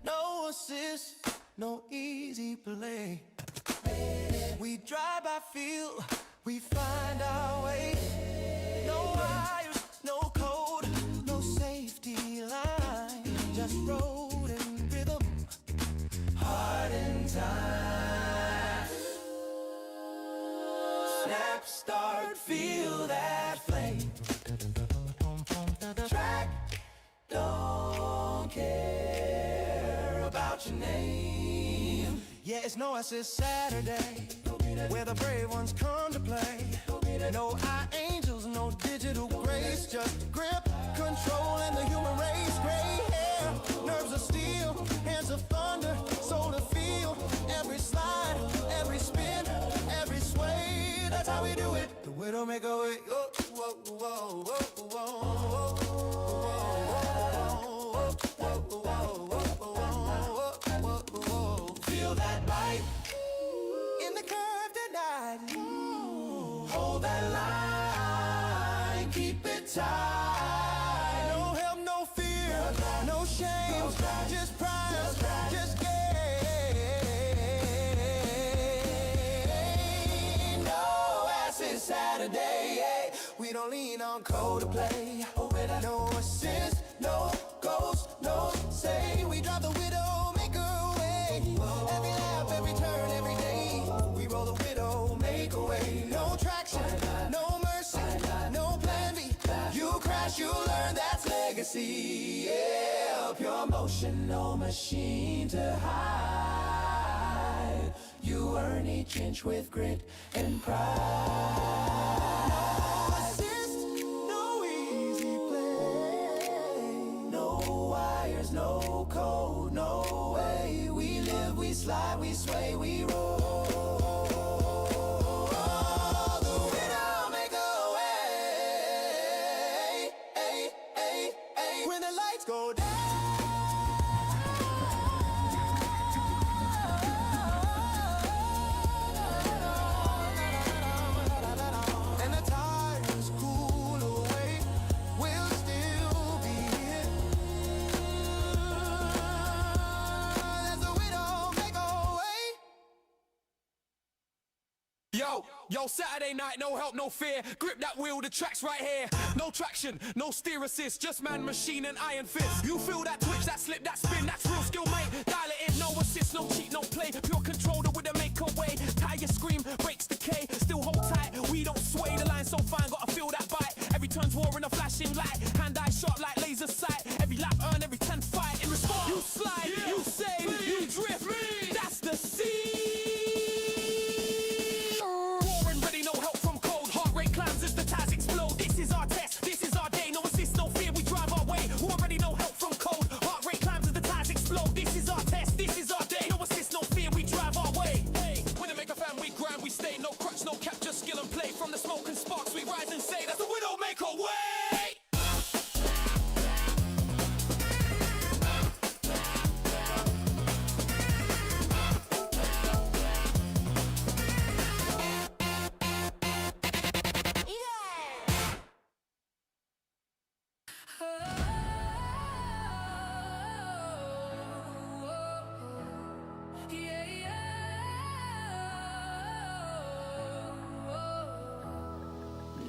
No assist, no easy play. We drive by feel, we find our way. No wires, no code, no safety line. Just road and rhythm, heart and time. Snap, start, feel that flame. Track, don't care about your name. Yeah, it's no assist Saturday, where the brave ones come to play. No eye angels, no digital grace, just grip, control, and the human race. Gray hair, nerves of steel, hands of thunder, soul to feel. Every slide, every spin, every sway, that's how we do it. The Widdowmaker way. Oh, whoa, whoa, whoa, whoa, whoa. Feel that bite in the curve tonight. Hold that line, keep it tight. No help, no fear, no shame, just pride, just gain. No assist Saturday, we don't lean on code to play. No assist, no ghost, no say. We drive the Widdowmaker way. Every lap, every turn, every day. We roll the Widdowmaker way. No traction, no mercy, no plan B. You crash, you learn, that's legacy. Yeah, pure motion, no machine to hide. You earn each inch with grit and pride. No assist, no easy play. No wires, no code, no way. We live, we slide, we sway, we roll. The Widdowmaker way. When the lights go down and the tires cool away, we'll still be here. That's the Widdowmaker way. Yo, Saturday night, no help, no fear. Grip that wheel, the track's right here. No traction, no steer assist, just man, machine, and iron fist. You feel that twitch, that slip, that spin, that's real skill, mate. Dial it in, no assist, no cheat, no play. Pure control, the Widdowmaker way. Tire scream, brakes decay, still hold tight. We don't sway, the line so fine, gotta feel that bite. Every turn's war in a flashing light. Hand eye sharp like laser sight. Every lap earn, every 10th fight. In response, you slide, you save, you drift. That's the scene. Climbs as the tires explode. This is our test, this is our day. No assist, no fear, we drive our way. Already no help from cold. Heart rate climbs as the tires explode. This is our test, this is our day. No assist, no fear, we drive our way. Hey, Widdowmaker fan, we grind, we stay. No crutch, no cap, just skill and play. From the smoke and sparks, we rise and say, that's the Widdowmaker way.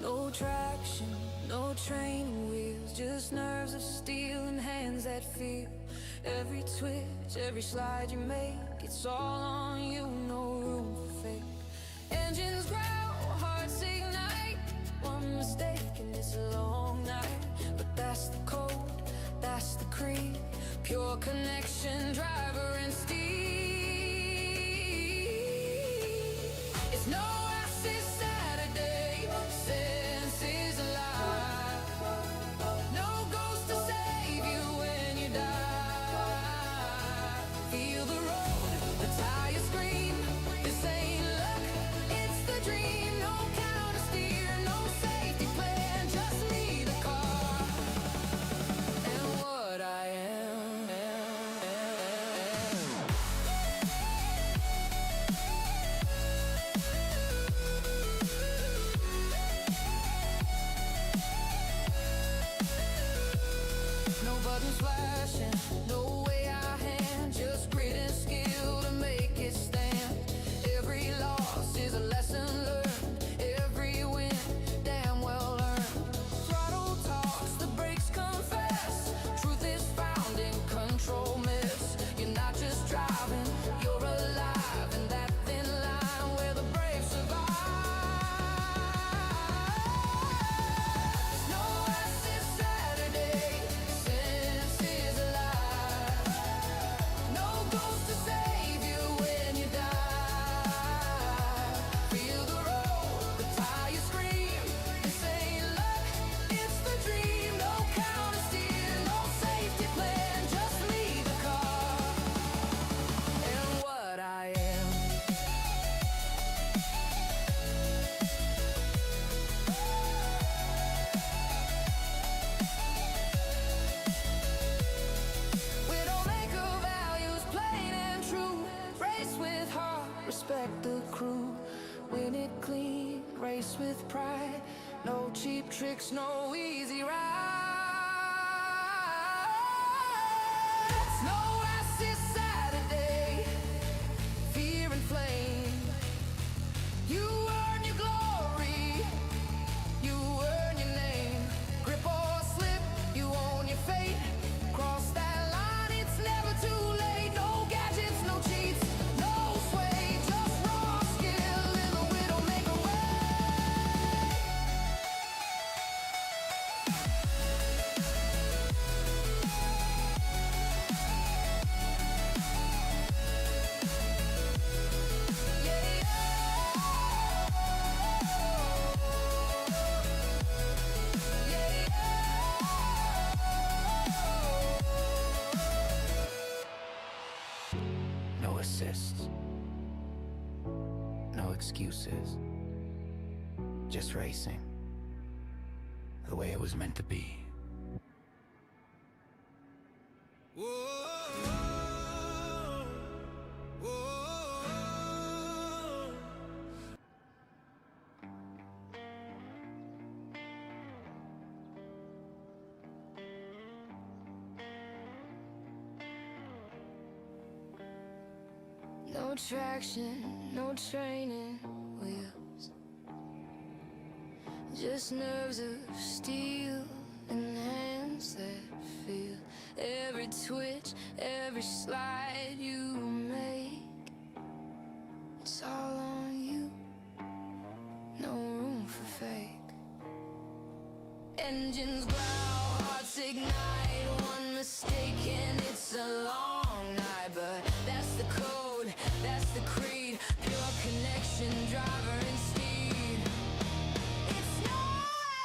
No traction, no training wheels, just nerves of steel and hands that feel. Every twitch, every slide you make, it's all on you, no room for fake. Engines growl, hearts ignite. One mistake and it's a long night, but that's the code, that's the creed. Pure connection, driver and steed. It's no assist Saturday, senses alive. No ghost to save you when you die. Feel the road, the tires scream. This ain't luck, it's the dream. No counter steer, no safety plan, just me, the car, and what I am. respect the crew. Win it clean, race with pride. No cheap tricks, no easy rides. No assist Saturday, fear and flame. You earn your glory, you earn your name. Grip or slip, you own your fate. Cross that line, it's never too late. No gadgets, no cheats, no sway, just raw skill in the Widdowmaker way. No assists, no excuses, just racing the way it was meant to be. No traction, no training wheels, just nerves of steel and hands that feel every twitch, every slide you make. It's all on you, no room for fake. Engines growl, hearts ignite, one mistake and it's a long night. But that's the code, that's the creed, pure connection, driver and speed. It's no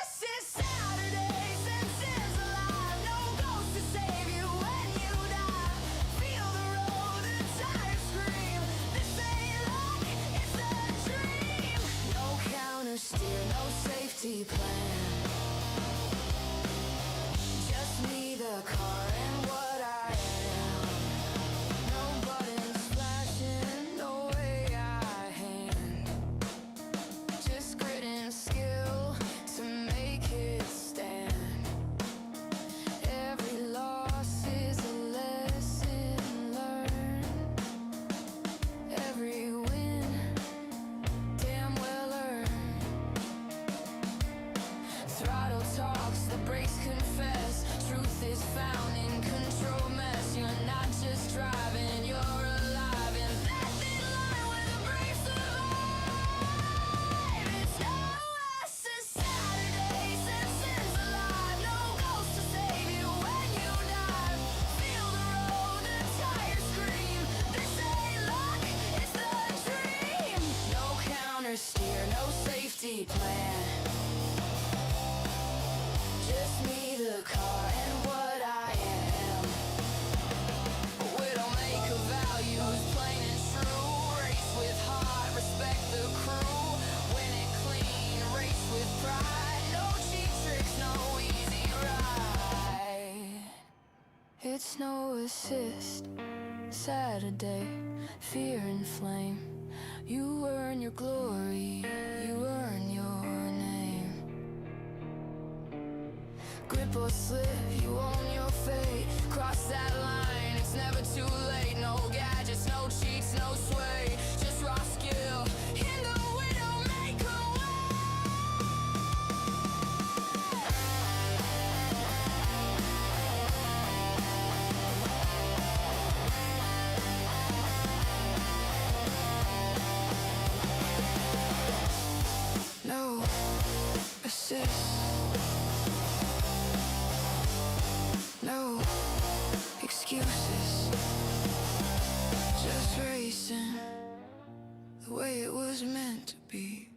assist Saturday, senses alive, no ghost to save you when you die. Feel the road, the tires scream, this ain't luck, it's a dream. No counter steer, no safety plan, just me, the car, and what I am. No buttons flashing, no way I hand, just grit and skill to make it stand. Every loss is a lesson learned, every win damn well earned. Throttle talks, the brakes confess, truth is found in control mess. You're not just driving, you're alive in that thin line where the brave survive. It's no assist Saturday, senses alive, no ghost to save you when you dive. Feel the road, the tires scream, this ain't luck, it's the dream. No counter steer, no safety plan, just me, the car, and what I am. Widdowmaker values, plain and true. Race with heart, respect the crew. Win it clean, race with pride. No cheap tricks, no easy ride. It's no assist Saturday, fear and flame. You earn your glory, you earn your name. Grip or slip, you own your fate. Cross that line, it's never too late. No gadgets, no cheats, no sway, just raw skill in the Widdowmaker way. No assist, no excuses, just racing the way it was meant to be.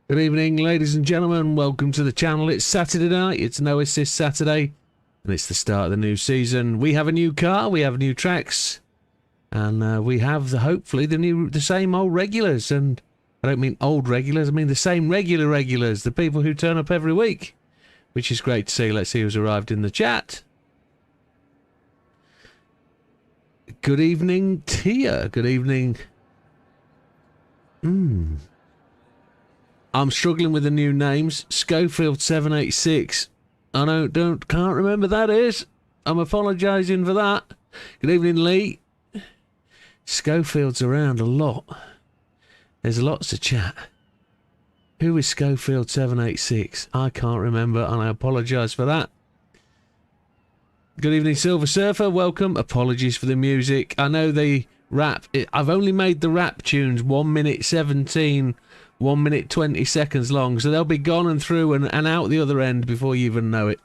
Good evening, ladies and gentlemen. Welcome to the channel. It's Saturday night. It's No Assist Saturday, and it's the start of the new season. We have a new car. We have new tracks, and we have hopefully the same old regulars. And I don't mean old regulars. I mean the same regulars. The people who turn up every week, which is great to see. Let's see who's arrived in the chat. Good evening, Tia. Good evening. I'm struggling with the new names. Schofield 786. I can't remember that is. I'm apologising for that. Good evening, Lee. Schofield's around a lot. There's lots to chat. Who is Schofield 786? I can't remember, and I apologise for that. Good evening, Silver Surfer. Welcome. Apologies for the music. I know the rap. I've only made the rap tunes 1 minute 17, 1 minute 20 seconds long, so they'll be gone and through and out the other end before you even know it.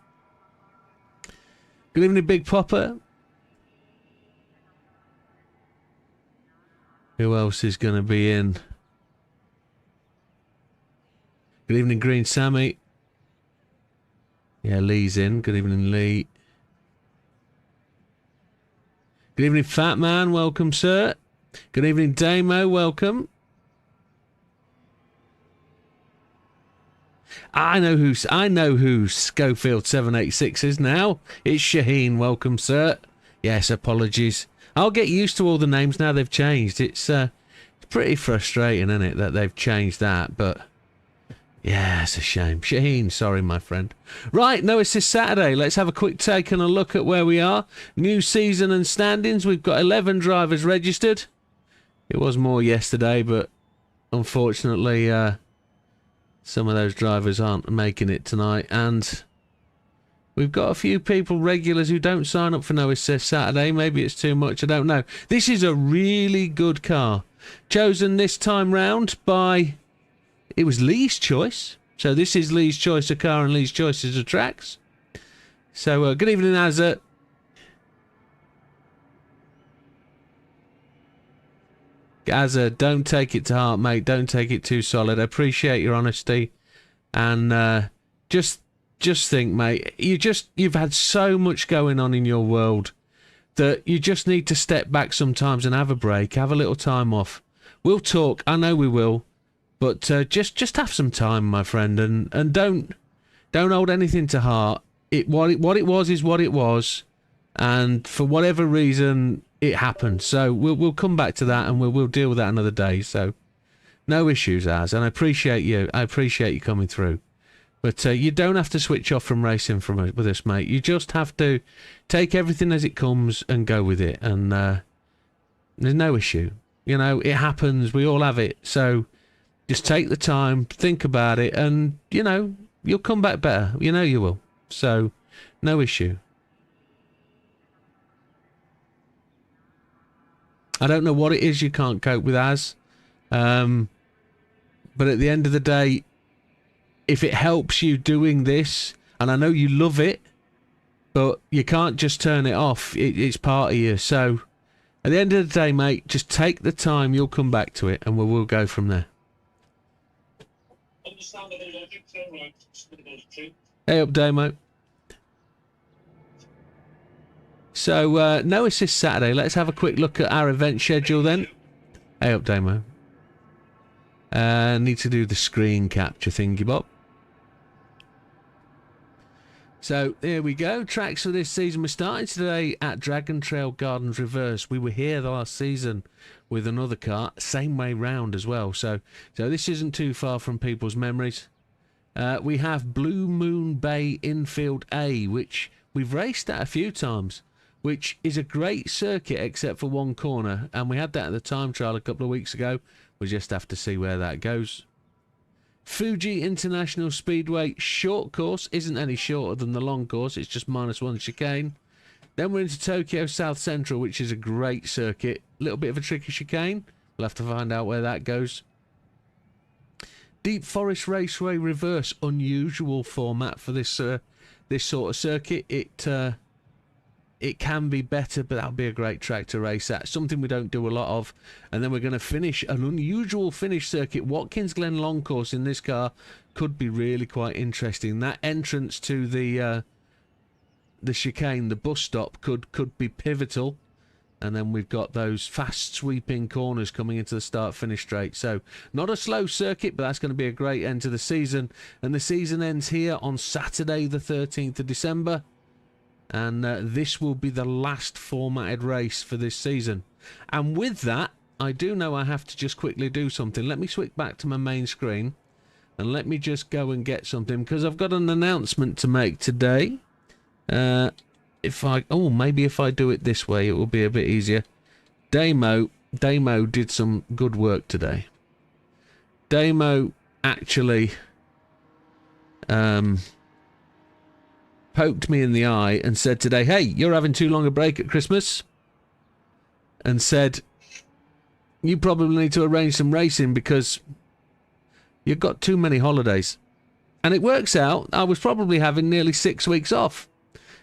Good evening, Big Popper. Who else is going to be in? Good evening, Green Sammy. Yeah, Lee's in. Good evening, Lee. Good evening, Fat Man. Welcome, sir. Good evening, Damo. Welcome. I know who Schofield 786 is now. It's Shaheen. Welcome, sir. Yes, apologies. I'll get used to all the names now they've changed. It's pretty frustrating, isn't it, that they've changed that, but yeah, it's a shame. Shaheen, sorry, my friend. Right, no, it's this Saturday. Let's have a quick take and a look at where we are. New season and standings. We've got 11 drivers registered. It was more yesterday, but unfortunately, some of those drivers aren't making it tonight. And we've got a few people, regulars, who don't sign up for No Assist Saturday. Maybe it's too much, I don't know. This is a really good car. Chosen this time round by... It was Lee's choice. So this is Lee's choice of car and Lee's choices of tracks. So good evening, Azza. Azza, don't take it to heart, mate. Don't take it too solid. I appreciate your honesty. And just think, mate, you've had so much going on in your world that you just need to step back sometimes and have a break, have a little time off. We'll talk. I know we will. But just have some time, my friend, and don't hold anything to heart. What it was is what it was, and for whatever reason it happened. So we'll come back to that, and we'll deal with that another day. So no issues, Az, and I appreciate you. I appreciate you coming through. But you don't have to switch off from racing with us, mate. You just have to take everything as it comes and go with it, and there's no issue. You know, it happens. We all have it. So. Just take the time, think about it, and, you know, you'll come back better. You know you will. So, no issue. I don't know what it is you can't cope with, Az. But at the end of the day, if it helps you doing this, and I know you love it, but you can't just turn it off. It's part of you. So, at the end of the day, mate, just take the time. You'll come back to it, and we'll go from there. Hey up, Damo. So, no assist Saturday. Let's have a quick look at our event schedule then. Hey up, Damo. Need to do the screen capture thingy bob. So, there we go. Tracks for this season. We're starting today at Dragon Trail Gardens Reverse. We were here the last season with another car, same way round as well. So this isn't too far from people's memories. We have Blue Moon Bay Infield A, which we've raced at a few times, which is a great circuit except for one corner. And we had that at the time trial a couple of weeks ago. We just have to see where that goes. Fuji International Speedway short course isn't any shorter than the long course. It's just -1 chicane. Then we're into Tokyo South Central, which is a great circuit. A little bit of a tricky chicane. We'll have to find out where that goes. Deep Forest Raceway Reverse, unusual format for this this sort of circuit. It can be better, but that'll be a great track to race at. Something we don't do a lot of. And then we're going to finish an unusual finish circuit. Watkins Glen long course in this car could be really quite interesting. That entrance to the chicane, the bus stop, could be pivotal. And then we've got those fast sweeping corners coming into the start-finish straight. So not a slow circuit, but that's going to be a great end to the season. And the season ends here on Saturday the 13th of December. And this will be the last formatted race for this season. And with that, I do know I have to just quickly do something. Let me switch back to my main screen. And let me just go and get something. Because I've got an announcement to make today. Maybe if I do it this way, it will be a bit easier. Damo did some good work today. Damo actually poked me in the eye and said today, hey, you're having too long a break at Christmas. And said, you probably need to arrange some racing because you've got too many holidays. And it works out, I was probably having nearly 6 weeks off.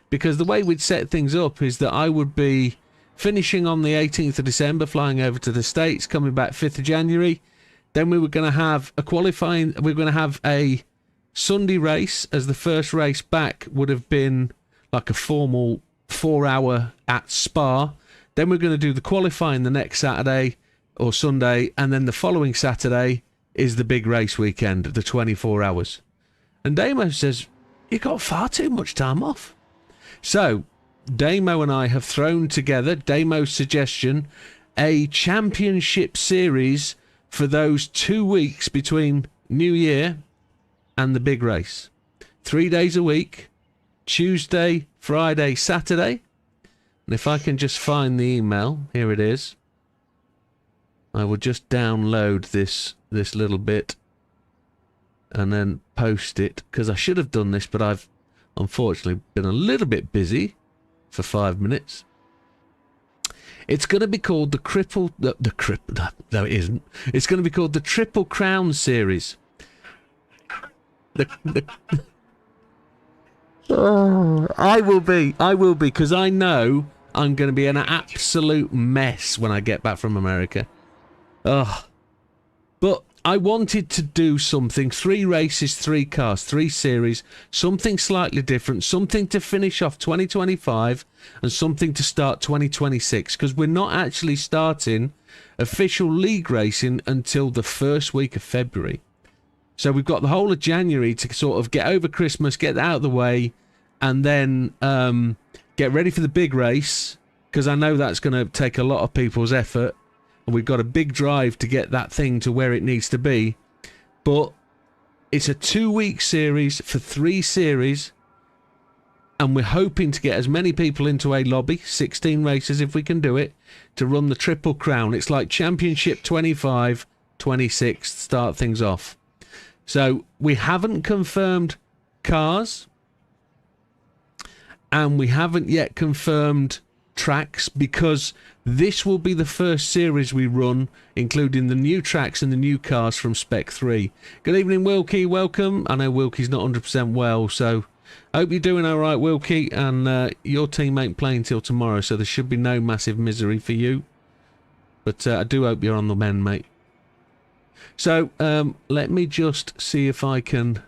Because the way we'd set things up is that I would be finishing on the 18th of December, flying over to the States, coming back 5th of January. Then we were going to have a qualifying, we were going to have a Sunday race, as the first race back would have been like a formal 4-hour at Spa. Then we're going to do the qualifying the next Saturday or Sunday, and then the following Saturday is the big race weekend, the 24 hours. And Damo says, you got far too much time off. So, Damo and I have thrown together, Damo's suggestion, a championship series for those 2 weeks between New Year and the big race. 3 days a week, Tuesday, Friday, Saturday. And if I can just find the email, here it is. I will just download this little bit and then post it, because I should have done this, but I've unfortunately been a little bit busy for 5 minutes. It's going to be called no, it isn't. It's going to be called the Triple Crown Series. I will be, because I know I'm going to be an absolute mess when I get back from America. But I wanted to do something, 3 races, 3 cars, 3 series, something slightly different, something to finish off 2025 and something to start 2026, because we're not actually starting official league racing until the first week of February. So we've got the whole of January to sort of get over Christmas, get that out of the way, and then get ready for the big race, because I know that's going to take a lot of people's effort. And we've got a big drive to get that thing to where it needs to be. But it's a 2-week series for 3 series. And we're hoping to get as many people into a lobby, 16 races if we can do it, to run the Triple Crown. It's like Championship 25, 26, start things off. So we haven't confirmed cars. And we haven't yet confirmed tracks, because this will be the first series we run, including the new tracks and the new cars from Spec 3. Good evening, Wilkie. Welcome. I know Wilkie's not 100% well, so I hope you're doing all right, Wilkie. And your team ain't playing till tomorrow, so there should be no massive misery for you. But I do hope you're on the mend, mate. So let me just see if I can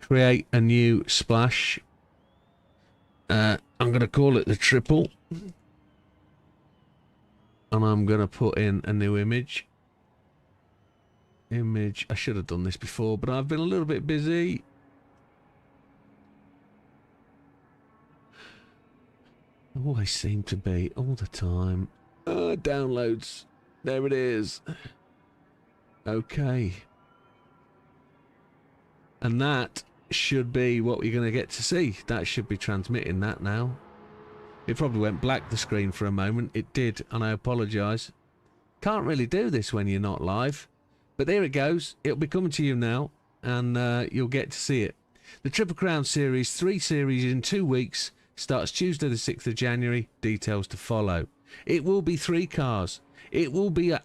create a new splash. I'm going to call it the Triple. And I'm going to put in a new image. I should have done this before, but I've been a little bit busy. Always seem to be, all the time. Downloads. There it is. Okay. And that should be what you're going to get to see. That should be transmitting that now. It probably went black, the screen, for a moment. It did, and I apologise. Can't really do this when you're not live. But there it goes. It'll be coming to you now, and you'll get to see it. The Triple Crown Series, 3 series in 2 weeks, starts Tuesday the 6th of January. Details to follow. It will be 3 cars. It will be...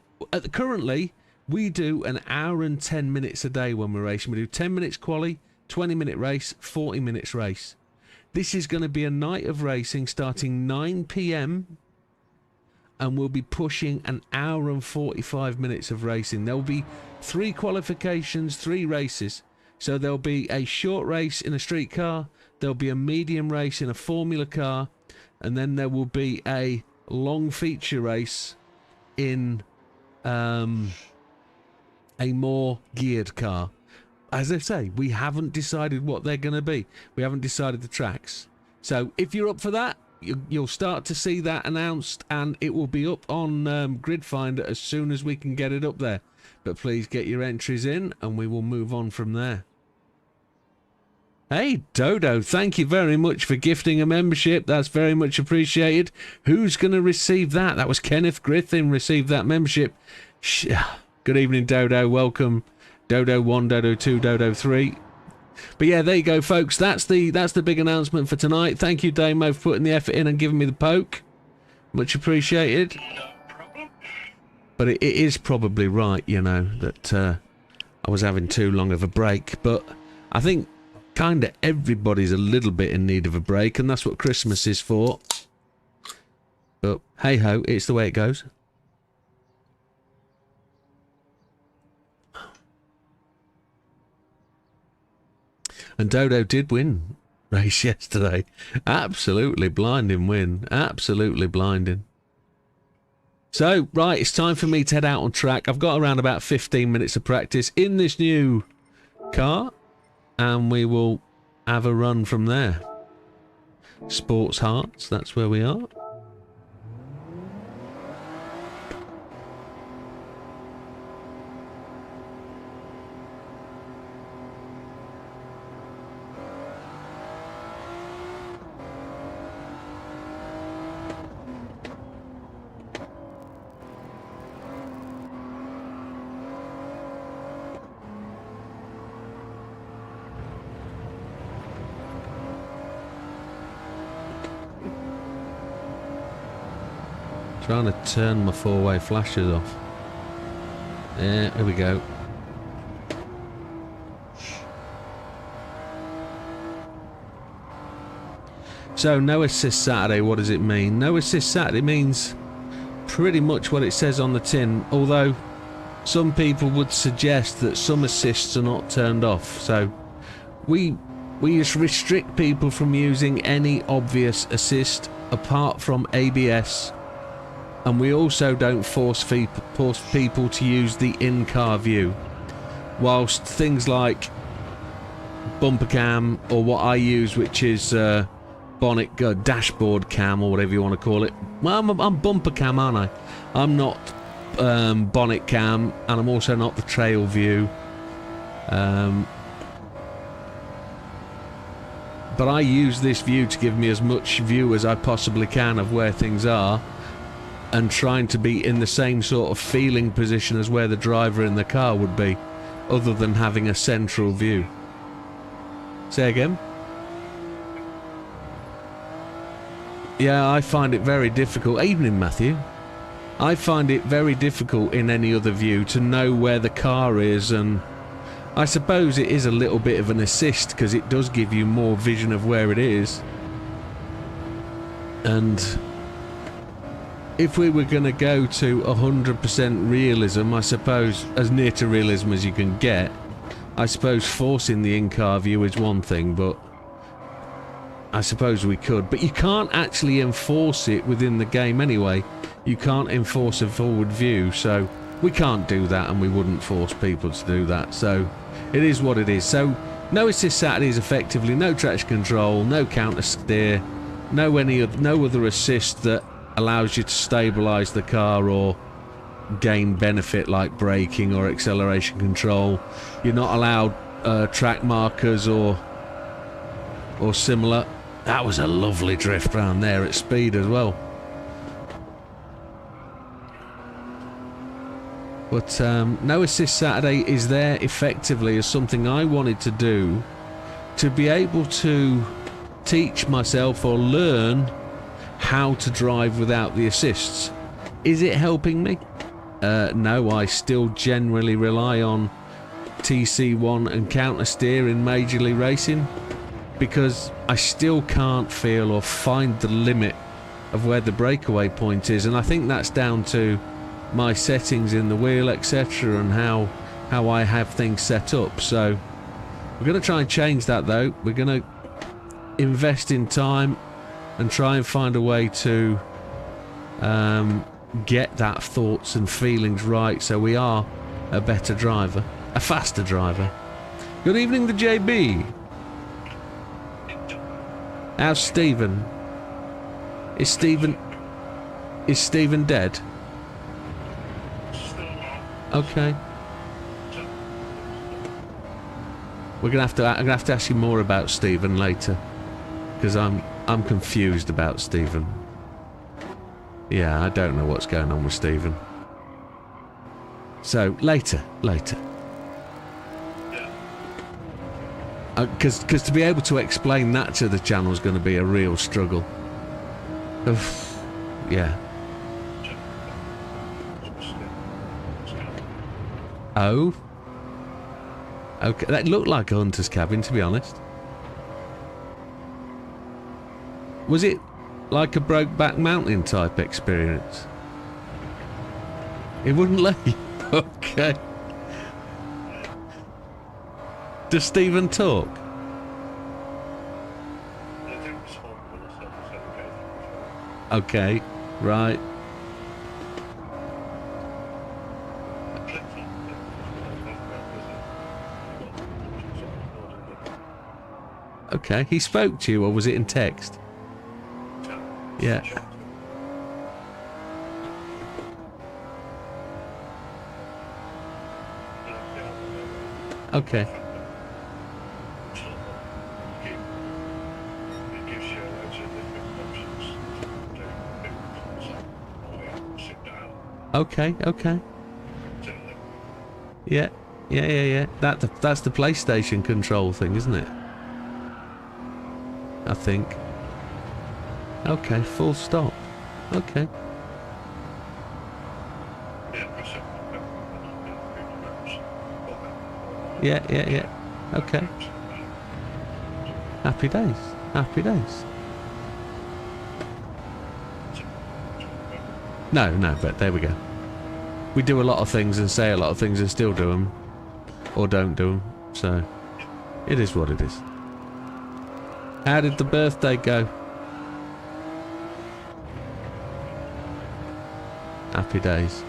currently, we do an hour and 10 minutes a day when we're racing. We do 10 minutes quali, 20-minute race, 40 minutes race. This is going to be a night of racing starting 9 p.m. and we'll be pushing an hour and 45 minutes of racing. There will be 3 qualifications, 3 races. So there'll be a short race in a street car, there'll be a medium race in a Formula car, and then there will be a long feature race in a more geared car. As I say, we haven't decided what they're going to be. We haven't decided the tracks. So if you're up for that, you'll start to see that announced, and it will be up on Grid Finder as soon as we can get it up there. But please get your entries in, and we will move on from there. Hey, Dodo, thank you very much for gifting a membership. That's very much appreciated. Who's going to receive that? That was Kenneth Griffin received that membership. Good evening, Dodo. Welcome, Dodo 1, Dodo 2, Dodo 3. But yeah, there you go, folks. That's the big announcement for tonight. Thank you, Damo, for putting the effort in and giving me the poke. Much appreciated. But it is probably right, you know, that I was having too long of a break. But I think kind of everybody's a little bit in need of a break, and that's what Christmas is for. But hey ho, it's the way it goes. And Dodo did win race yesterday. Absolutely blinding win. Absolutely blinding. So, right, it's time for me to head out on track. I've got around about 15 minutes of practice in this new car, and we will have a run from there. Sports Hearts, that's where we are. Trying to turn my four-way flashes off. Yeah, here we go. So, no assist Saturday, what does it mean? No assist Saturday means pretty much what it says on the tin, although some people would suggest that some assists are not turned off. So, we just restrict people from using any obvious assist apart from ABS. And we also don't force people to use the in-car view. Whilst things like bumper cam, or what I use, which is dashboard cam, or whatever you want to call it. Well, I'm bumper cam, aren't I? I'm not bonnet cam, and I'm also not the trail view. But I use this view to give me as much view as I possibly can of where things are, and trying to be in the same sort of feeling position as where the driver in the car would be, other than having a central view. Say again? Yeah, I find it very difficult. Evening, Matthew. I find it very difficult in any other view to know where the car is, and I suppose it is a little bit of an assist because it does give you more vision of where it is. And if we were going to go to 100% realism, I suppose, as near to realism as you can get, I suppose forcing the in-car view is one thing, but I suppose we could. But you can't actually enforce it within the game anyway. You can't enforce a forward view, so we can't do that, and we wouldn't force people to do that. So it is what it is. So no assist Saturdays effectively, no traction control, no counter steer, no other assist that allows you to stabilise the car or gain benefit like braking or acceleration control. You're not allowed track markers or similar. That was a lovely drift round there at speed as well. But no assist Saturday is there effectively as something I wanted to do to be able to teach myself or learn how to drive without the assists. Is it helping me? No, I still generally rely on TC1 and counter steer in Major League Racing because I still can't feel or find the limit of where the breakaway point is, and I think that's down to my settings in the wheel, etc., and how I have things set up. So we're going to try and change that though. We're going to invest in time and try and find a way to get that thoughts and feelings right so we are a better driver, a faster driver. Good evening, the JB. How's Stephen? Is Stephen dead? Okay. I'm gonna have to ask you more about Stephen later, because I'm confused about Stephen. Yeah, I don't know what's going on with Stephen. So later. Because to be able to explain that to the channel is going to be a real struggle. Oof. Yeah. Oh. Okay, that looked like a hunter's cabin, to be honest. Was it like a Brokeback Mountain type experience? It wouldn't let you. Okay. Does Stephen talk? Okay, right. Okay, he spoke to you, or was it in text? Yeah. Okay. Okay. Yeah. That's the PlayStation control thing, isn't it? I think. Okay, full stop. Okay. Yeah. Okay. Happy days. No, but there we go. We do a lot of things and say a lot of things and still do them. Or don't do them. So, it is what it is. How did the birthday go? Happy days.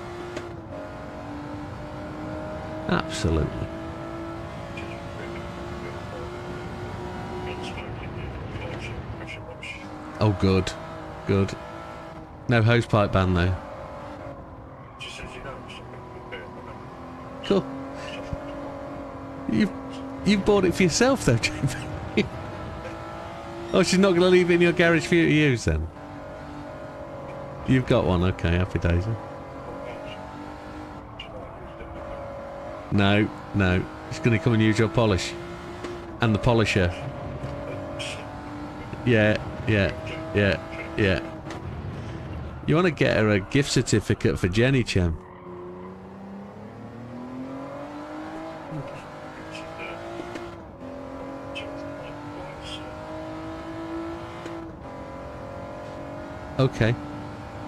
Absolutely. Oh, good. No hosepipe ban though. Cool. You've bought it for yourself though, Jamie. Oh, she's not going to leave it in your garage for you to use then? You've got one, okay, happy days. No. She's going to come and use your polish. And the polisher. Yeah. You want to get her a gift certificate for Jenny Chem. Okay.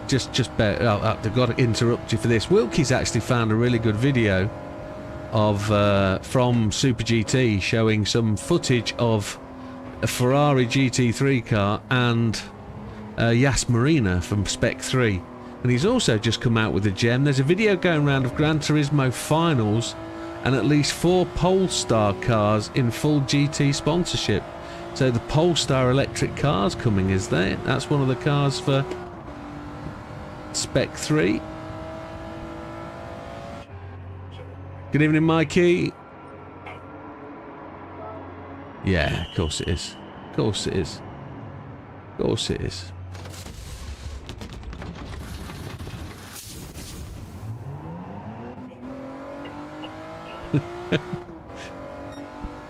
Just bear. I've got to interrupt you for this. Wilkie's actually found a really good video of from Super GT showing some footage of a Ferrari GT3 car and Yas Marina from Spec 3, and he's also just come out with a gem. There's a video going around of Gran Turismo finals and at least 4 Polestar cars in full GT sponsorship. So the Polestar electric car's coming, is there? That's one of the cars for Spec 3. Good evening, Mikey. Yeah, of course it is. Of course it is. Of course it is.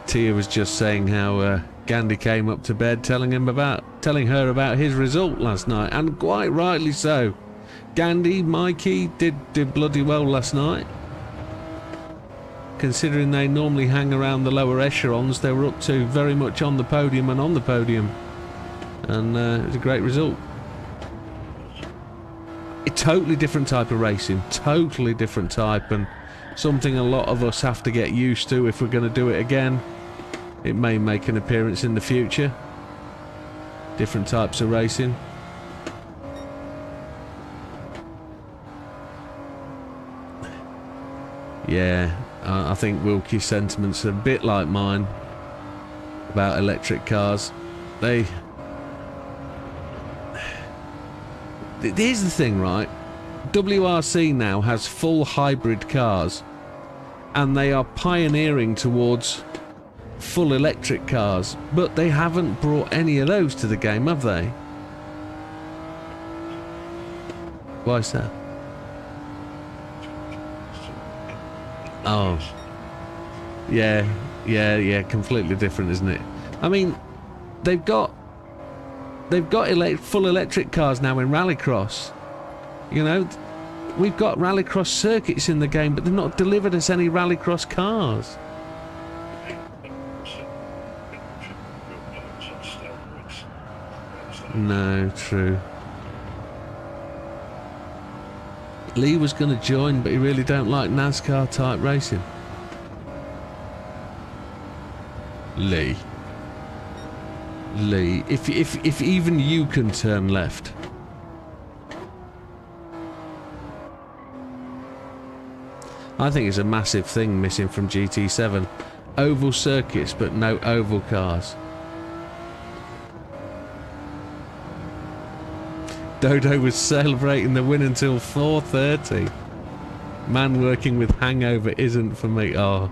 Tia was just saying how Gandhi came up to bed telling her about his result last night, and quite rightly so. Gandhi, Mikey did bloody well last night. Considering they normally hang around the lower echelons, they were up to very much on the podium and on the podium. And it was a great result. A totally different type of racing, totally different type, and something a lot of us have to get used to if we're going to do it again. It may make an appearance in the future. Different types of racing. Yeah, I think Wilkie's sentiments are a bit like mine about electric cars. They Here's the thing, right? WRC now has full hybrid cars, and they are pioneering towards full electric cars, but they haven't brought any of those to the game, have they? Why is that? Oh. Yeah, completely different, isn't it? I mean, they've got full electric cars now in Rallycross. You know, we've got Rallycross circuits in the game, but they've not delivered us any Rallycross cars. No, true. Lee was going to join, but he really don't like NASCAR type racing. Lee, if even you can turn left. I think it's a massive thing missing from GT7. Oval circuits, but no oval cars. Dodo was celebrating the win until 4:30. Man working with hangover isn't for me. Oh,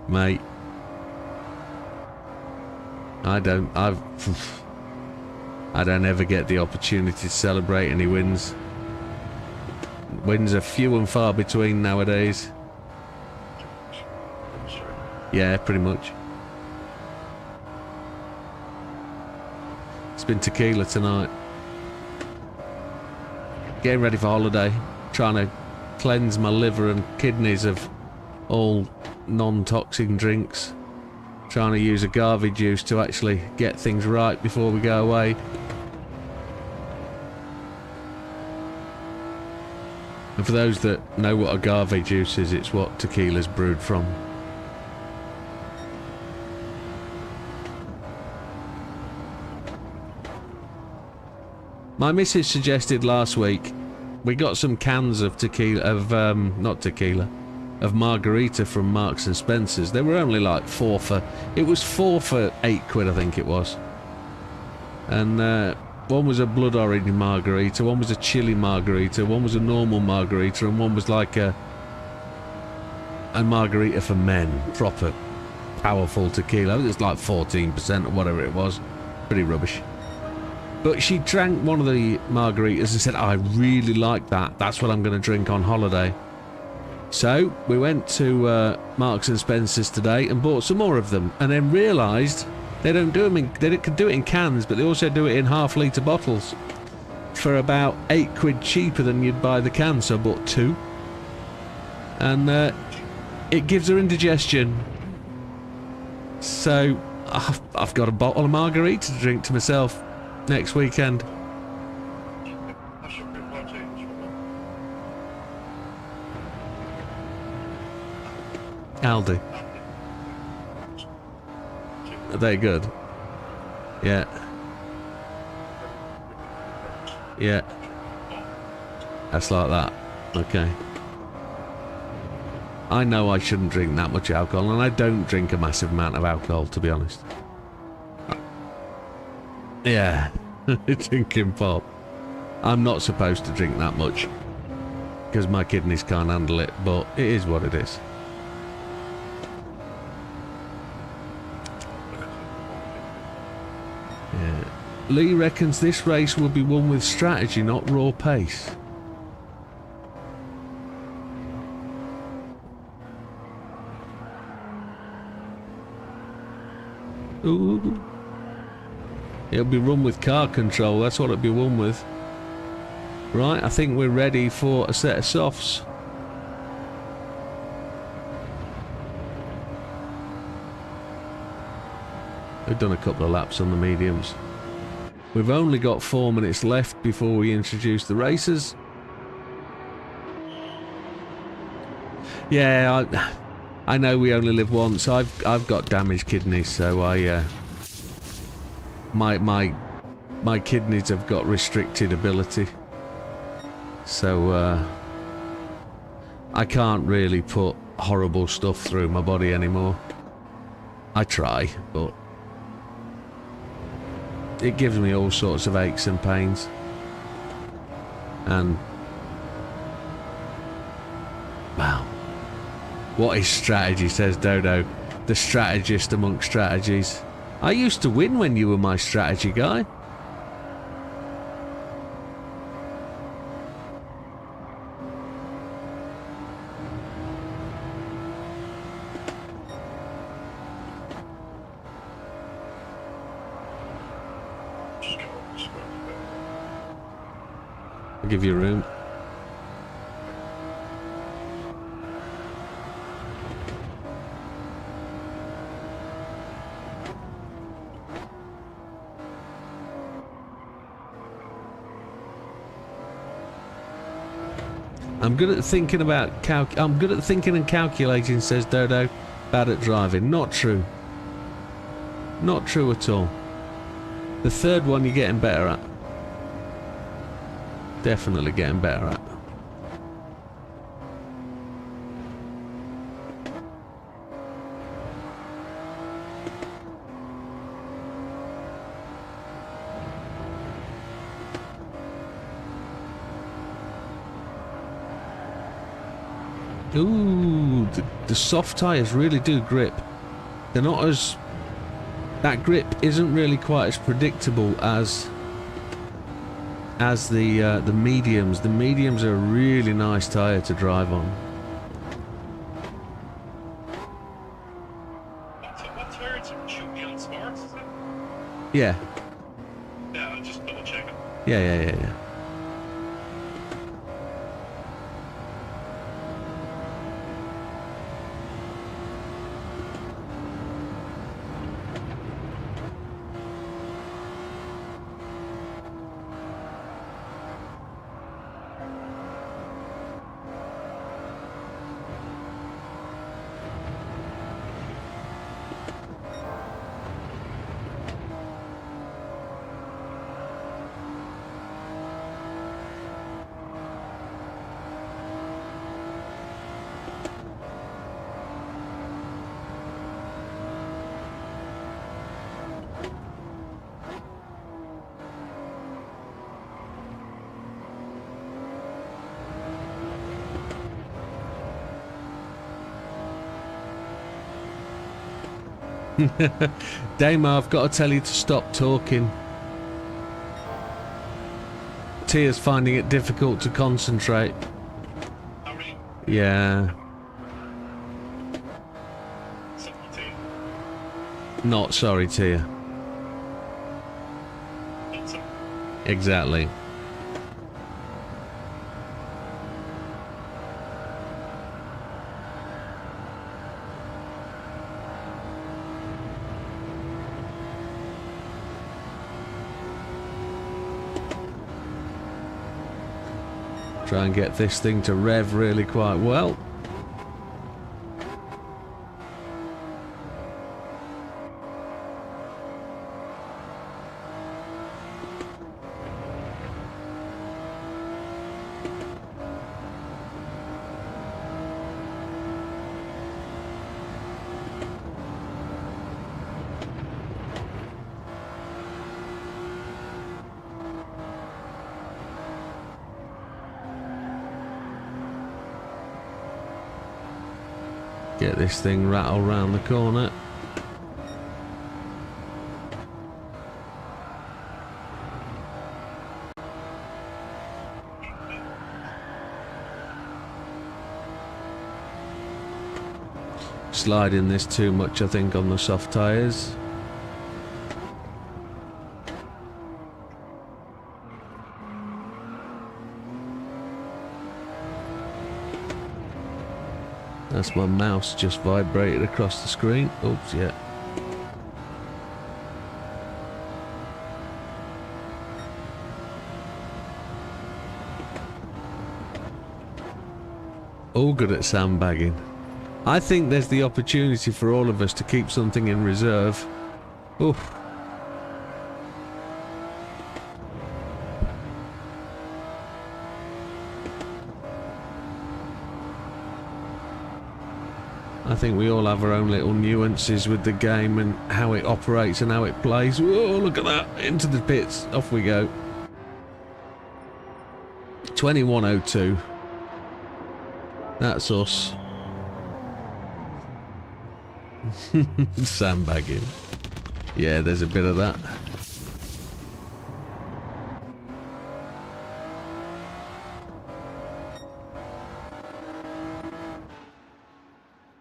mate. I don't ever get the opportunity to celebrate any wins. Wins are few and far between nowadays. Yeah, pretty much. It's been tequila tonight. Getting ready for holiday. Trying to cleanse my liver and kidneys of all non-toxic drinks. Trying to use agave juice to actually get things right before we go away. And for those that know what agave juice is, it's what tequila's brewed from. My missus suggested last week, we got some cans of tequila, of margarita from Marks and Spencer's. They were only like four for £8, I think it was. And one was a blood orange margarita, one was a chili margarita, one was a normal margarita, and one was like a margarita for men, proper powerful tequila. It was like 14% or whatever it was. Pretty rubbish. But she drank one of the margaritas and said, I really like that. That's what I'm going to drink on holiday. So we went to Marks and Spencer's today and bought some more of them, and then realised they don't do them in, they can do it in cans, but they also do it in half-litre bottles for about £8 cheaper than you'd buy the can. So I bought two, and it gives her indigestion. So I've got a bottle of margarita to drink to myself next weekend. Aldi. Are they good? Yeah. Yeah. That's like that. Okay. I know I shouldn't drink that much alcohol, and I don't drink a massive amount of alcohol, to be honest. Yeah. Drinking pop. I'm not supposed to drink that much because my kidneys can't handle it, but it is what it is. Yeah. Lee reckons this race will be won with strategy, not raw pace. Ooh. It'll be run with car control, that's what it'll be run with. Right, I think we're ready for a set of softs. We've done a couple of laps on the mediums. We've only got 4 minutes left before we introduce the racers. Yeah, I know we only live once. I've got damaged kidneys, so my kidneys have got restricted ability, so I can't really put horrible stuff through my body anymore. I try, but it gives me all sorts of aches and pains. And wow, what is strategy, says Dodo, the strategist amongst strategies. I used to win when you were my strategy guy. I'll give you room. I'm good at thinking about I'm good at thinking and calculating, says Dodo. Bad at driving. Not true. Not true at all. The third one you're getting better at. Definitely getting better at. Ooh, the soft tyres really do grip. They're not as... That grip isn't really quite as predictable as the mediums. The mediums are a really nice tyre to drive on. What tyre should be on Smarts, is it? Yeah. Yeah, I'll just double check it. Yeah. Damo, I've got to tell you to stop talking. Tia's finding it difficult to concentrate. How many? Yeah. Not sorry, Tia. Exactly. Try and get this thing to rev really quite well. Get this thing rattled round the corner. Sliding this too much, I think, on the soft tyres. That's my mouse just vibrated across the screen. Oops, yeah. All good at sandbagging. I think there's the opportunity for all of us to keep something in reserve. Oof. I think we all have our own little nuances with the game and how it operates and how it plays. Whoa, look at that. Into the pits. Off we go. 2102. That's us. Sandbagging. Yeah, there's a bit of that.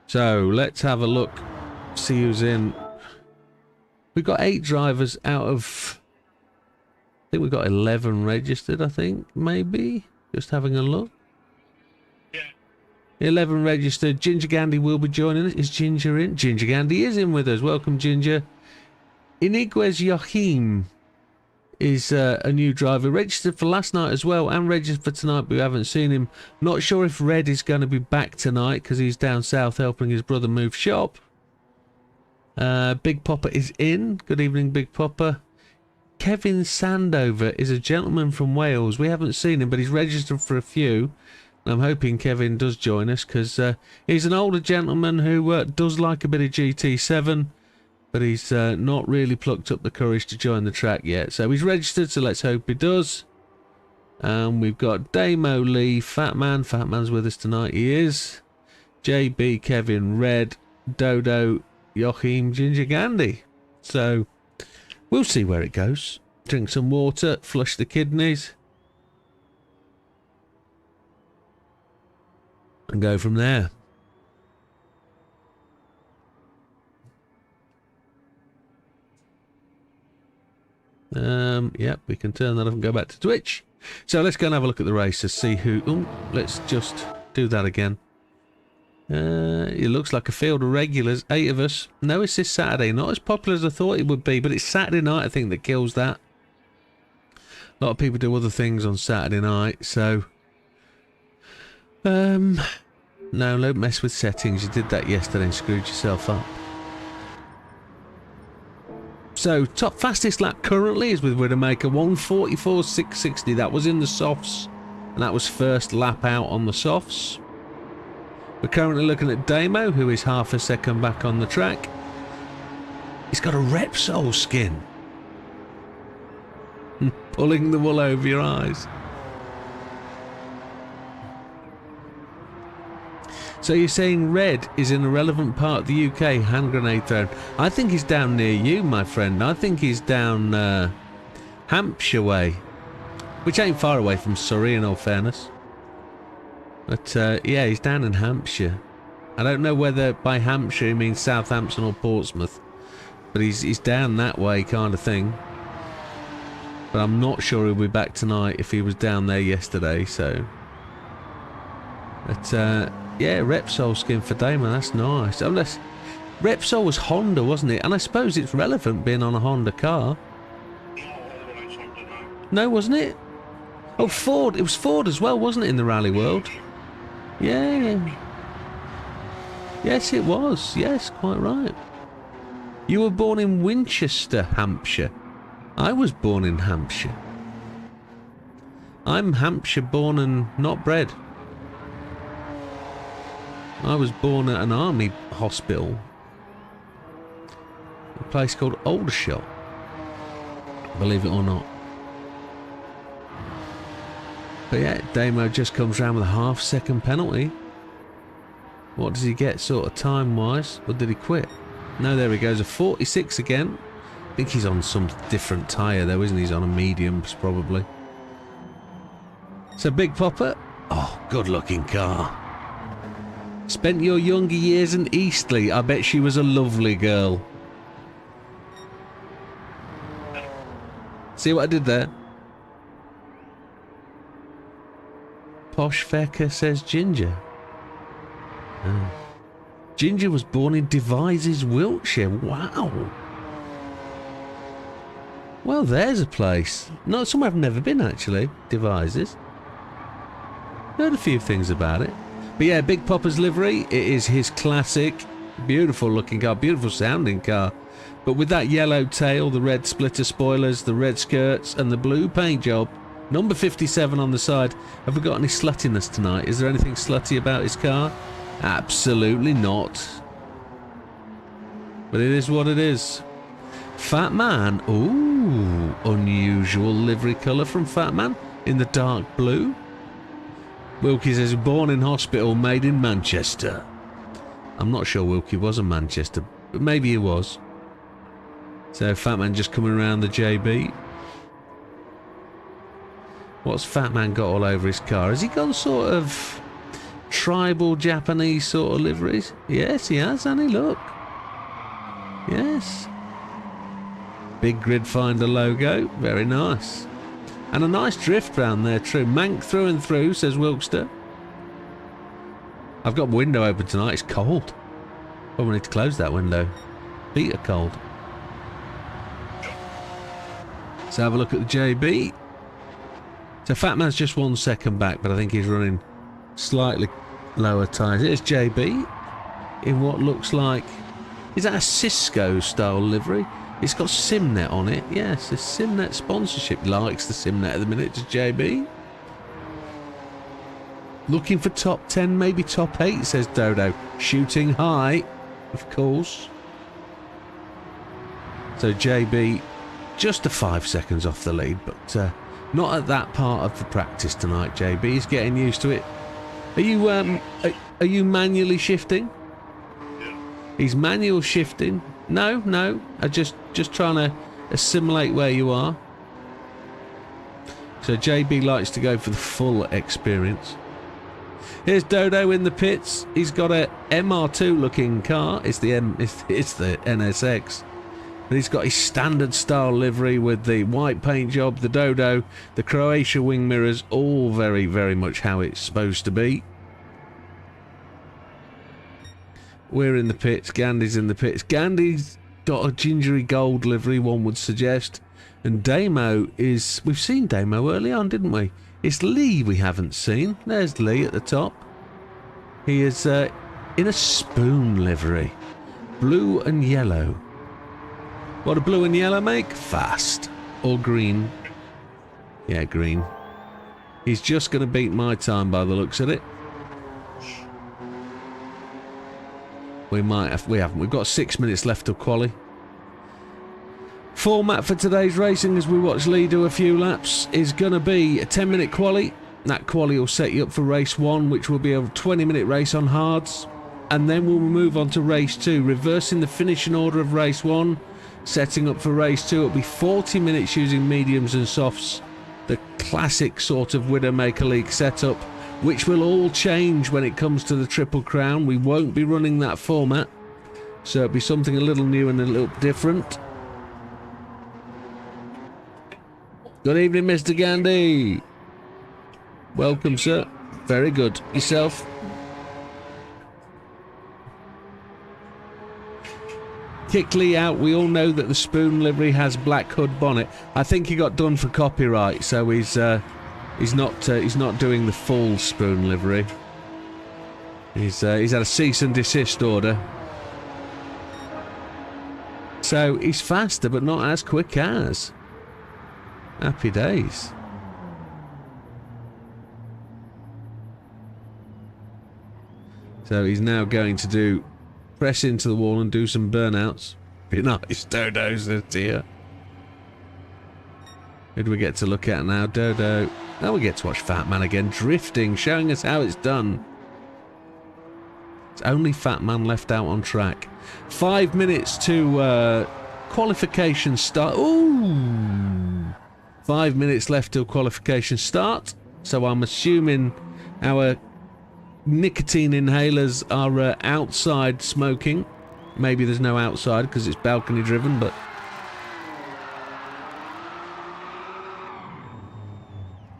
So let's have a look, see who's in. We've got 8 drivers out of, I think we've got 11 registered, I think, maybe. Just having a look. Yeah. 11 registered. Ginger Gandhi will be joining us. Is Ginger in? Ginger Gandhi is in with us. Welcome, Ginger. Iniguez Joachim is a new driver, registered for last night as well, and registered for tonight, but we haven't seen him. Not sure if Red is going to be back tonight because he's down south helping his brother move shop. Big Popper is in. Good evening, Big Popper. Kevin Sandover is a gentleman from Wales. We haven't seen him, but he's registered for a few. I'm hoping Kevin does join us because he's an older gentleman who does like a bit of GT7. But he's not really plucked up the courage to join the track yet. So he's registered, so let's hope he does. And we've got Damo Lee, Fat Man. Fat Man's with us tonight. He is. JB, Kevin, Red, Dodo, Joachim, Ginger Gandhi. So we'll see where it goes. Drink some water, flush the kidneys. And go from there. Yep, we can turn that off and go back to Twitch. So let's go and have a look at the races, see who... Oh, let's just do that again. It looks like a field of regulars, 8 of us. No assist Saturday, not as popular as I thought it would be, but it's Saturday night, I think, that kills that. A lot of people do other things on Saturday night, so... No, don't mess with settings. You did that yesterday and screwed yourself up. So, top fastest lap currently is with Widdowmaker, 1:44.660. That was in the softs, and that was first lap out on the softs. We're currently looking at Damo, who is half a second back on the track. He's got a Repsol skin. Pulling the wool over your eyes. So you're saying Red is in a relevant part of the UK, hand grenade thrown. I think he's down near you, my friend. I think he's down Hampshire way, which ain't far away from Surrey in all fairness. But yeah, he's down in Hampshire. I don't know whether by Hampshire he means Southampton or Portsmouth, but he's down that way kind of thing. But I'm not sure he'll be back tonight if he was down there yesterday, so... But, yeah, Repsol skin for Damon, that's nice. Unless Repsol was Honda, wasn't it? And I suppose it's relevant being on a Honda car. No, wasn't it? Oh, Ford. It was Ford as well, wasn't it, in the rally world? Yeah. Yes, it was. Yes, quite right. You were born in Winchester, Hampshire. I was born in Hampshire. I'm Hampshire born and not bred. I was born at an army hospital, a place called Aldershot, believe it or not. But yeah, Damo just comes round with a half-second penalty. What does he get sort of time-wise? Or did he quit? No, there he goes, a 46 again. I think he's on some different tyre though, isn't he? He's on a mediums probably. So Big Popper, oh, good-looking car. Spent your younger years in Eastleigh. I bet she was a lovely girl. See what I did there? Posh Fecker says Ginger. Oh. Ginger was born in Devizes, Wiltshire. Wow. Well, there's a place. Not somewhere I've never been, actually. Devizes. Heard a few things about it. But yeah, Big Popper's livery, it is his classic, beautiful looking car, beautiful sounding car. But with that yellow tail, the red splitter spoilers, the red skirts and the blue paint job. Number 57 on the side. Have we got any sluttiness tonight? Is there anything slutty about his car? Absolutely not. But it is what it is. Fat Man. Ooh, unusual livery colour from Fat Man in the dark blue. Wilkie says, born in hospital, made in Manchester. I'm not sure Wilkie was in Manchester, but maybe he was. So Fat Man just coming around the JB. What's Fat Man got all over his car? Has he got sort of tribal Japanese sort of liveries? Yes, he has, hasn't he? Look. Yes. Big Grid Finder logo. Very nice. And a nice drift round there, true. Mank through and through, says Wilkster. I've got my window open tonight. It's cold. Probably need to close that window. Feet are cold. Let's have a look at the JB. So Fat Man's just 1 second back, but I think he's running slightly lower tyres. Here's JB in what looks like... Is that a Cisco style livery? It's got Simnet on it. Yes, a Simnet sponsorship. Likes the Simnet at the minute to JB. Looking for top 10, maybe top 8, says Dodo. Shooting high, of course. So JB just a 5 seconds off the lead, but not at that part of the practice tonight. JB is getting used to it. Are you manually shifting? Yeah. He's manual shifting. No. I just trying to assimilate where you are. So JB likes to go for the full experience. Here's Dodo in the pits. He's got a MR2 looking car. It's the NSX. But he's got his standard style livery with the white paint job, the Dodo, the Croatia wing mirrors, all very, very much how it's supposed to be. We're in the pits. Gandhi's in the pits. Gandhi's got a gingery gold livery, one would suggest. And Damo is... We've seen Damo early on, didn't we? It's Lee we haven't seen. There's Lee at the top. He is in a spoon livery. Blue and yellow. What do blue and yellow make? Fast. Or green. Yeah, green. He's just going to beat my time by the looks of it. We might have... We haven't. We've got 6 minutes left of quali. Format for today's racing as we watch Lee do a few laps is going to be a 10-minute quali. That quali will set you up for race 1, which will be a 20-minute race on hards. And then we'll move on to race 2, reversing the finishing order of race 1. Setting up for race 2, it'll be 40 minutes using mediums and softs. The classic sort of Widdowmaker League setup, which will all change when it comes to the Triple Crown. We won't be running that format. So it'll be something a little new and a little different. Good evening, Mr. Gandhi. Welcome, sir. Very good. Yourself? Kick Lee out. We all know that the spoon livery has black hood bonnet. I think he got done for copyright, so he's not doing the full spoon livery. He's had a cease and desist order. So he's faster, but not as quick as. Happy days. So he's now going to press into the wall and do some burnouts. Be nice, Dodo's a dear. Who do we get to look at now? Dodo. Now we get to watch Fat Man again, drifting, showing us how it's done. It's only Fat Man left out on track. 5 minutes to qualification start. Ooh! 5 minutes left till qualification start. So I'm assuming our nicotine inhalers are outside smoking. Maybe there's no outside because it's balcony driven, but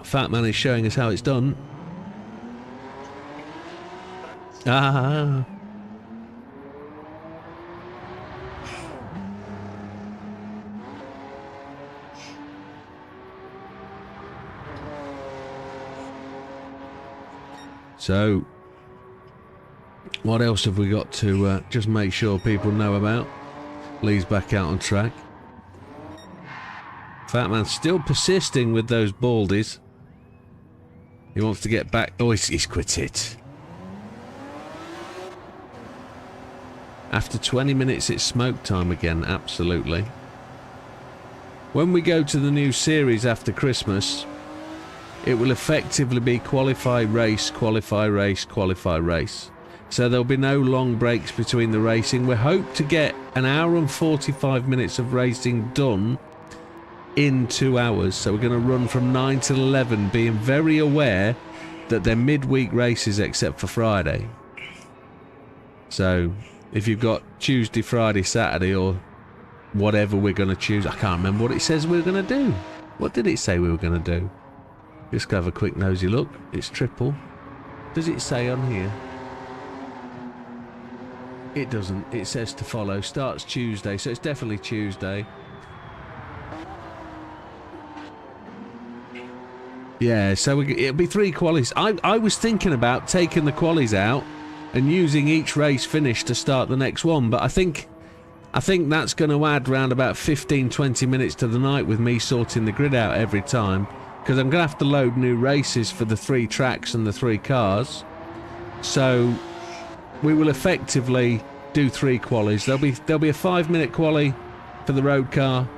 Fat Man is showing us how it's done. Ah. So, what else have we got to just make sure people know about? Lee's back out on track. Fat Man's still persisting with those baldies. He wants to get back. Oh, he's quit it. After 20 minutes, it's smoke time again, absolutely. When we go to the new series after Christmas, it will effectively be qualify, race, qualify, race, qualify, race. So there'll be no long breaks between the racing. We hope to get an hour and 45 minutes of racing done in 2 hours. So we're going to run from 9 till 11, being very aware that they're midweek races except for Friday. So if you've got Tuesday, Friday, Saturday, or whatever we're going to choose, I can't remember what it says we're going to do. What did it say we were going to do? Just have a quick nosy look. It's triple. Does it say on here? It doesn't. It says to follow. Starts Tuesday, so it's definitely Tuesday. Yeah, so it'll be 3 qualies. I was thinking about taking the qualies out and using each race finish to start the next one, but I think that's going to add around about 15-20 minutes to the night with me sorting the grid out every time, because I'm going to have to load new races for the 3 tracks and the 3 cars. So we will effectively do 3 qualies. There'll be a 5-minute quali for the road car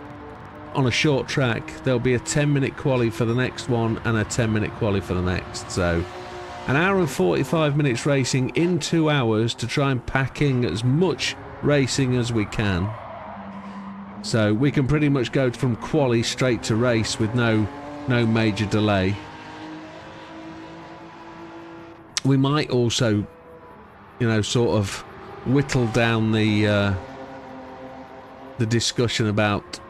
on a short track. There'll be a 10-minute quali for the next one and a 10-minute quali for the next. So an hour and 45 minutes racing in 2 hours to try and pack in as much racing as we can. So we can pretty much go from quali straight to race with no major delay. We might also, you know, sort of whittle down the discussion about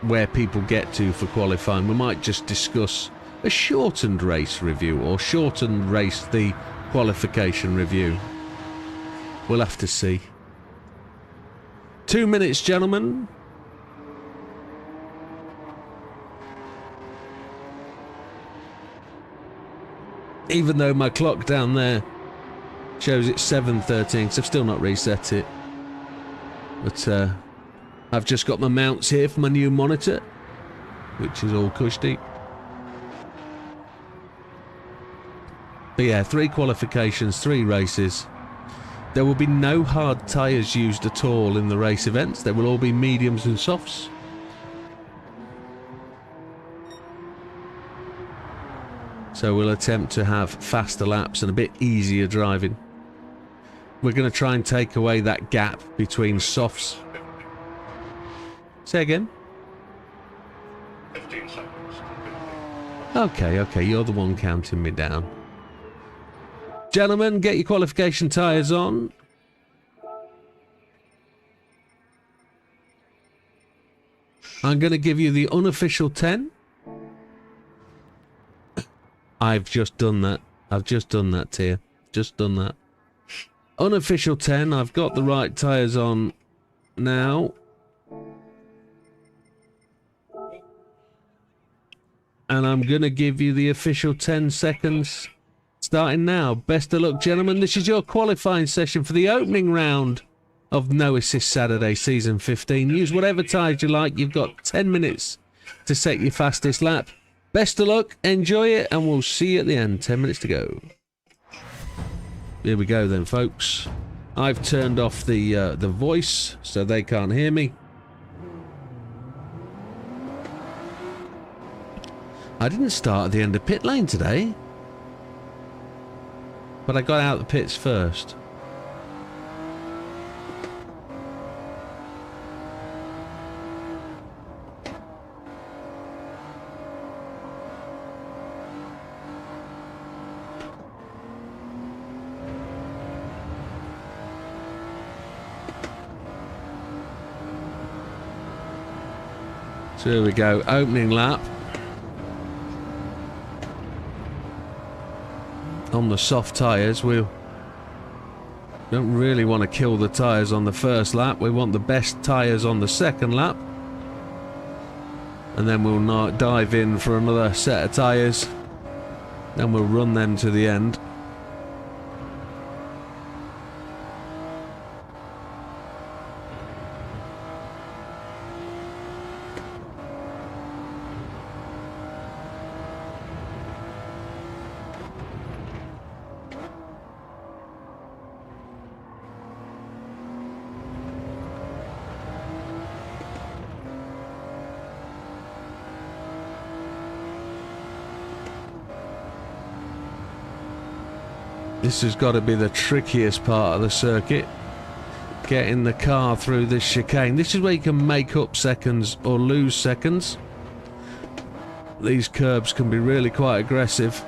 where people get to for qualifying. We might just discuss a shortened race review, or shortened race the qualification review. We'll have to see. 2 minutes, gentlemen. Even though my clock down there shows it's 7:13, so I've still not reset it. But I've just got my mounts here for my new monitor, which is all cushy. But yeah, 3 qualifications, 3 races. There will be no hard tyres used at all in the race events. They will all be mediums and softs. So we'll attempt to have faster laps and a bit easier driving. We're going to try and take away that gap between softs. Say again? 15 seconds. Okay, you're the one counting me down. Gentlemen, get your qualification tyres on. I'm going to give you the unofficial 10. I've just done that. I've just done that, Tia. Just done that. Unofficial 10. I've got the right tyres on now. And I'm going to give you the official 10 seconds starting now. Best of luck, gentlemen. This is your qualifying session for the opening round of No Assist Saturday Season 15. Use whatever tyres you like. You've got 10 minutes to set your fastest lap. Best of luck, enjoy it, and we'll see you at the end. 10 minutes to go. Here we go then, folks. I've turned off the voice so they can't hear me. I didn't start at the end of pit lane today, but I got out the pits first. So here we go, opening lap. On the soft tyres, we don't really want to kill the tyres on the first lap. We want the best tyres on the second lap. And then we'll dive in for another set of tyres. Then we'll run them to the end. This has got to be the trickiest part of the circuit. Getting the car through this chicane. This is where you can make up seconds or lose seconds. These curbs can be really quite aggressive.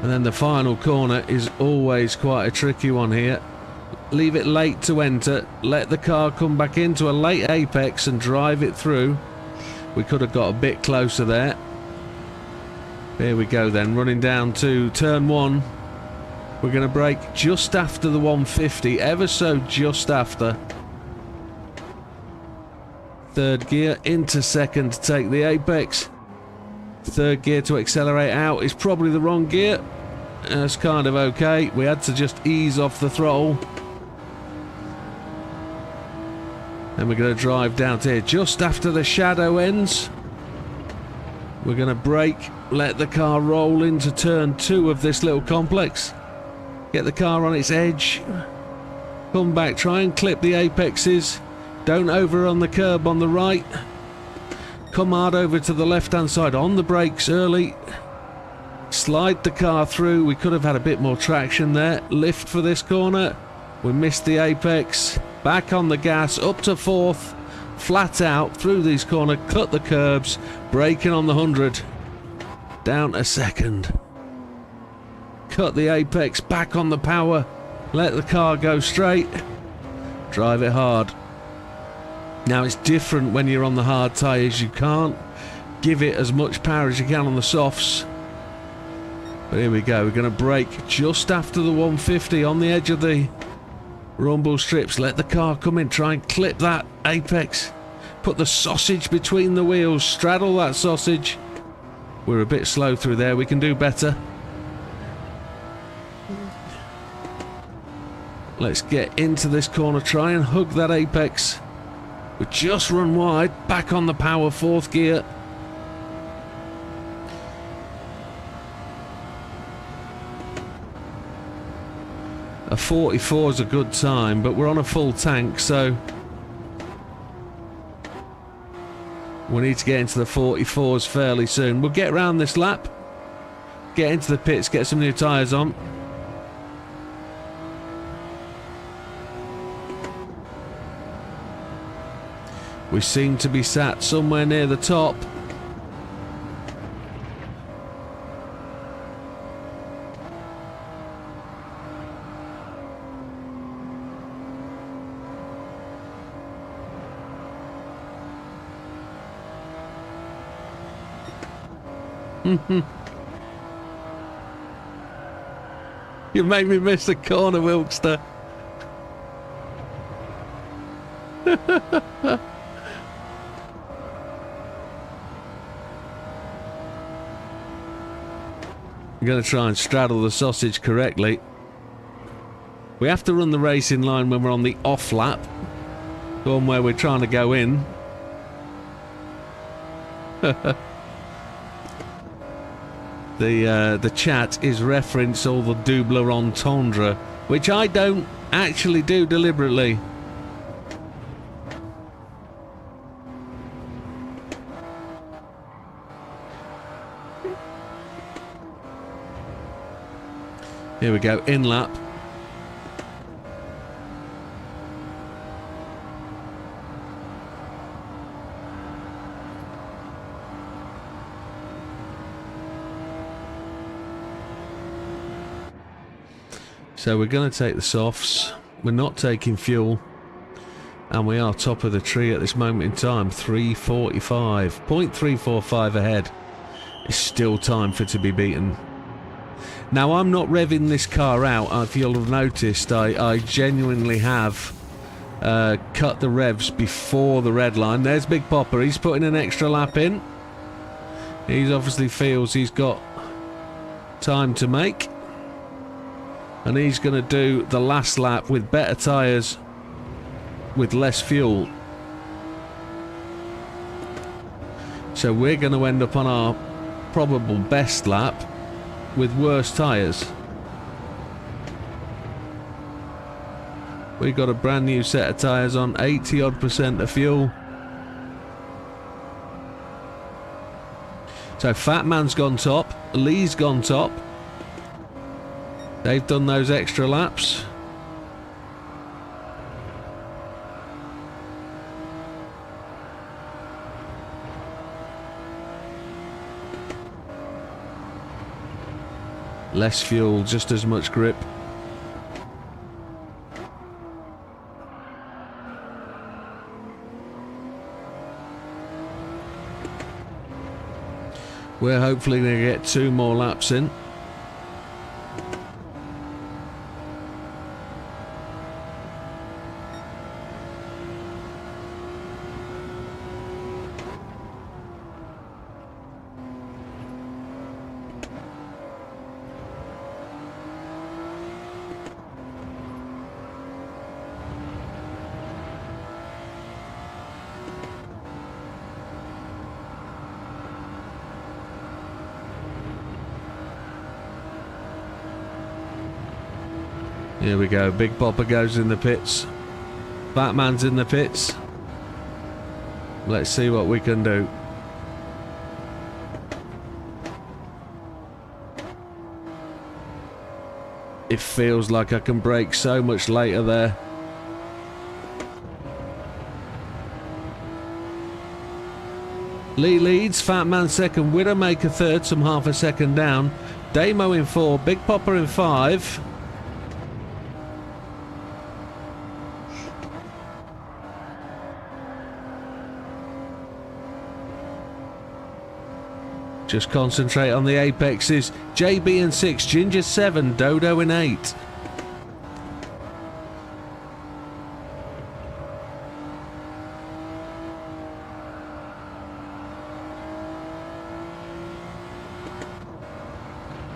And then the final corner is always quite a tricky one here. Leave it late to enter. Let the car come back into a late apex and drive it through. We could have got a bit closer there. Here we go then, running down to turn 1. We're going to brake just after the 150, ever so just after. Third gear into second to take the apex. Third gear to accelerate out is probably the wrong gear. That's kind of okay. We had to just ease off the throttle. Then we're going to drive down to here just after the shadow ends. We're going to brake, let the car roll into turn 2 of this little complex. Get the car on its edge. Come back, try and clip the apexes. Don't overrun the curb on the right. Come hard over to the left hand side on the brakes early. Slide the car through. We could have had a bit more traction there. Lift for this corner. We missed the apex. Back on the gas, up to 4th. Flat out through these corners. Cut the curbs. Braking on the 100. Down a second. Cut the apex, back on the power, let the car go straight, drive it hard. Now it's different when you're on the hard tyres, you can't give it as much power as you can on the softs. But here we go, we're going to brake just after the 150 on the edge of the rumble strips, let the car come in, try and clip that apex, put the sausage between the wheels, straddle that sausage. We're a bit slow through there, we can do better. Let's get into this corner, try and hug that apex. We just run wide, back on the power, 4th gear. A 44 is a good time, but we're on a full tank, so we need to get into the 44s fairly soon. We'll get around this lap, get into the pits, get some new tyres on. We seem to be sat somewhere near the top. You made me miss the corner, Wilkster. I'm going to try and straddle the sausage correctly. We have to run the racing line when we're on the off lap, the one where we're trying to go in. The chat is reference all the double entendre, which I don't actually do deliberately. Here we go, in lap. So we're going to take the softs. We're not taking fuel. And we are top of the tree at this moment in time. 3:45. 0.345 ahead. It's still time for it to be beaten. Now, I'm not revving this car out. If you'll have noticed, I genuinely have cut the revs before the red line. There's Big Popper. He's putting an extra lap in. He obviously feels he's got time to make. And he's going to do the last lap with better tyres, with less fuel. So we're going to end up on our probable best lap with worse tyres. We've got a brand new set of tyres on, 80% of fuel. So Fat Man's gone top, Lee's gone top. They've done those extra laps. Less fuel, just as much grip. We're hopefully going to get 2 more laps in. Here we go. Big Popper goes in the pits. Fat Man's in the pits. Let's see what we can do. It feels like I can brake so much later there. Lee leads, Fat Man second, Widdowmaker third, some half a second down. Damo in 4, Big Popper in 5. Just concentrate on the apexes. JB in 6, Ginger 7, Dodo in 8.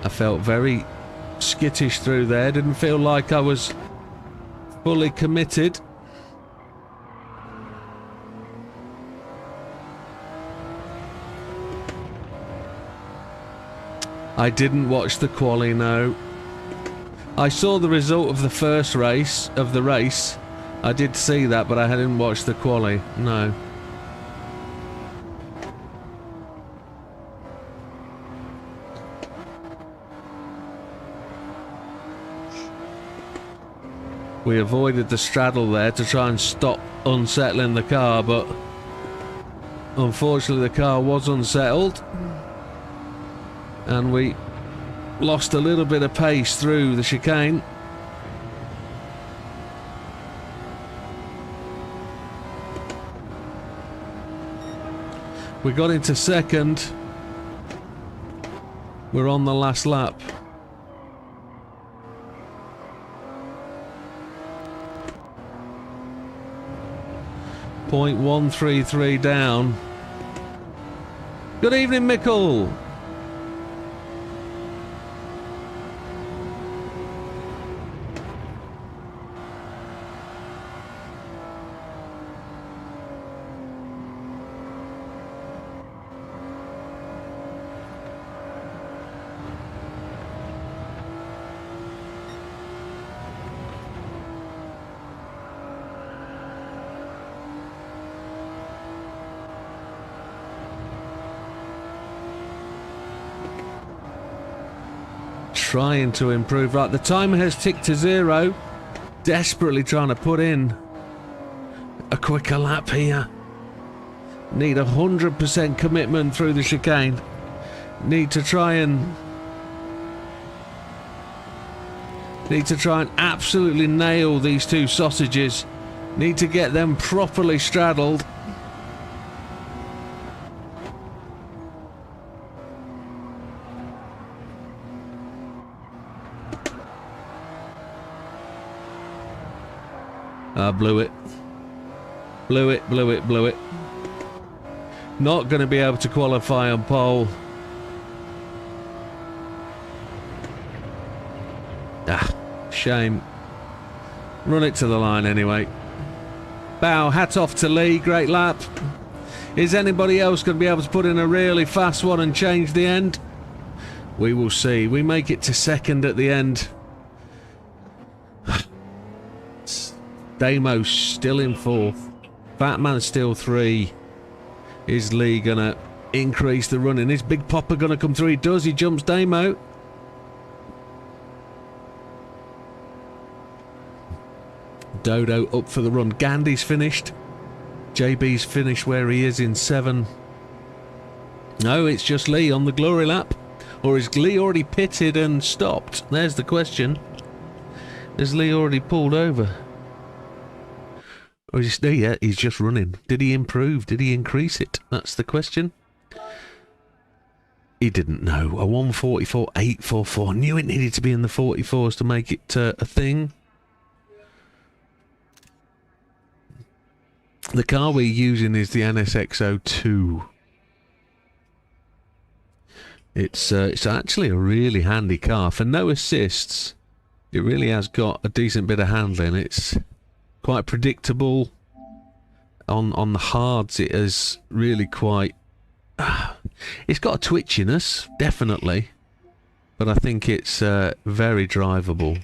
I felt very skittish through there. Didn't feel like I was fully committed. I didn't watch the quali, no. I saw the result of the first race, I did see that, but I hadn't watched the quali, no. We avoided the straddle there to try and stop unsettling the car, but unfortunately the car was unsettled. And we lost a little bit of pace through the chicane. We got into second. We're on the last lap. .133 down. Good evening, Mickle. Trying to improve. Right, the timer has ticked to 0. Desperately trying to put in a quicker lap here. Need 100% commitment through the chicane. Need to try and absolutely nail these 2 sausages. Need to get them properly straddled. Blew it. Blew it. Not going to be able to qualify on pole. Shame. Run it to the line anyway. Bow, hat off to Lee, great lap. Is anybody else going to be able to put in a really fast one and change the end? We will see. We make it to second at the end. Damo still in 4th. Fat Man still 3. Is Lee gonna increase the running. Is Big Popper going to come through? He does. He jumps Damo. Dodo up for the run. Gandhi's finished. JB's finished where he is in 7. No, it's just Lee on the glory lap. Or is Lee already pitted and stopped? There's the question. Has Lee already pulled over? Or is he, yeah, he's just running. Did he improve? Did he increase it? That's the question. He didn't know. A 144.844. Knew it needed to be in the 44s to make it a thing. The car we're using is the NSX02. It's actually a really handy car. For no assists, it really has got a decent bit of handling. It's quite predictable. On the hards, it is really quite... it's got a twitchiness, definitely. But I think it's very drivable.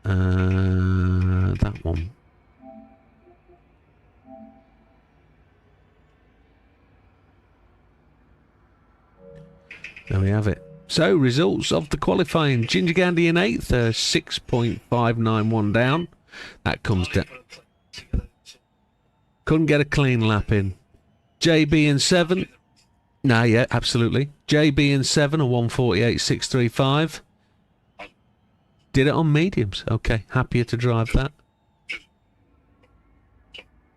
That one. There we have it. So, results of the qualifying. Ginger Gandhi in 8th, 6.591 down. That comes down. Couldn't get a clean lap in. JB in 7. Nah, yeah, absolutely. JB in 7, a 148.635. Did it on mediums. Okay, happier to drive that.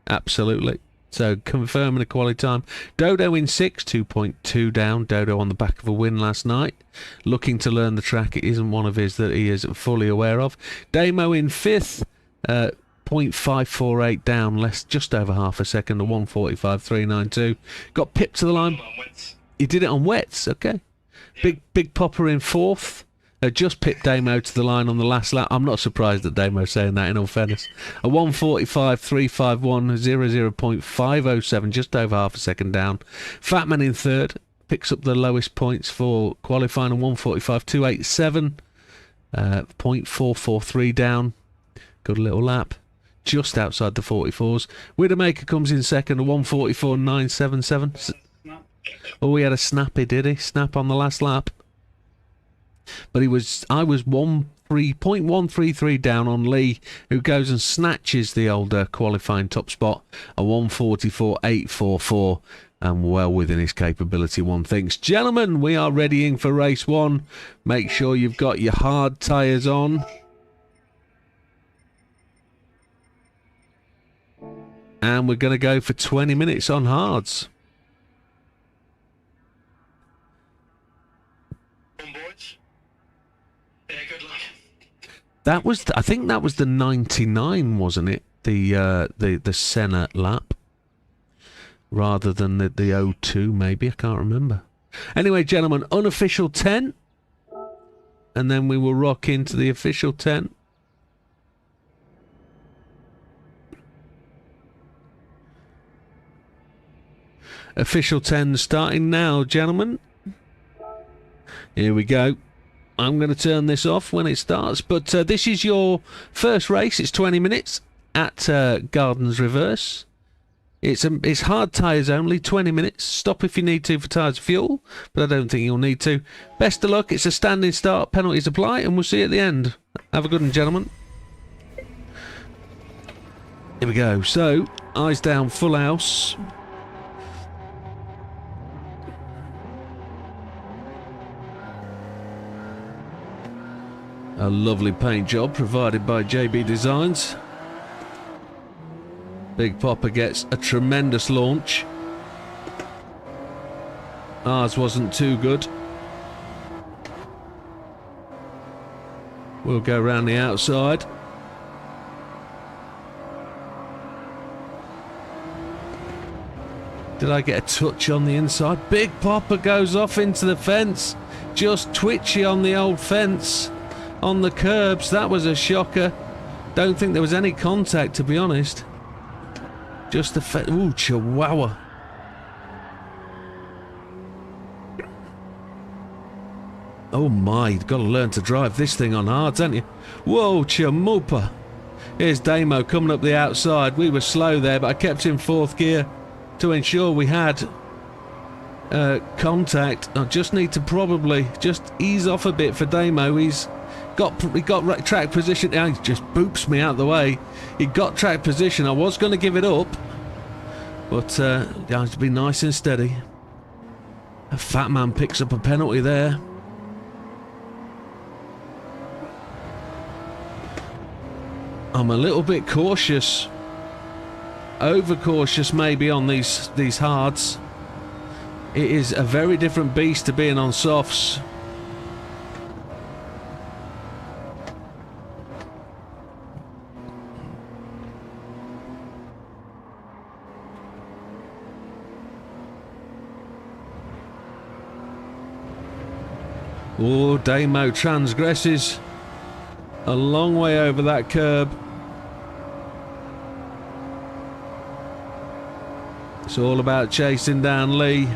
Absolutely. So, confirming a quality time. Dodo in 6, 2.2 down. Dodo on the back of a win last night. Looking to learn the track. It isn't one of his that he is fully aware of. Damo in 5th, 0.548 down, just over half a second, a 145.392. Got pipped to the line. He did it on wets, okay. Big Popper in 4th. Just pipped Damo to the line on the last lap. I'm not surprised at Damo saying that, in all fairness. A 145.351, 0.507, just over half a second down. Fatman in 3rd, picks up the lowest points for qualifying, a 145.287, 0.443 down. Good little lap, just outside the 44s. Widdowmaker comes in 2nd, a 144.977. Oh, he had a snappy, did he? Snap on the last lap. But I was 0.133 down on Lee, who goes and snatches the old qualifying top spot, a 144.844, and well within his capability, one thinks. Gentlemen, we are readying for race 1. Make sure you've got your hard tyres on. And we're going to go for 20 minutes on hards. That was, I think that was the 99, wasn't it? The Senna lap, rather than the 02, maybe. I can't remember. Anyway, gentlemen, unofficial 10, and then we will rock into the official 10. Official 10 starting now, gentlemen. Here we go. I'm going to turn this off when it starts, but this is your first race. It's 20 minutes at Gardens Reverse. It's hard tyres only, 20 minutes. Stop if you need to for tyres and fuel, but I don't think you'll need to. Best of luck. It's a standing start, penalties apply, and we'll see you at the end. Have a good one, gentlemen. Here we go. So, eyes down, full house. A lovely paint job provided by JB Designs. Big Popper gets a tremendous launch. Ours wasn't too good. We'll go round the outside. Did I get a touch on the inside? Big Popper goes off into the fence. Just twitchy on the old fence. On the curbs, that was a shocker. Don't think there was any contact, to be honest. Just the ooh, chihuahua. Oh my, you've got to learn to drive this thing on hards, haven't you? Whoa, chamupa. Here's Damo coming up the outside. We were slow there, but I kept in 4th gear to ensure we had contact. I just need to probably just ease off a bit for Damo. He got track position. He just boops me out the way. He got track position. I was going to give it up, but I have to be nice and steady. A fat man picks up a penalty there. I'm a little bit cautious, overcautious maybe on these hards. It is a very different beast to being on softs. Oh, Damo transgresses a long way over that curb. It's all about chasing down Lee.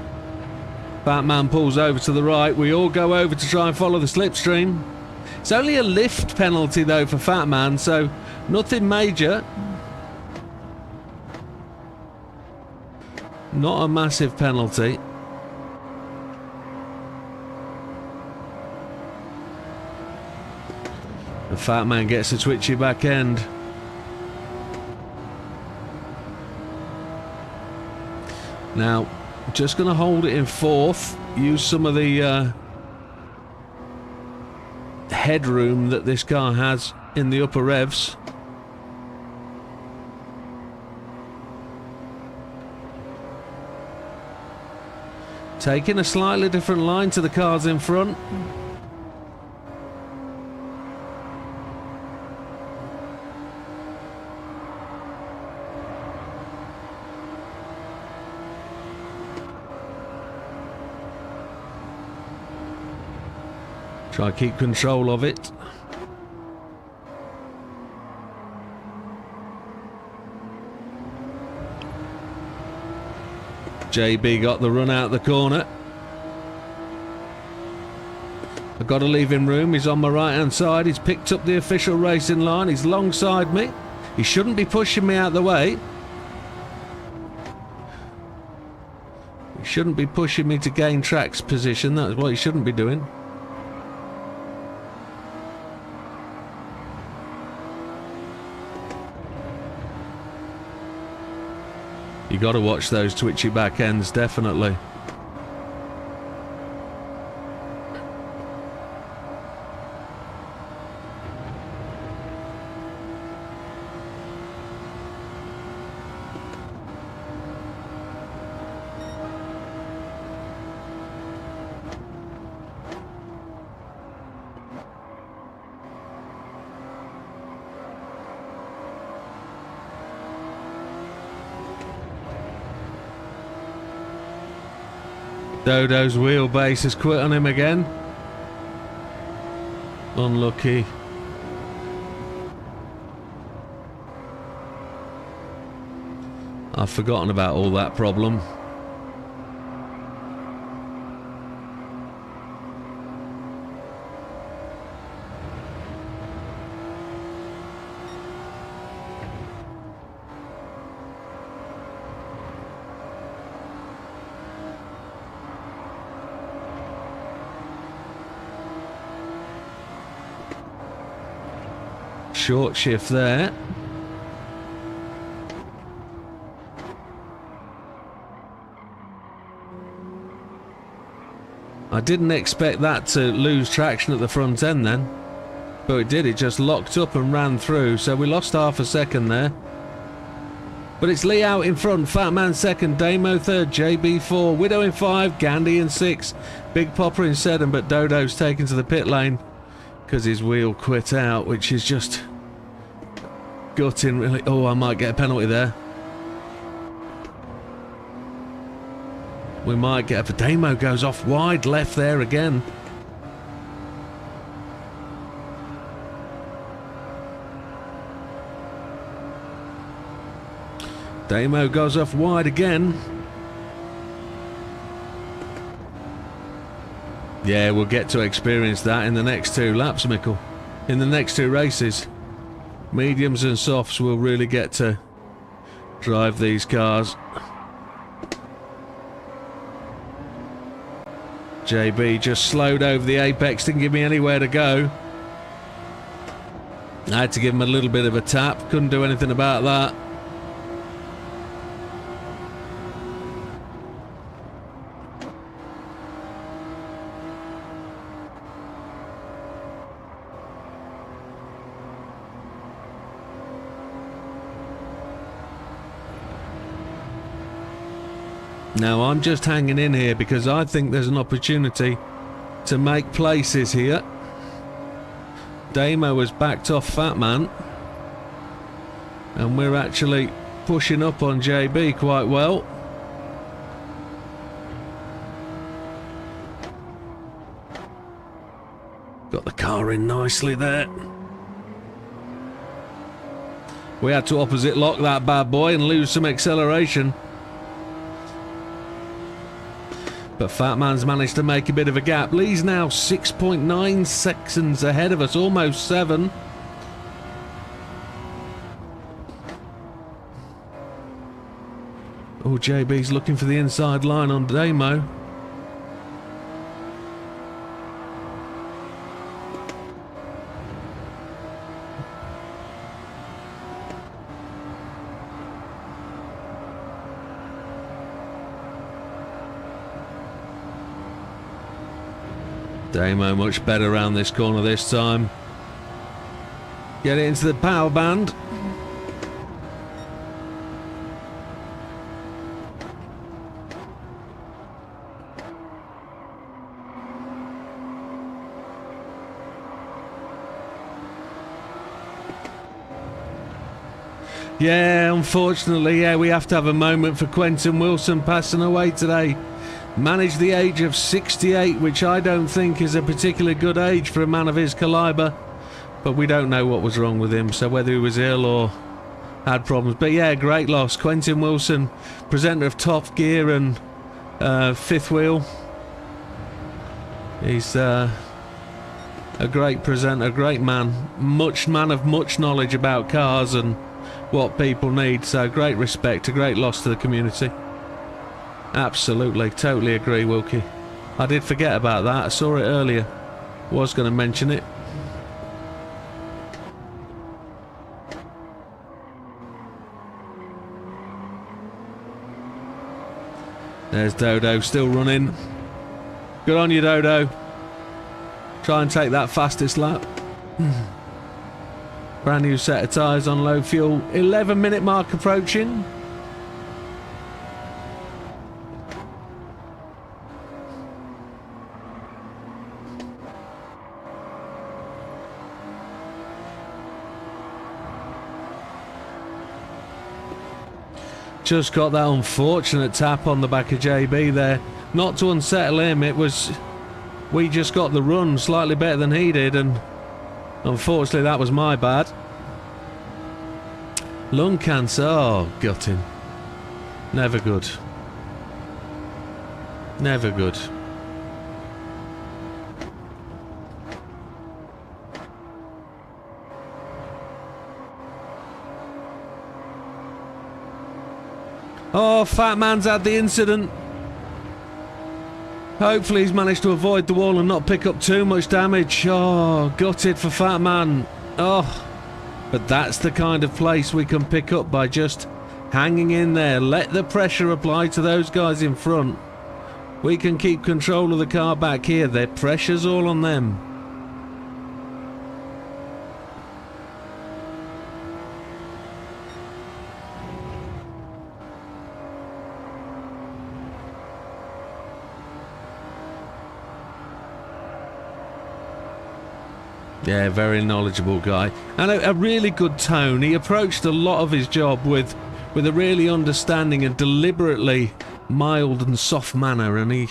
Batman pulls over to the right. We all go over to try and follow the slipstream. It's only a lift penalty though for Fat Man, so nothing major. Not a massive penalty. The Fat Man gets a twitchy back end. Now, just going to hold it in fourth, use some of the headroom that this car has in the upper revs. Taking a slightly different line to the cars in front. Try to keep control of it. JB got the run out the corner. I've got to leave him room. He's on my right hand side. He's picked up the official racing line. He's alongside me. He shouldn't be pushing me out the way. He shouldn't be pushing me to gain track's position. That's what he shouldn't be doing. You got to watch those twitchy back ends, definitely. Dodo's wheelbase has quit on him again. Unlucky. I've forgotten about all that problem. Short shift there. I didn't expect that to lose traction at the front end then, but it did. It just locked up and ran through, so we lost half a second there. But it's Lee out in front, Fat Man second, Damo third, JB 4, Widow in 5, Gandhi in 6, Big Popper in 7, but Dodo's taken to the pit lane because his wheel quit out, which is just gutting really. Oh, I might get a penalty there. We might get a... Damo goes off wide left there again. Damo goes off wide again. Yeah, we'll get to experience that in the next 2 laps, Mickle. In the next 2 races. Mediums and softs will really get to drive these cars. JB just slowed over the apex, didn't give me anywhere to go. I had to give him a little bit of a tap, couldn't do anything about that. Now I'm just hanging in here because I think there's an opportunity to make places here. Damo has backed off Fat Man, and we're actually pushing up on JB quite well. Got the car in nicely there. We had to opposite lock that bad boy and lose some acceleration. But Fat Man's managed to make a bit of a gap. Lee's now 6.9 seconds ahead of us, almost 7. Oh, JB's looking for the inside line on Damo. Damo much better around this corner this time. Get it into the power band. Yeah, unfortunately, yeah, we have to have a moment for Quentin Wilson passing away today. Managed the age of 68, which I don't think is a particularly good age for a man of his calibre. But we don't know what was wrong with him, so whether he was ill or had problems. But yeah, great loss. Quentin Wilson, presenter of Top Gear and Fifth Wheel. He's a great presenter, a great man. Man of much knowledge about cars and what people need. So great respect, a great loss to the community. Absolutely, totally agree, Wilkie. I did forget about that. I saw it earlier. Was going to mention it. There's Dodo still running. Good on you, Dodo. Try and take that fastest lap. Brand new set of tyres on low fuel. 11-minute mark approaching. Just got that unfortunate tap on the back of JB there. Not to unsettle him, it was... We just got the run slightly better than he did, and unfortunately that was my bad. Lung cancer, oh, gutting. Never good. Never good. Oh, Fat Man's had the incident. Hopefully he's managed to avoid the wall and not pick up too much damage. Oh, gutted for Fat Man. Oh, but that's the kind of place we can pick up by just hanging in there. Let the pressure apply to those guys in front. We can keep control of the car back here. Their pressure's all on them. Yeah, very knowledgeable guy. And a really good tone. He approached a lot of his job with a really understanding and deliberately mild and soft manner, and he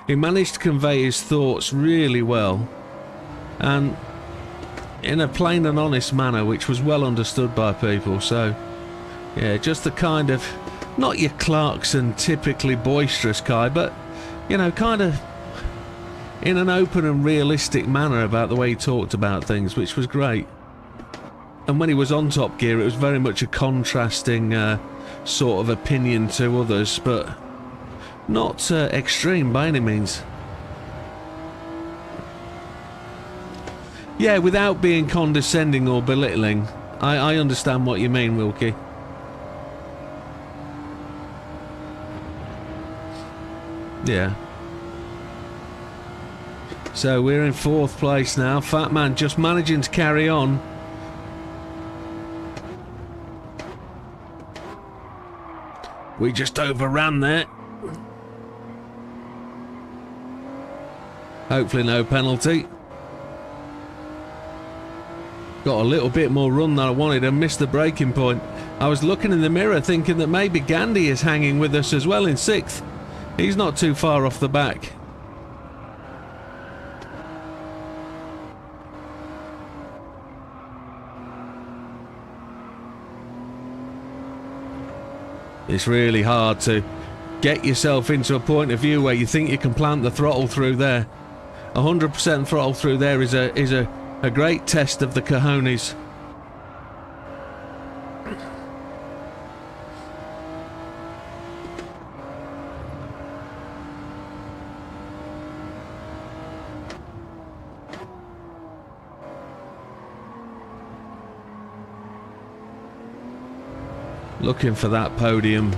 managed to convey his thoughts really well. And in a plain and honest manner, which was well understood by people. So, yeah, just the kind of, not your Clarkson typically boisterous guy, but, you know, kind of in an open and realistic manner about the way he talked about things, which was great. And when he was on Top Gear, it was very much a contrasting sort of opinion to others, but not extreme by any means. Yeah, without being condescending or belittling. I understand what you mean, Wilkie. Yeah. So we're in 4th place now. Fat Man just managing to carry on. We just overran there. Hopefully no penalty. Got a little bit more run than I wanted and missed the breaking point. I was looking in the mirror thinking that maybe Gandhi is hanging with us as well in 6th. He's not too far off the back. It's really hard to get yourself into a point of view where you think you can plant the throttle through there. 100% throttle through there is a great test of the cojones. Looking for that podium.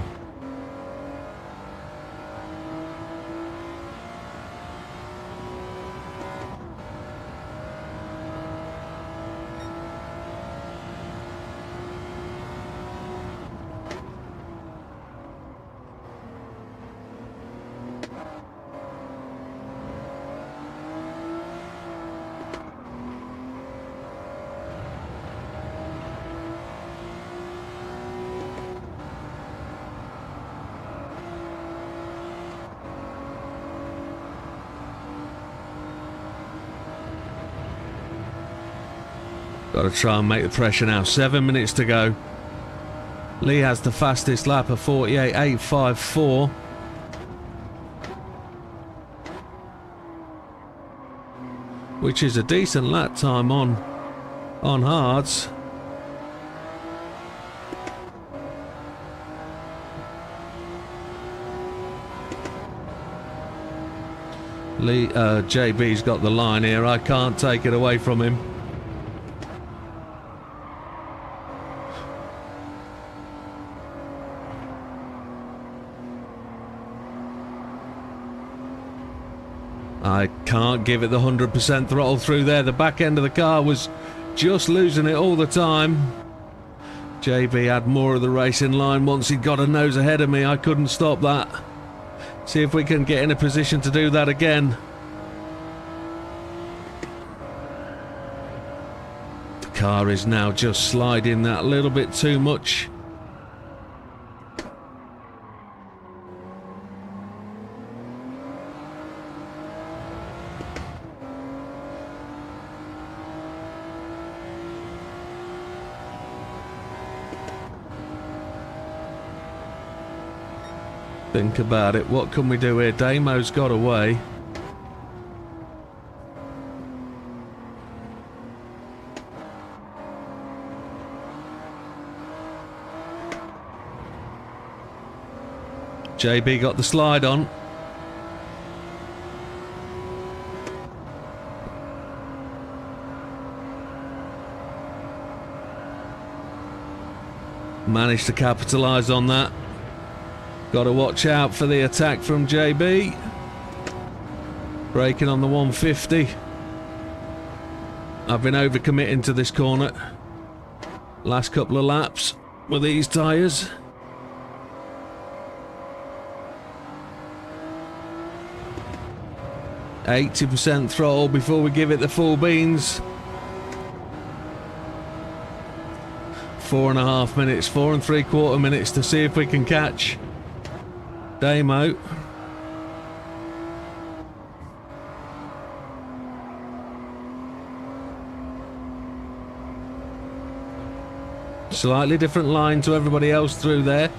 Got to try and make the pressure now. 7 minutes to go. Lee has the fastest lap of 48.854. Which is a decent lap time on hards. Lee, JB's got the line here. I can't take it away from him. I can't give it the 100% throttle through there. The back end of the car was just losing it all the time. JB had more of the race in line once he'd got a nose ahead of me. I couldn't stop that. See if we can get in a position to do that again. The car is now just sliding that little bit too much. Think about it. What can we do here? Damo's got away. JB got the slide on. Managed to capitalise on that. Got to watch out for the attack from JB. Braking on the 150. I've been overcommitting to this corner. Last couple of laps with these tyres. %, throttle before we give it the full beans. 4.5 minutes, 4 3/4 minutes to see if we can catch Damo. Slightly different line to everybody else through there.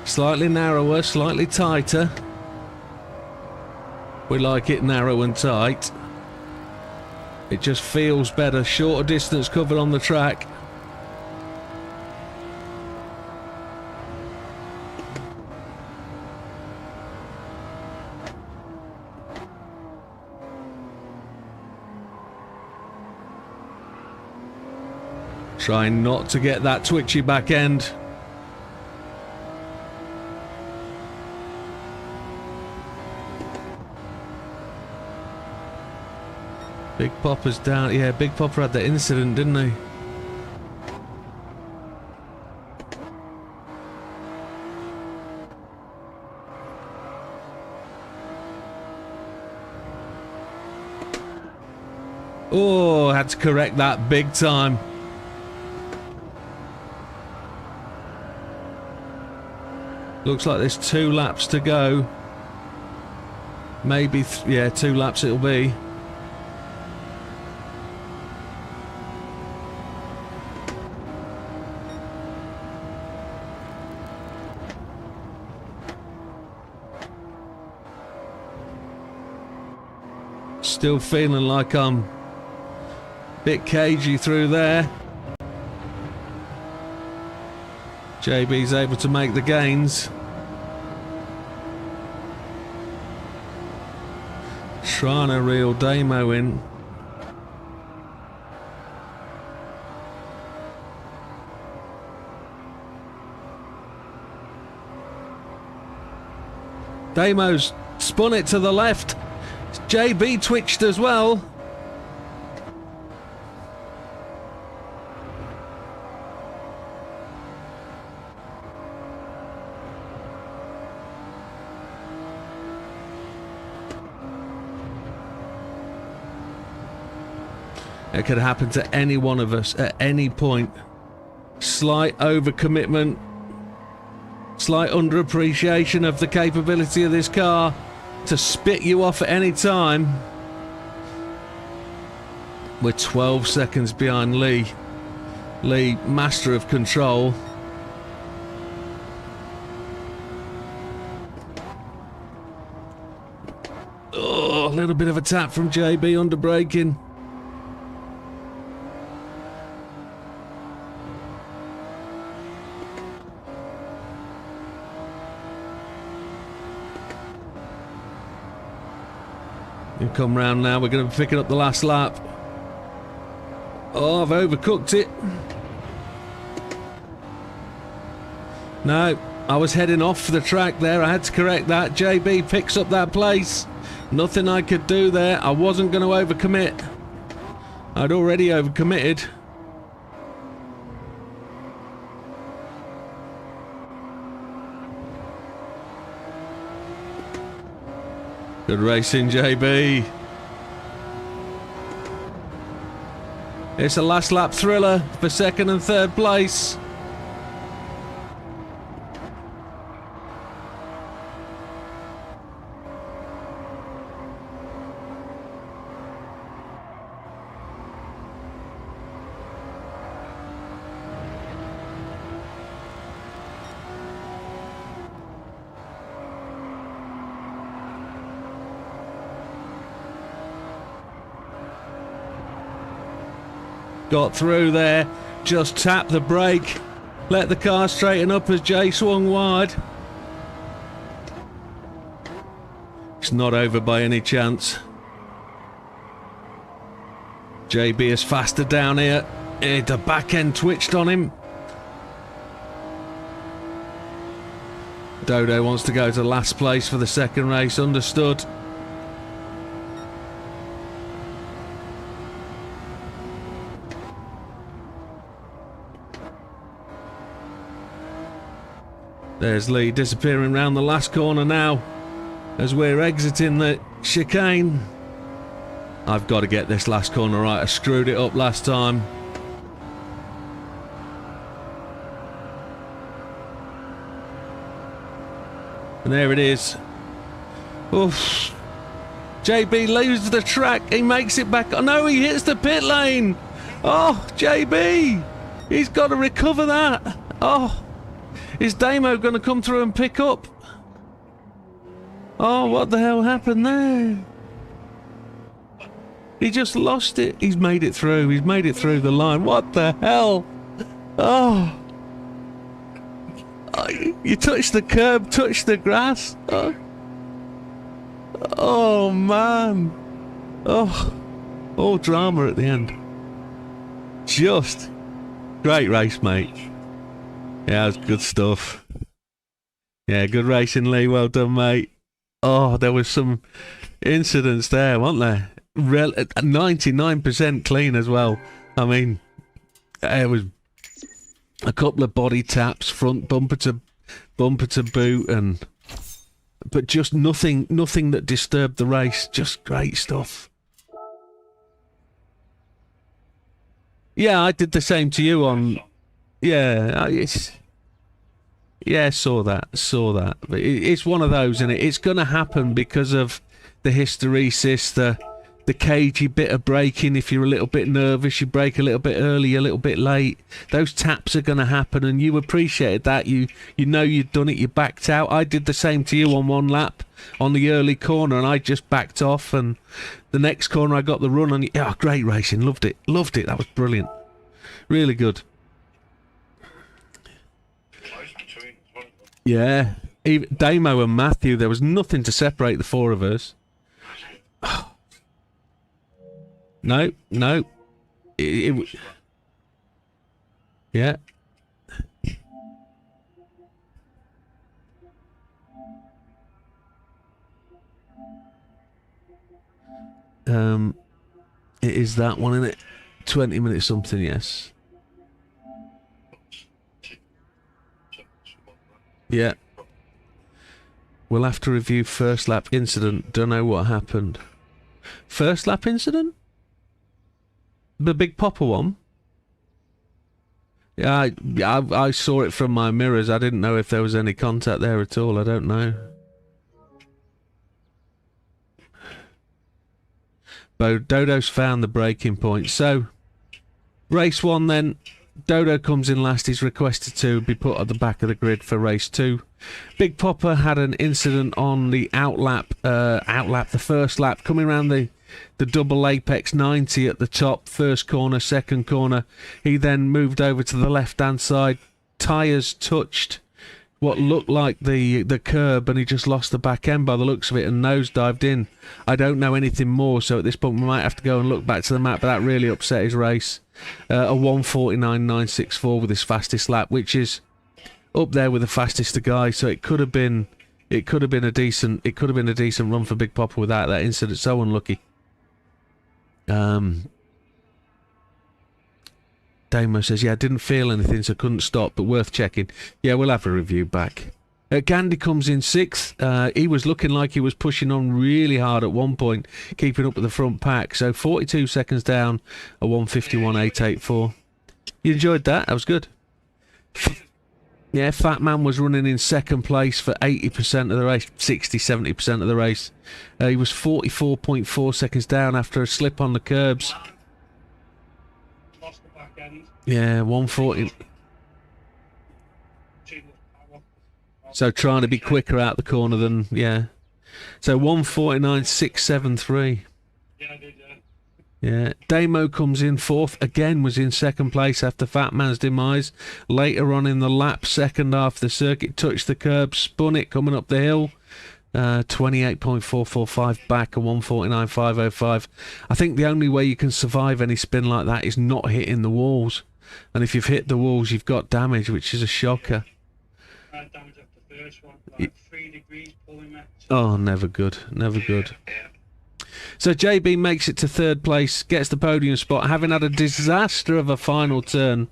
Slightly narrower, slightly tighter. We like it narrow and tight. It just feels better. Shorter distance covered on the track. Trying not to get that twitchy back end. Big Popper's down. Yeah, Big Popper had that incident, didn't he? Oh, had to correct that big time. Looks like there's 2 laps to go. Maybe, yeah, 2 laps it'll be. Still feeling like I'm a bit cagey through there. JB's able to make the gains. Trying to reel Damo in. Damo's spun it to the left. JB twitched as well. It could happen to any one of us at any point. Slight overcommitment, slight underappreciation of the capability of this car to spit you off at any time. We're 12 seconds behind Lee. Lee, master of control. Oh, a little bit of a tap from JB under braking. You come round now, we're going to be picking up the last lap. Oh, I've overcooked it. No, I was heading off the track there. I had to correct that. JB picks up that place. Nothing I could do there. I wasn't going to overcommit. I'd already overcommitted. Good racing, JB. It's a last lap thriller for second and third place. Got through there, just tapped the brake, let the car straighten up as Jay swung wide. It's not over by any chance. JB is faster down here. The back end twitched on him. Dodo wants to go to last place for the second race, understood. There's Lee disappearing round the last corner now as we're exiting the chicane. I've got to get this last corner right. I screwed it up last time. And there it is. Oof. JB loses the track. He makes it back. Oh no, he hits the pit lane. Oh, JB. He's got to recover that. Oh. Is Damo going to come through and pick up? Oh, what the hell happened there? He just lost it. He's made it through. He's made it through the line. What the hell? Oh. You touched the curb, touched the grass. Oh, oh man. Oh. All drama at the end. Just Great race, mate. Yeah, it was good stuff. Yeah, good racing, Lee. Well done, mate. Oh, there was some incidents there, weren't there? 99% clean as well. I mean, it was a couple of body taps, front bumper to boot, but just nothing that disturbed the race. Just great stuff. Yeah, I did the same to you on. Yeah, saw that. But it's one of those, and it's going to happen because of the hysteresis, the cagey bit of braking. If you're a little bit nervous, you brake a little bit early, a little bit late. Those taps are going to happen, and you appreciated that. You know you'd done it. You backed out. I did the same to you on one lap on the early corner, and I just backed off. And the next corner, I got the run. And great racing. Loved it. That was brilliant. Really good. Yeah, even Damo and Matthew, there was nothing to separate the four of us. No. Yeah. It is that one, isn't it? 20 minutes something, yes. Yeah. We'll have to review first lap incident. Don't know what happened. First lap incident? The Big Popper one? Yeah, I saw it from my mirrors. I didn't know if there was any contact there at all. I don't know. Dodo's found the braking point. So, race 1 then. Dodo comes in last. He's requested to be put at the back of the grid for race 2. Big Popper had an incident on the outlap, the first lap, coming around the double apex 90 at the top, first corner, second corner. He then moved over to the left-hand side. Tyres touched what looked like the curb, and he just lost the back end by the looks of it and nosedived in. I don't know anything more, so at this point we might have to go and look back to the map, but that really upset his race. A 1:49.964 with his fastest lap, which is up there with the fastest of guys. So it could have been a decent run for Big Popper without that incident. So unlucky. Damo says, yeah, I didn't feel anything, so couldn't stop, but worth checking. Yeah, we'll have a review back. Gandhi comes in 6th. He was looking like he was pushing on really hard at one point, keeping up with the front pack. So 42 seconds down, a 1:51.884. You enjoyed that? That was good. Yeah, Fat Man was running in second place for 80% of the race, 60-70% of the race. He was 44.4 seconds down after a slip on the curbs. Lost the back end. Yeah, 1:40. So trying to be quicker out the corner than, yeah. So 1:49.673. Yeah, I did, Yeah. Damo comes in 4th. Again, was in second place after Fat Man's demise. Later on in the lap, second half, the circuit touched the curb, spun it coming up the hill. 28.445 back, a 1:49.505. I think the only way you can survive any spin like that is not hitting the walls. And if you've hit the walls, you've got damage, which is a shocker. damage after the first one, like 3 degrees pulling that. Oh, never good. Never good. So JB makes it to 3rd place, gets the podium spot, having had a disaster of a final turn.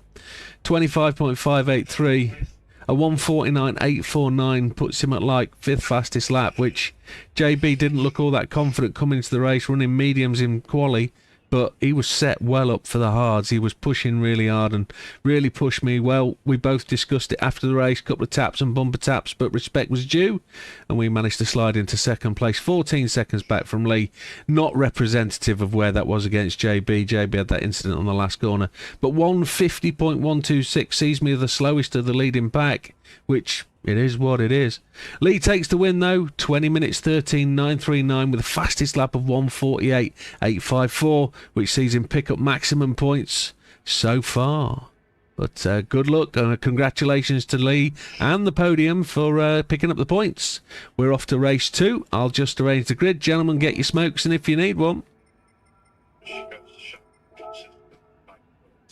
25.583. A 1:49.849 puts him at like 5th fastest lap, which JB didn't look all that confident coming into the race, running mediums in quali. But he was set well up for the hards. He was pushing really hard and really pushed me well. We both discussed it after the race, couple of taps and bumper taps, but respect was due, and we managed to slide into 2nd place, 14 seconds back from Lee. Not representative of where that was against JB. JB had that incident on the last corner. But 1:50.126 sees me the slowest of the leading pack, which it is what it is. Lee takes the win though, 20 minutes 13.939 with the fastest lap of 1:48.854, which sees him pick up maximum points so far. But good luck and congratulations to Lee and the podium for picking up the points. We're off to race 2. I'll just arrange the grid. Gentlemen, get your smokes in if you need one.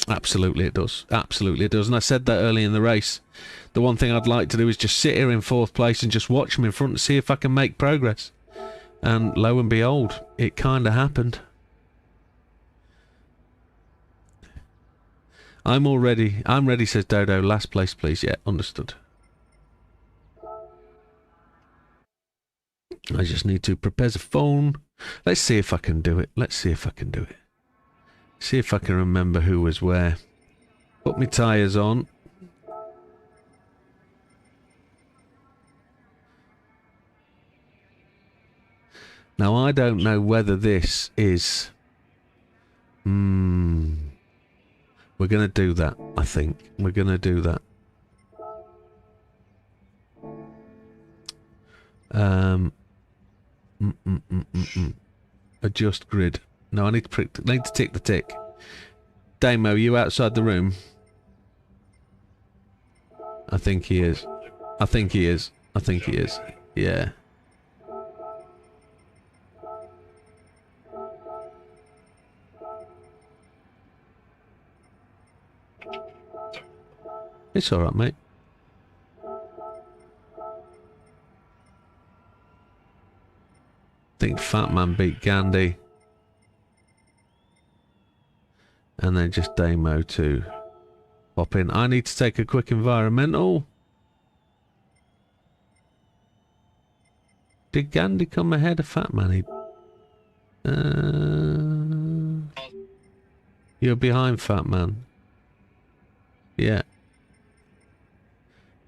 Absolutely it does. Absolutely it does. And I said that early in the race. The one thing I'd like to do is just sit here in 4th place and just watch him in front and see if I can make progress. And lo and behold, it kind of happened. I'm ready, says Dodo. Last place, please. Yeah, understood. I just need to prepare the phone. Let's see if I can do it. See if I can remember who was where. Put my tyres on. Now, I don't know whether this is... We're going to do that, I think. We're going to do that. Adjust grid. No, I need to tick the tick. Damo, you outside the room? I think he is. I think he is. Yeah. It's alright, mate. I think Fat Man beat Gandhi. And then just Damo to pop in. I need to take a quick environmental. Did Gandhi come ahead of Fat Man? You're behind Fat Man. Yeah.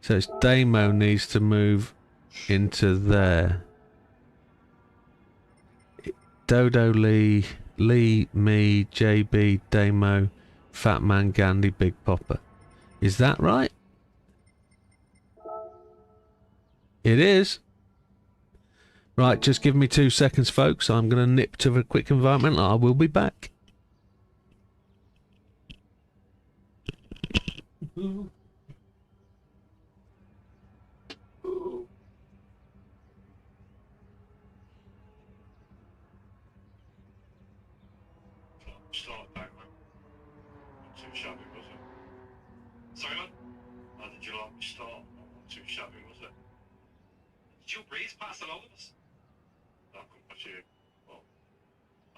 So it's Damo needs to move into there. Dodo, Lee, me, JB, Damo, Fat Man, Gandhi, Big Popper. Is that right? It is. Right, just give me 2 seconds, folks. I'm going to nip to a quick environmental. I will be back. Start back, man. Not too shabby, was it? Sorry, man? How did you like me start? Not too shabby, was it? Did you breeze past a lot of us? I couldn't watch you. Well,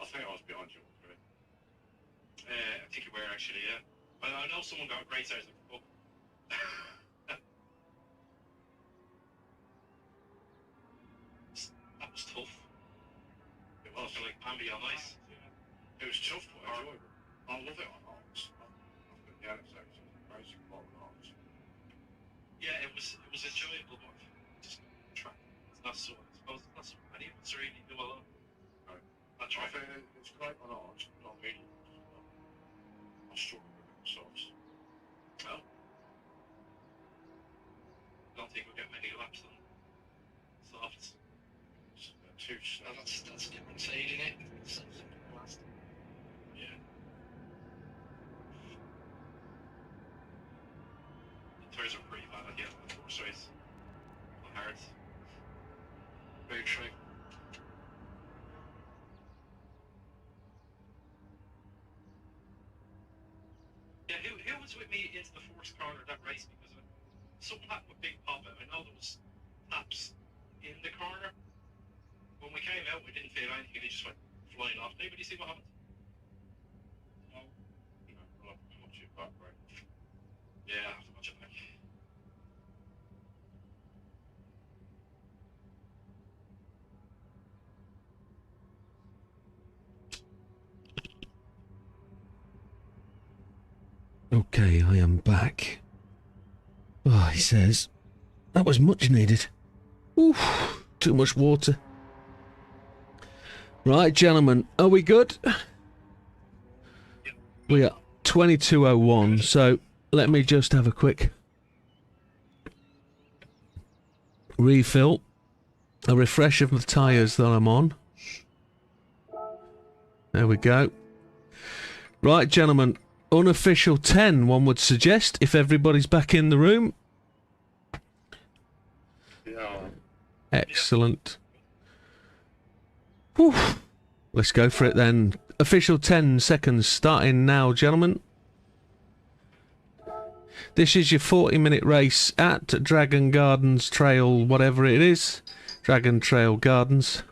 I think I was behind you, right? I think you were actually, yeah. I know someone got a great out of the book. That was tough. It was like Bambi on ice. It was tough, but I enjoyed it. I love it on arms. I've been the anecdotes of the racing part on arms. Yeah, it was enjoyable, but just track. It's not so, I suppose it's not so many of us really do a lot. Right. I think it's great on arms, but not really. I struggle with it myself. Well, I don't think we'll get many laps on softs. That's a different side, isn't it? It's last. Yeah. The tires are pretty bad again in the first race. Hard. Very true. Yeah, who was with me into the first corner of that race because of it? Something happened with Big Papa. I know there was taps in the corner. When we came out, we didn't feel anything, and he just went flying off. Did anybody see what happened? No. I'll have to watch it back, right? Yeah, I have to watch it back. Okay, I am back. Oh, he says. That was much needed. Oof, too much water. Right, gentlemen, are we good? We are 22:01, so let me just have a quick refill. A refresh of the tyres that I'm on. There we go. Right, gentlemen, unofficial 10, one would suggest, if everybody's back in the room. Yeah. Excellent. Whew. Let's go for it then. Official 10 seconds starting now, gentlemen. This is your 40-minute race at Dragon Gardens Trail, whatever it is. Dragon Trail Gardens.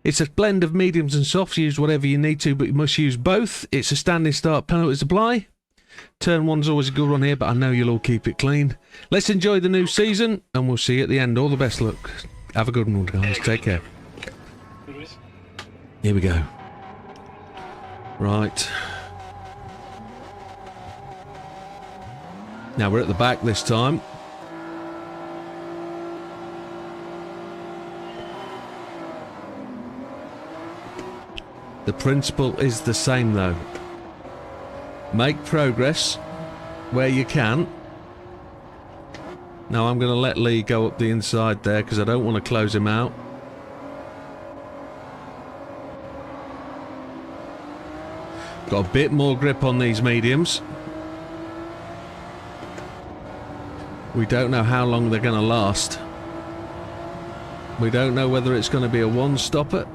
It's a blend of mediums and softs. Use whatever you need to, but you must use both. It's a standing start, penalties apply. Turn 1's always a good one here, but I know you'll all keep it clean. Let's enjoy the new season, and we'll see you at the end. All the best luck. Have a good one, guys. Take care. Here we go. Right. Now we're at the back this time. The principle is the same though. Make progress where you can. Now I'm going to let Lee go up the inside there because I don't want to close him out. Got a bit more grip on these mediums. We don't know how long they're going to last. We don't know whether it's going to be a one-stopper.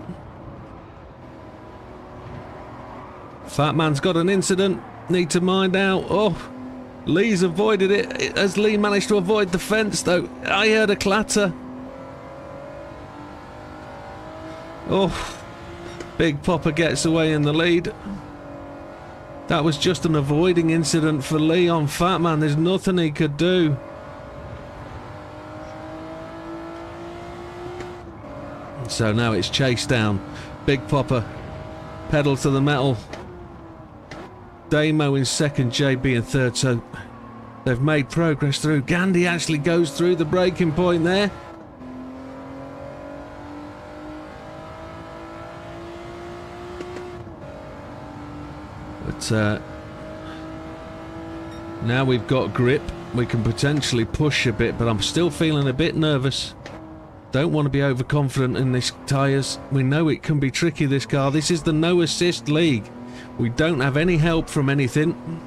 Fat Man's got an incident. Need to mind out. Oh, Lee's avoided it. Has Lee managed to avoid the fence, though? I heard a clatter. Oh, Big Popper gets away in the lead. That was just an avoiding incident for Lee on Fat Man. There's nothing he could do. So now it's chase down. Big Popper, pedal to the metal. Damo in second, JB in third, so they've made progress through. Gandhi actually goes through the breaking point there. But now we've got grip. We can potentially push a bit, but I'm still feeling a bit nervous. Don't want to be overconfident in these tyres. We know it can be tricky, this car. This is the no assist league. We don't have any help from anything.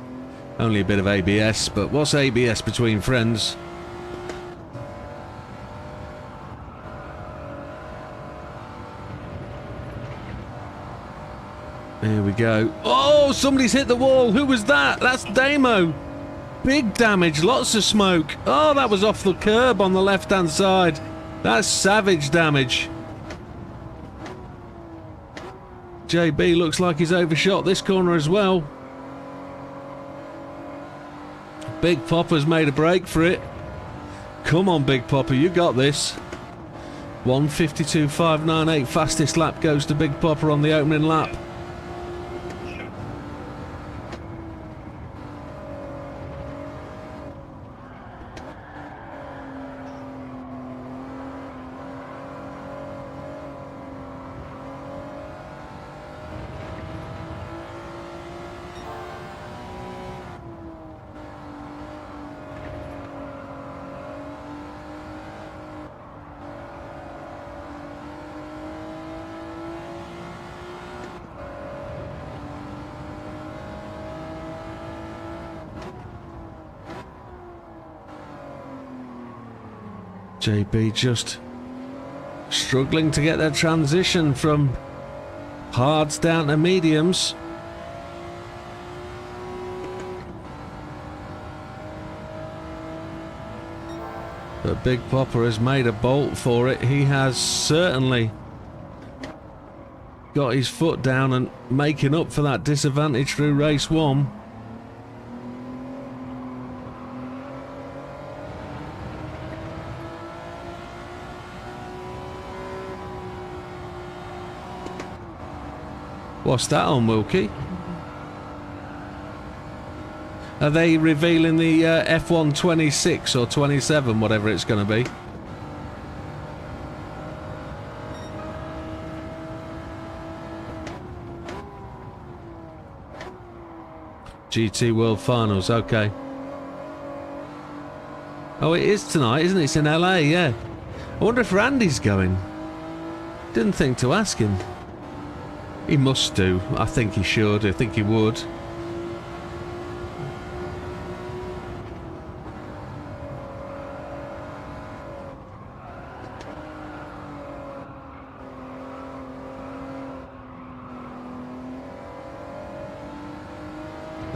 Only a bit of ABS, but what's ABS between friends? Here we go. Oh, somebody's hit the wall. Who was that? That's Damo. Big damage, lots of smoke. Oh, that was off the curb on the left-hand side. That's savage damage. JB looks like he's overshot this corner as well. Big Popper's made a break for it. Come on, Big Popper, you got this. 1:52.598, fastest lap goes to Big Popper on the opening lap. JB just struggling to get that transition from hards down to mediums. But Big Popper has made a bolt for it. He has certainly got his foot down and making up for that disadvantage through race one. What's that on, Wilkie? Are they revealing the F1 26 or 27, whatever it's going to be? GT World Finals, okay. Oh, it is tonight, isn't it? It's in LA, yeah. I wonder if Randy's going. Didn't think to ask him. He must do. I think he should. I think he would.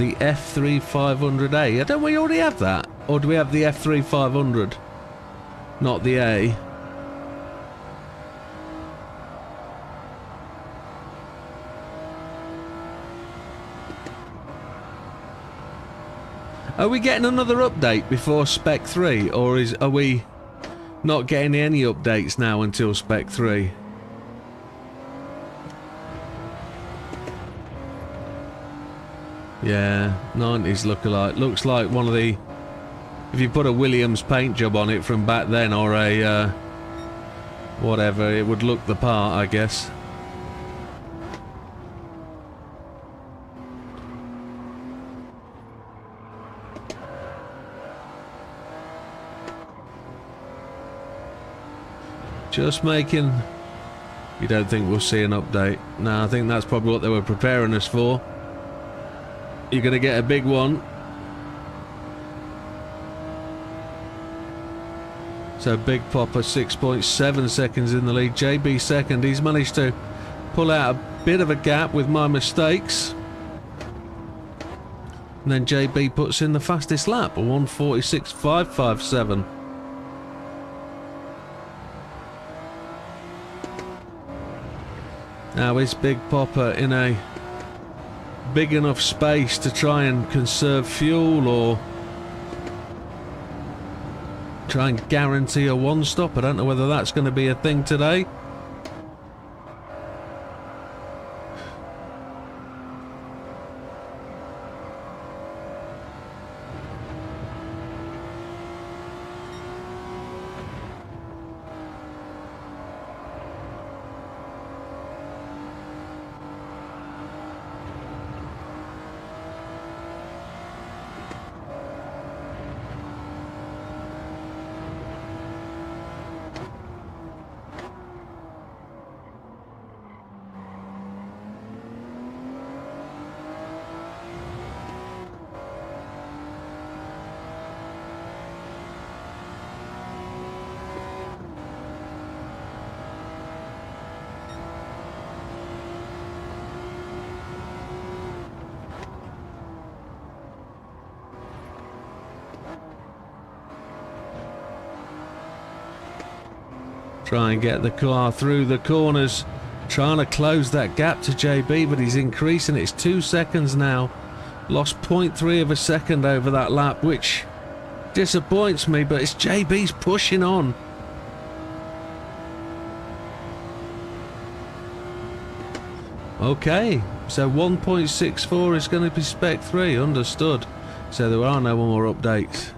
The F3500A. Don't we already have that? Or do we have the F3500? Not the A. Are we getting another update before Spec 3? Or are we not getting any updates now until Spec 3? Yeah, 90s lookalike. Looks like one of the... If you put a Williams paint job on it from back then, or a... whatever, it would look the part, I guess. Just making... You don't think we'll see an update? No, I think that's probably what they were preparing us for. You're going to get a big one. So Big Popper 6.7 seconds in the lead. JB second. He's managed to pull out a bit of a gap with my mistakes. And then JB puts in the fastest lap, a 1:46.557. Now is Big Popper in a big enough space to try and conserve fuel, or try and guarantee a one stop? I don't know whether that's going to be a thing today. Try and get the car through the corners, trying to close that gap to JB, but he's increasing. It's 2 seconds now. Lost 0.3 of a second over that lap, which disappoints me, but it's JB's pushing on. Okay, so 1.64 is going to be Spec 3, understood. So there are no more updates.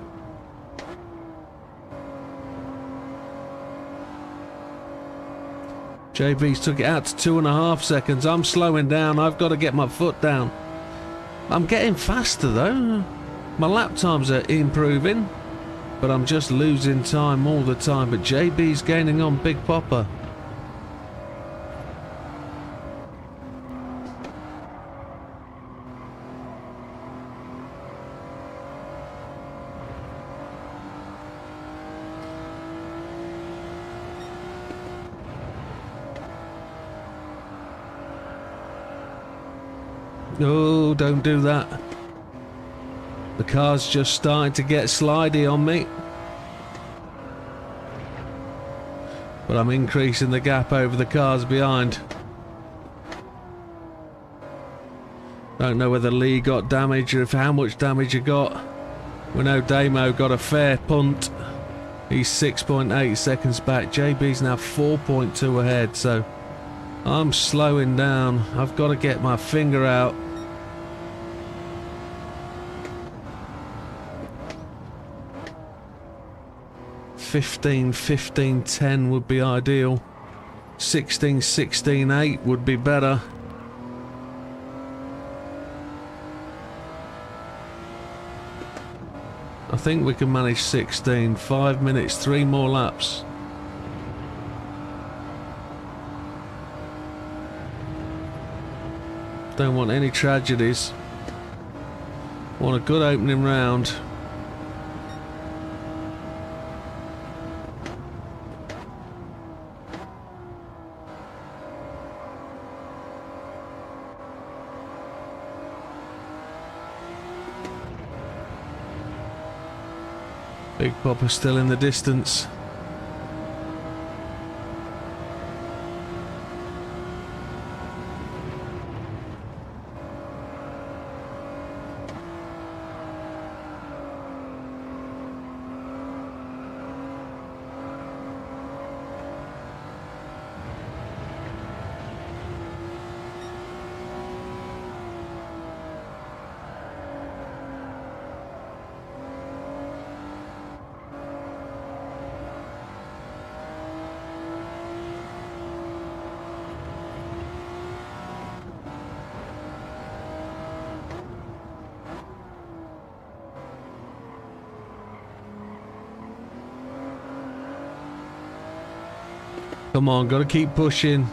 JB's took it out to 2.5 seconds. I'm slowing down. I've got to get my foot down. I'm getting faster though. My lap times are improving, but I'm just losing time all the time. But JB's gaining on Big Popper. Oh, don't do that. The car's just starting to get slidey on me. But I'm increasing the gap over the cars behind. Don't know whether Lee got damage or if how much damage he got. We know Damo got a fair punt. He's 6.8 seconds back. JB's now 4.2 ahead, so I'm slowing down. I've got to get my finger out. $15.15.10 would be ideal. $16.16.8 would be better. I think we can manage 16. 5 minutes, 3 more laps. Don't want any tragedies. Want a good opening round. Big Popper still in the distance. Come on, gotta keep pushing.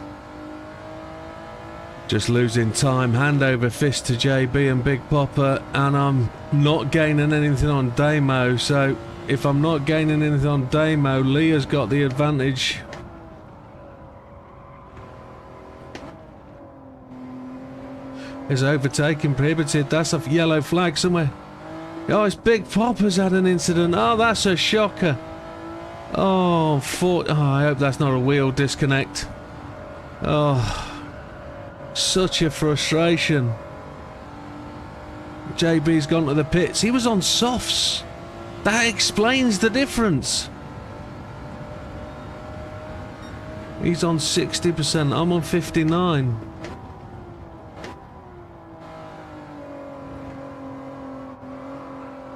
Just losing time. Hand over fist to JB and Big Popper, and I'm not gaining anything on Damo. So if I'm not gaining anything on Damo, Leah's got the advantage. Is overtaking prohibited? That's a yellow flag somewhere. Oh, it's Big Popper's had an incident. Oh, that's a shocker. Oh, I hope that's not a wheel disconnect. Oh, such a frustration. JB's gone to the pits. He was on softs. That explains the difference. He's on 60%. I'm on 59.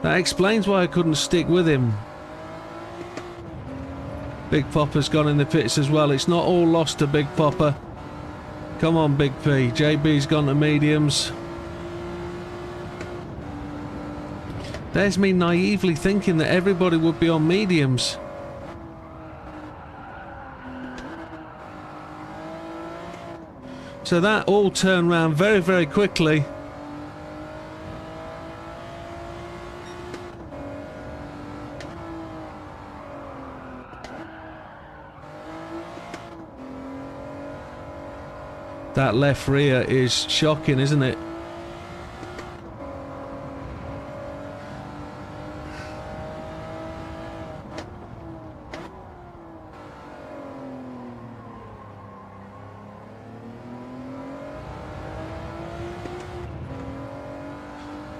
That explains why I couldn't stick with him. Big Popper's gone in the pits as well. It's not all lost to Big Popper. Come on, Big P. JB's gone to mediums. There's me naively thinking that everybody would be on mediums. So that all turned around very, very quickly. That left rear is shocking, isn't it?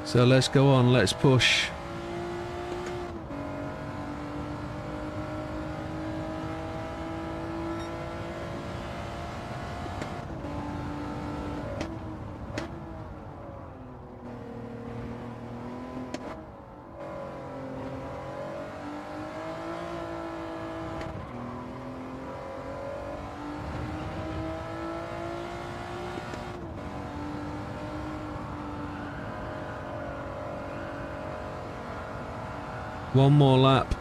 So let's go on, let's push. One more lap.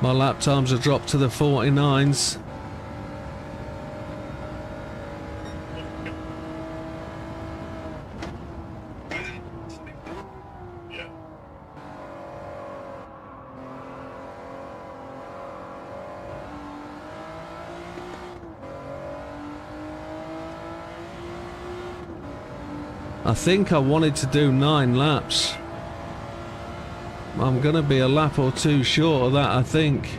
My lap times have dropped to the 49s. Yeah. I think I wanted to do 9 laps. I'm gonna be a lap or two short of that, I think.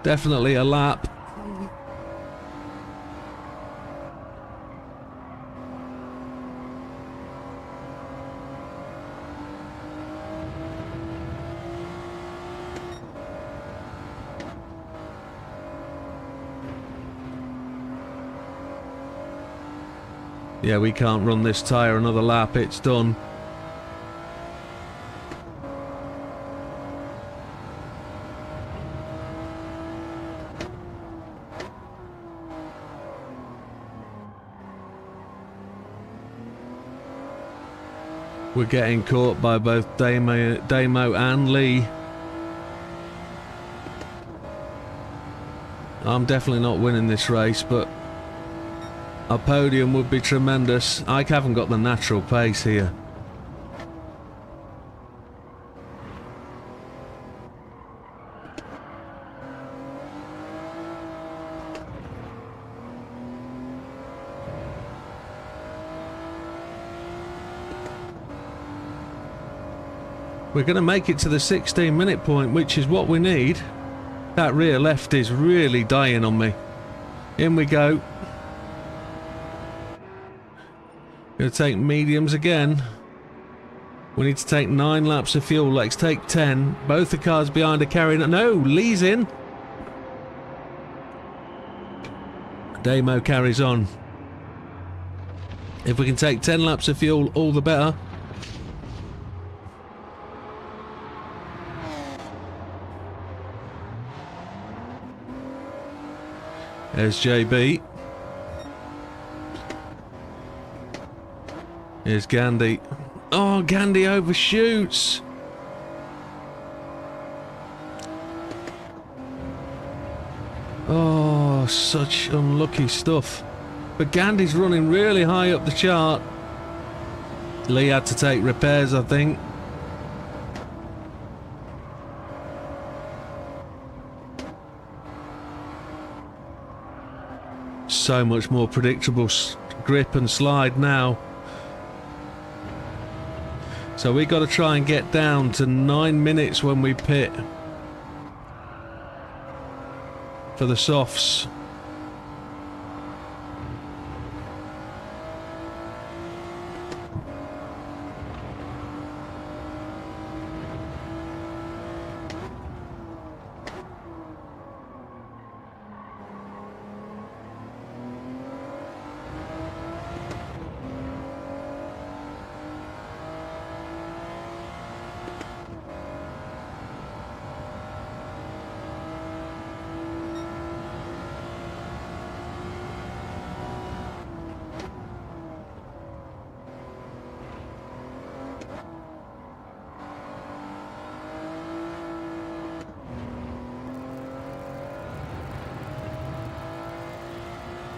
Definitely a lap. Yeah, we can't run this tyre another lap, it's done. We're getting caught by both Damo and Lee. I'm definitely not winning this race, but a podium would be tremendous. I haven't got the natural pace here. We're going to make it to the 16-minute point, which is what we need. That rear left is really dying on me. In we go. Going to take mediums again. We need to take 9 laps of fuel. Let's take 10. Both the cars behind are carrying... No, Lee's in. Damo carries on. If we can take 10 laps of fuel, all the better. There's JB. Here's Gandhi. Oh, Gandhi overshoots. Oh, such unlucky stuff. But Gandhi's running really high up the chart. Lee had to take repairs, I think. So much more predictable grip and slide now. So we got to try and get down to 9 minutes when we pit for the softs.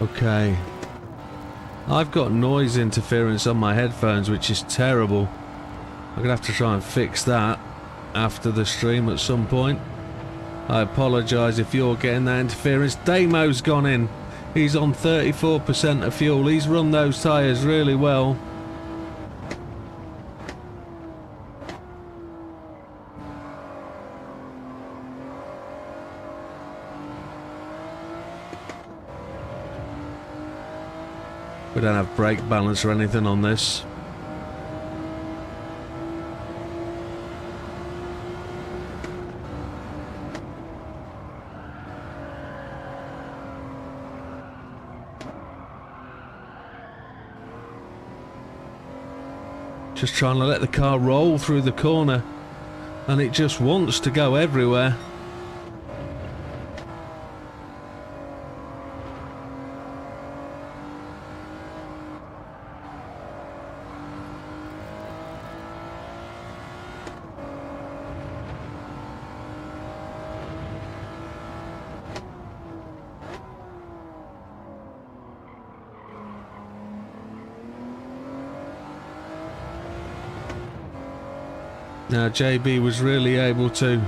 Okay. I've got noise interference on my headphones, which is terrible. I'm going to have to try and fix that after the stream at some point. I apologise if you're getting that interference. Damo's gone in. He's on 34% of fuel. He's run those tyres really well. We don't have brake balance or anything on this. Just trying to let the car roll through the corner, and it just wants to go everywhere. Now JB was really able to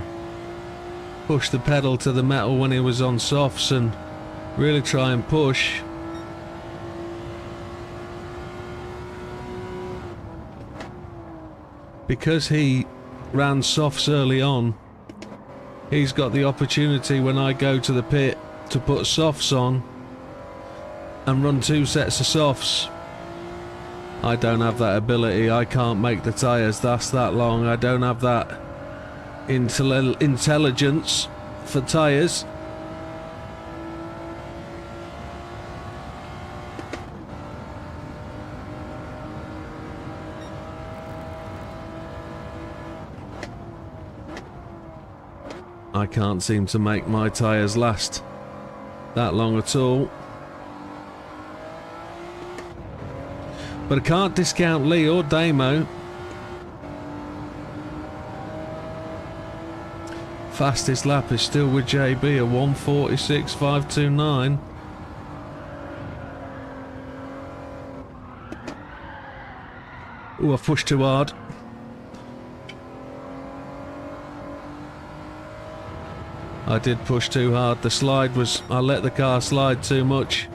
push the pedal to the metal when he was on softs and really try and push. Because he ran softs early on, he's got the opportunity when I go to the pit to put softs on and run 2 sets of softs. I don't have that ability. I can't make the tyres last that long. I don't have that intelligence for tyres. I can't seem to make my tyres last that long at all. But I can't discount Lee or Damo. Fastest lap is still with JB at 1:46.529. Oh, I've pushed too hard. I did push too hard. The slide was... I let the car slide too much.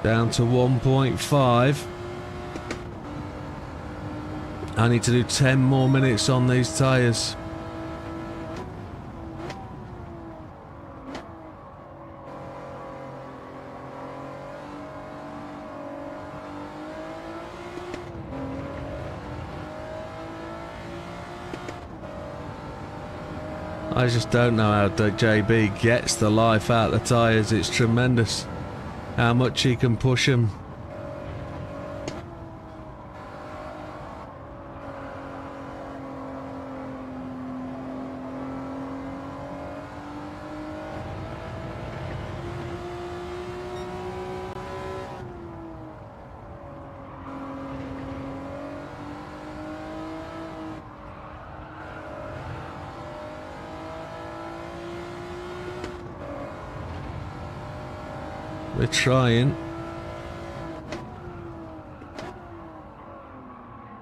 Down to 1.5. I need to do 10 more minutes on these tyres. I just don't know how JB gets the life out of the tyres. It's tremendous how much he can push them. We're trying.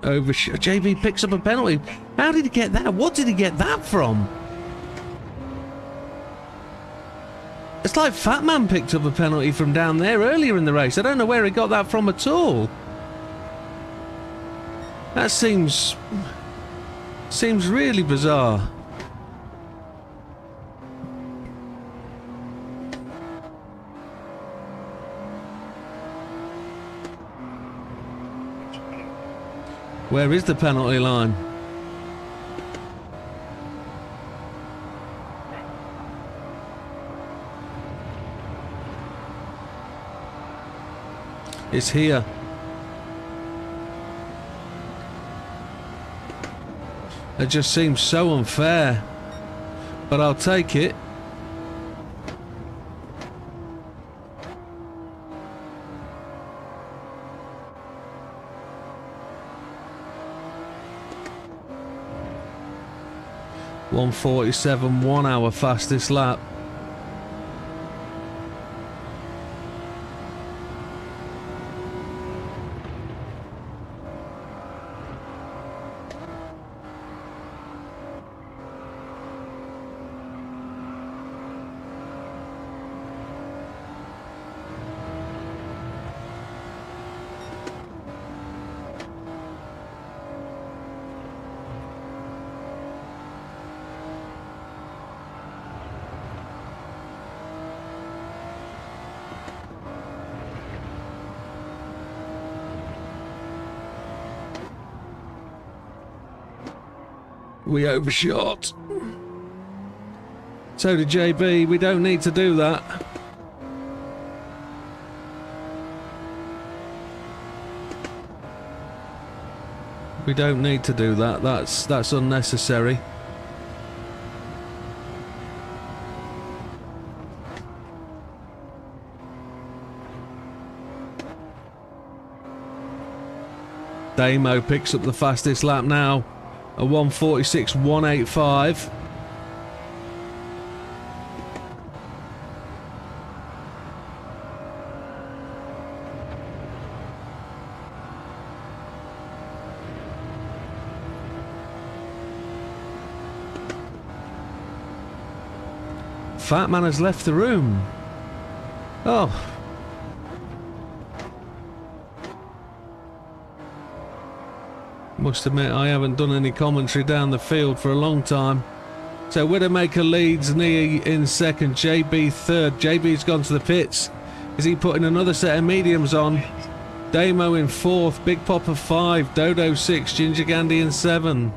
JB picks up a penalty. How did he get that? What did he get that from? It's like Fat Man picked up a penalty from down there earlier in the race. I don't know where he got that from at all. That seems really bizarre. Where is the penalty line? It's here. It just seems so unfair, but I'll take it. .147, 1 hour fastest lap. We overshot. So did JB. We don't need to do that. We don't need to do that. That's unnecessary. Damo picks up the fastest lap now. A 146, 185. Fat Man has left the room. Oh. Must admit, I haven't done any commentary down the field for a long time. So Widdowmaker leads, Nia in second, JB third. JB's gone to the pits. Is he putting another set of mediums on? Damo in fourth, Big Popper 5, Dodo 6, Ginger Gandhi in 7.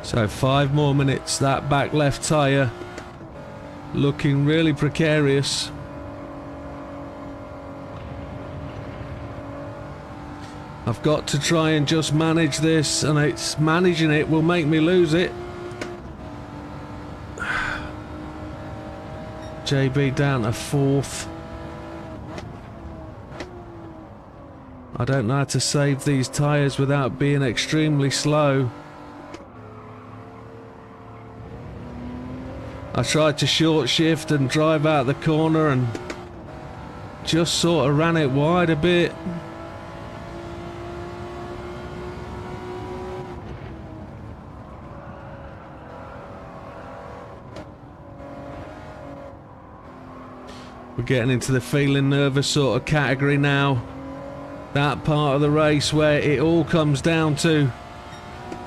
So 5 more minutes. That back left tyre looking really precarious. I've got to try and just manage this, and it's managing it will make me lose it. JB down to 4th. I don't know how to save these tyres without being extremely slow. I tried to short shift and drive out the corner and just sort of ran it wide a bit. We're getting into the feeling nervous sort of category now. That part of the race where it all comes down to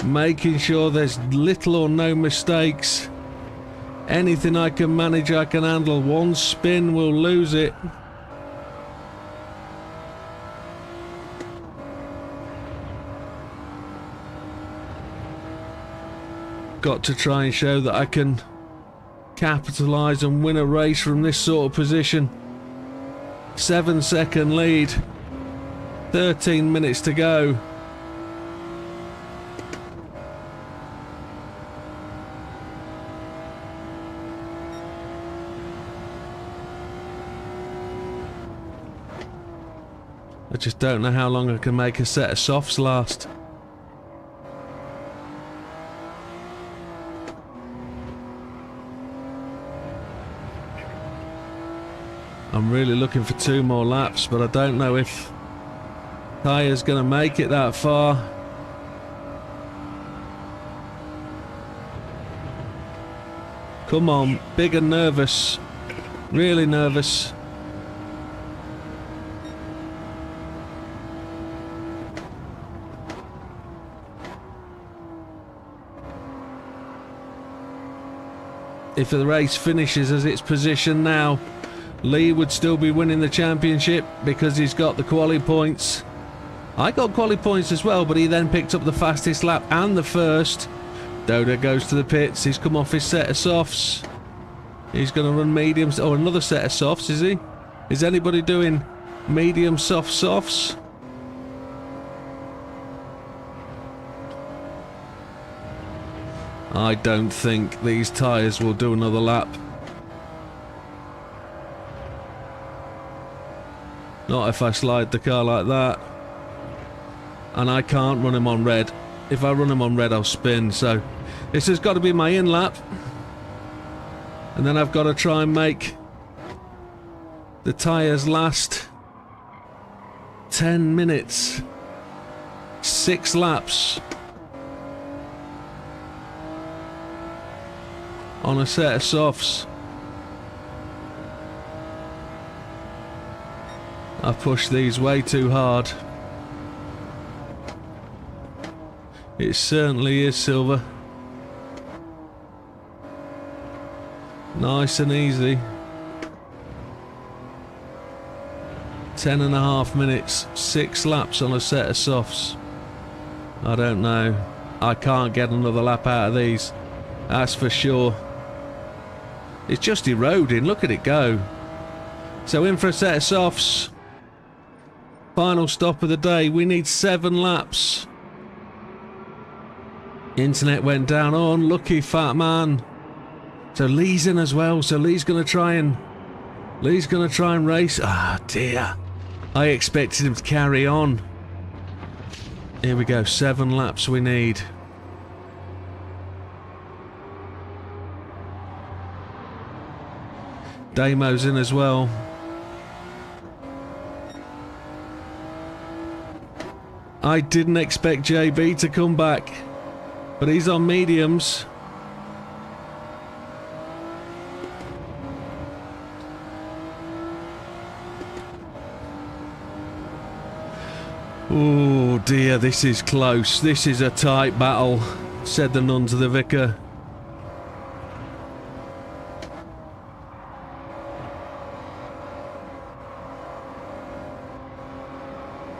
making sure there's little or no mistakes. Anything I can manage, I can handle. One spin will lose it. Got to try and show that I can capitalise and win a race from this sort of position. 7-second lead. 13 minutes to go. I just don't know how long I can make a set of softs last. I'm really looking for 2 more laps, but I don't know if tyre's gonna make it that far. Come on, big and nervous. Really nervous. If the race finishes as it's positioned now, Lee would still be winning the championship because he's got the quali points. I got quali points as well, but he then picked up the fastest lap and the first. Doda goes to the pits. He's come off his set of softs. He's going to run mediums. Oh, another set of softs, is he? Is anybody doing medium soft softs? I don't think these tyres will do another lap. Not if I slide the car like that. And I can't run him on red. If I run him on red, I'll spin. So this has got to be my in lap. And then I've got to try and make the tyres last 10 minutes. 6 laps. On a set of softs. I pushed these way too hard. It certainly is, Silver. Nice and easy. 10.5 minutes, 6 laps on a set of softs. I don't know. I can't get another lap out of these. That's for sure. It's just eroding. Look at it go. So in for a set of softs. Final stop of the day. We need 7 laps. Internet went down. Oh, unlucky, fat man. So Lee's in as well. So Lee's gonna try and race. Ah, dear. I expected him to carry on. Here we go. 7 laps we need. Damo's in as well. I didn't expect JB to come back, but he's on mediums. Oh dear, this is close. This is a tight battle, said the nun to the vicar.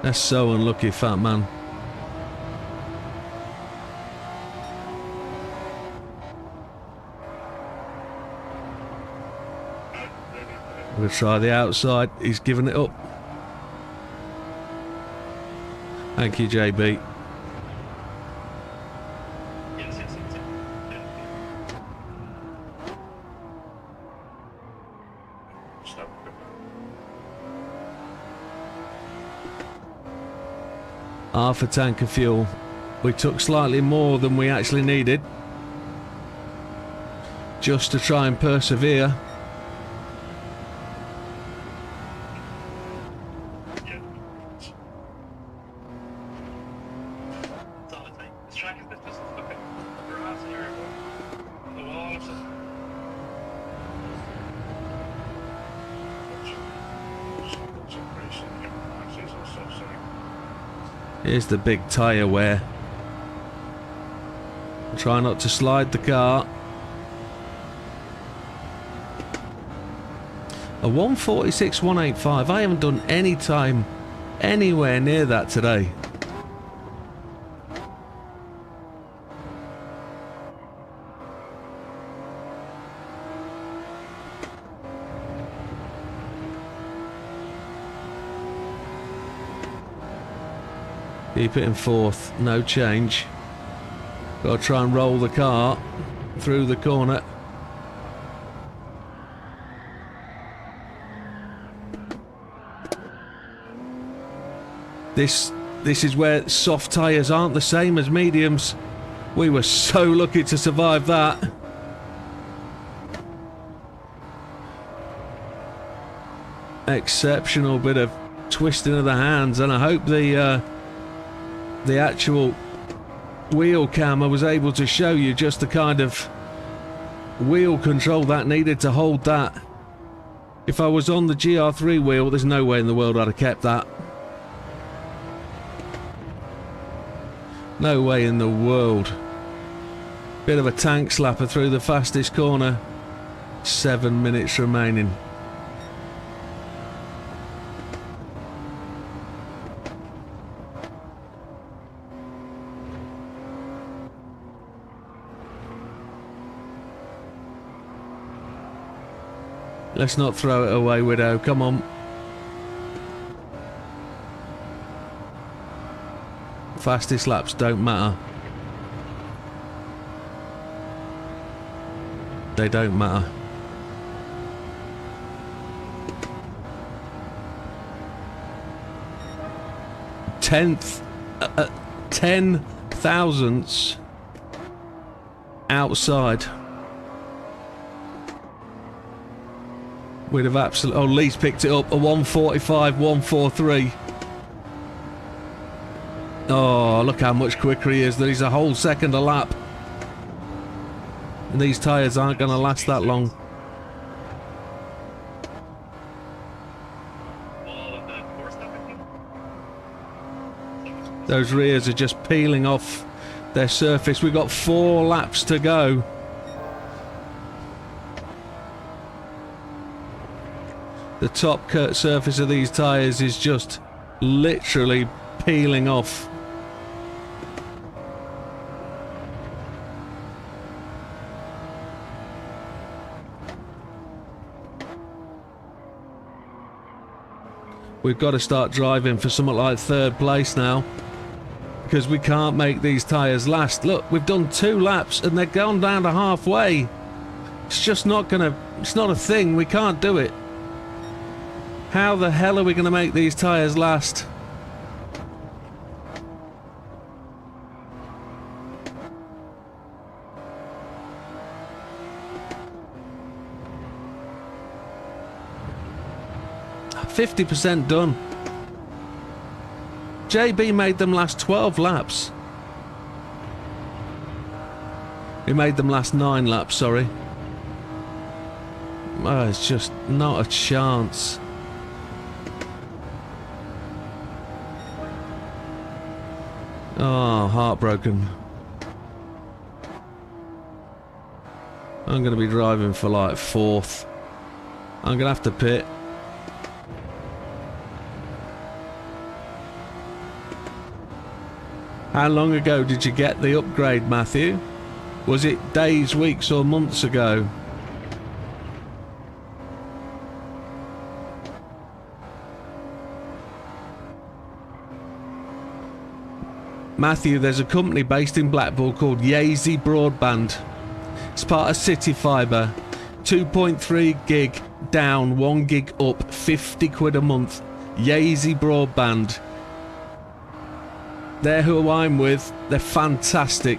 That's so unlucky, fat man. We'll try the outside. He's given it up. Thank you, JB. Yes, yes, yes. Stop. Half a tank of fuel. We took slightly more than we actually needed, just to try and persevere. Yeah. That's all it takes. This track is just look at the grass here on the wall or something. Here's the big tyre wear. Try not to slide the car. A 146.185. I haven't done any time anywhere near that today. Keep it in fourth, no change. Got to try and roll the car through the corner. This is where soft tyres aren't the same as mediums. We were so lucky to survive that. Exceptional bit of twisting of the hands, and I hope the actual wheel cam I was able to show you just the kind of wheel control that needed to hold that. If I was on the GR3 wheel, there's no way in the world I'd have kept that. No way in the world. Bit of a tank slapper through the fastest corner. 7 minutes remaining. Let's not throw it away, Widow. Come on. Fastest laps don't matter. They don't matter. Tenth, 10 thousandths outside. We'd have absolutely... Oh, Lee's picked it up. A 145, 143. Oh, look how much quicker he is. He's a whole second a lap. And these tyres aren't going to last that long. Those rears are just peeling off their surface. We've got 4 laps to go. The top surface of these tyres is just literally peeling off. We've got to start driving for something like 3rd place now, because we can't make these tyres last. Look, we've done 2 laps and they're gone down to halfway. It's just not gonna... It's not a thing. We can't do it. How the hell are we going to make these tyres last? %50 done. JB made them last 12 laps. He made them last 9 laps, sorry. Oh, it's just not a chance. Oh, heartbroken. I'm going to be driving for like 4th. I'm going to have to pit. How long ago did you get the upgrade, Matthew? Was it days, weeks or months ago? Matthew, there's a company based in Blackpool called Yazy Broadband. It's part of City Fibre. 2.3 gig down, 1 gig up, 50 quid a month. Yazy Broadband. They're who I'm with. They're fantastic.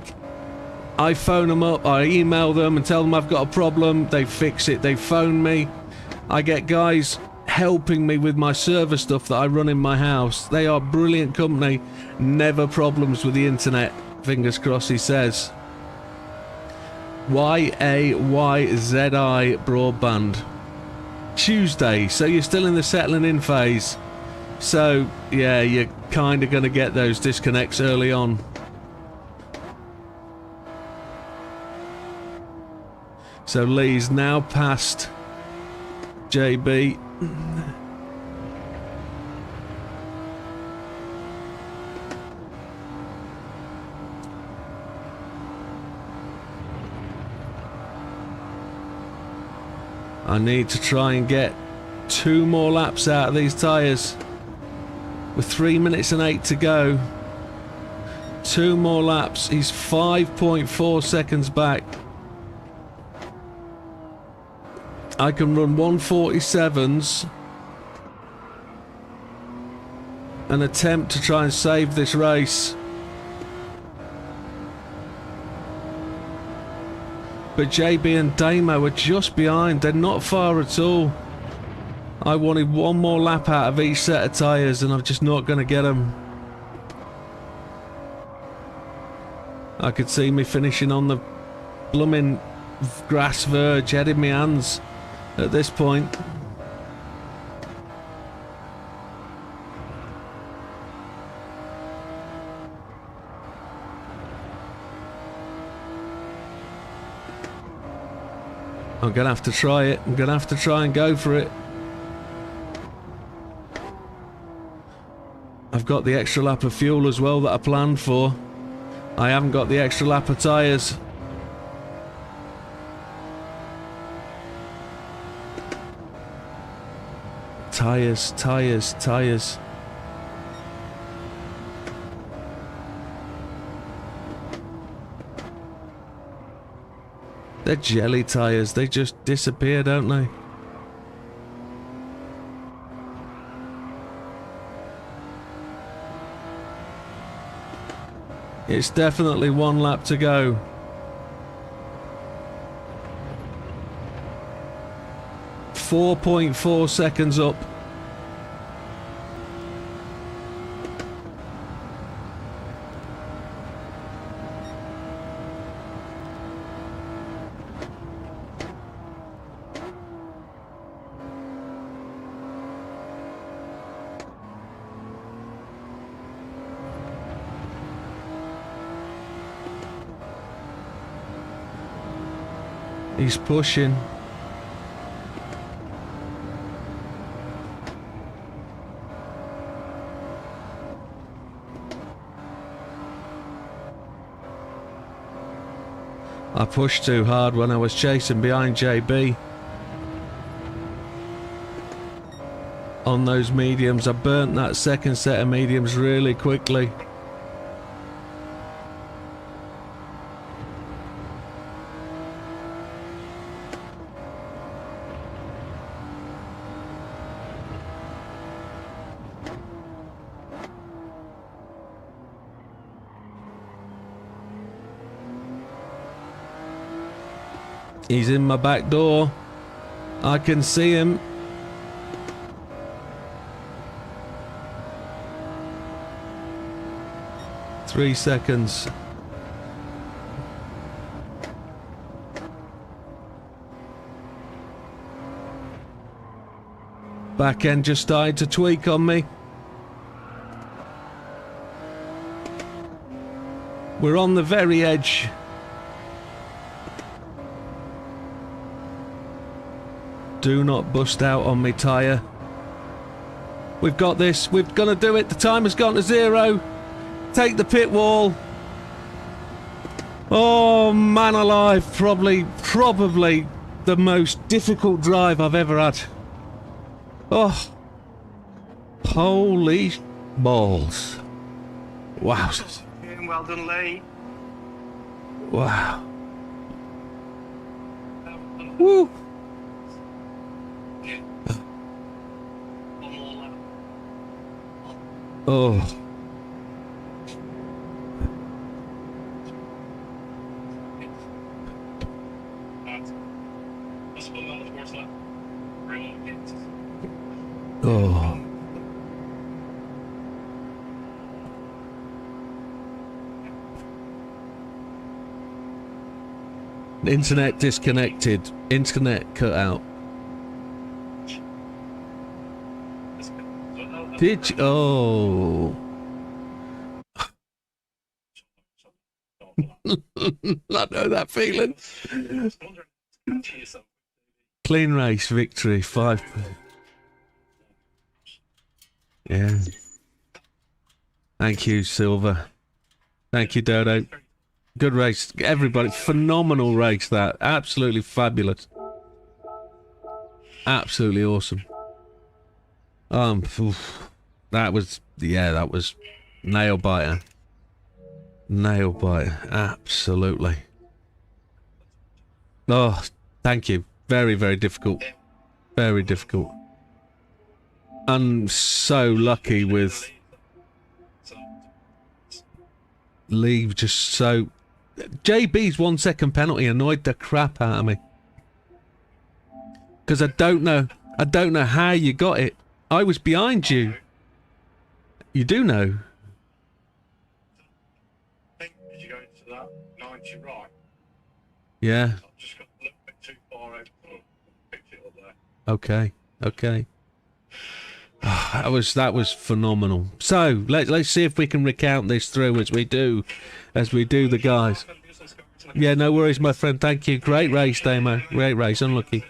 I phone them up, I email them and tell them I've got a problem. They fix it. They phone me. I get guys helping me with my server stuff that I run in my house. They are a brilliant company. Never problems with the internet. Fingers crossed, he says. Yayzi Broadband. Tuesday, so you're still in the settling in phase. So, yeah, you're kind of going to get those disconnects early on. So Lee's now past JB. I need to try and get 2 more laps out of these tyres. With 3 minutes and 8 to go. 2 more laps. He's 5.4 seconds back. I can run 147s and attempt to try and save this race. But JB and Damo are just behind. They're not far at all. I wanted 1 more lap out of each set of tyres and I'm just not going to get them. I could see me finishing on the blooming grass verge, head in my hands at this point. I'm going to have to try it. I'm going to have to try and go for it. I've got the extra lap of fuel as well that I planned for. I haven't got the extra lap of tyres. Tyres, tyres, tyres. They're jelly tyres. They just disappear, don't they? It's definitely 1 lap to go. .4 seconds up. He's pushing. I pushed too hard when I was chasing behind JB. On those mediums, I burnt that second set of mediums really quickly. He's in my back door. I can see him. Three seconds. Back end just started to tweak on me. We're on the very edge. Do not bust out on me, tyre. We've got this. We're gonna do it. The time has gone to 0. Take the pit wall. Oh man alive, probably the most difficult drive I've ever had. Oh, holy balls. Wow. Well done, Lee. Wow. Woo. One more lap. Oh. That's one lap, fourth lap. Brilliant. Oh. Internet disconnected. Internet cut out. Did you? Oh. I know that feeling. Clean race victory, 5. Yeah. Thank you, Silver. Thank you, Dodo. Good race. Everybody, phenomenal race that. Absolutely fabulous. Absolutely awesome. That was, yeah, that was nail biter. Nail biter. Absolutely. Oh, thank you. Very, very difficult. Very difficult. I'm so lucky with Lee, just so... JB's 1 second penalty annoyed the crap out of me. Because I don't know how you got it. I was behind you. You do know. Did you go into that 90 right? Yeah. I just got a little bit too far out. Picked it up there. Okay. Okay. That was phenomenal. So let's see if we can recount this through as we do the guys. Yeah, no worries, my friend. Thank you. Great race, Damo. Great race. Unlucky.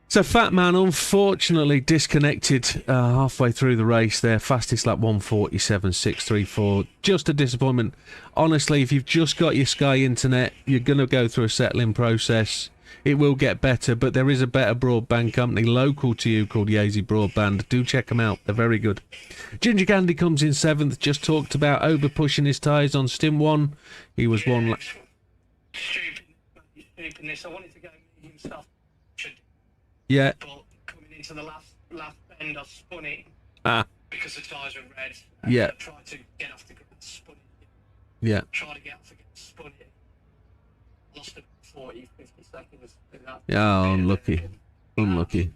So Fat Man unfortunately disconnected halfway through the race there. Fastest lap 1:47.634. Just a disappointment. Honestly, if you've just got your Sky internet, you're going to go through a settling process. It will get better, but there is a better broadband company local to you called Yazy Broadband. Do check them out. They're very good. Ginger Candy comes in 7th. Just talked about Ober pushing his tyres on Stim 1. He was one lap. Stupidness. I wanted to go medium stuff. Yeah. But coming into the last bend, I spun it because the tyres were red. Yeah. I tried to get off the grass, spun it. Yeah. Tried to get off the grass, spun it. Lost about 40, 50 seconds. Yeah, unlucky. Unlucky.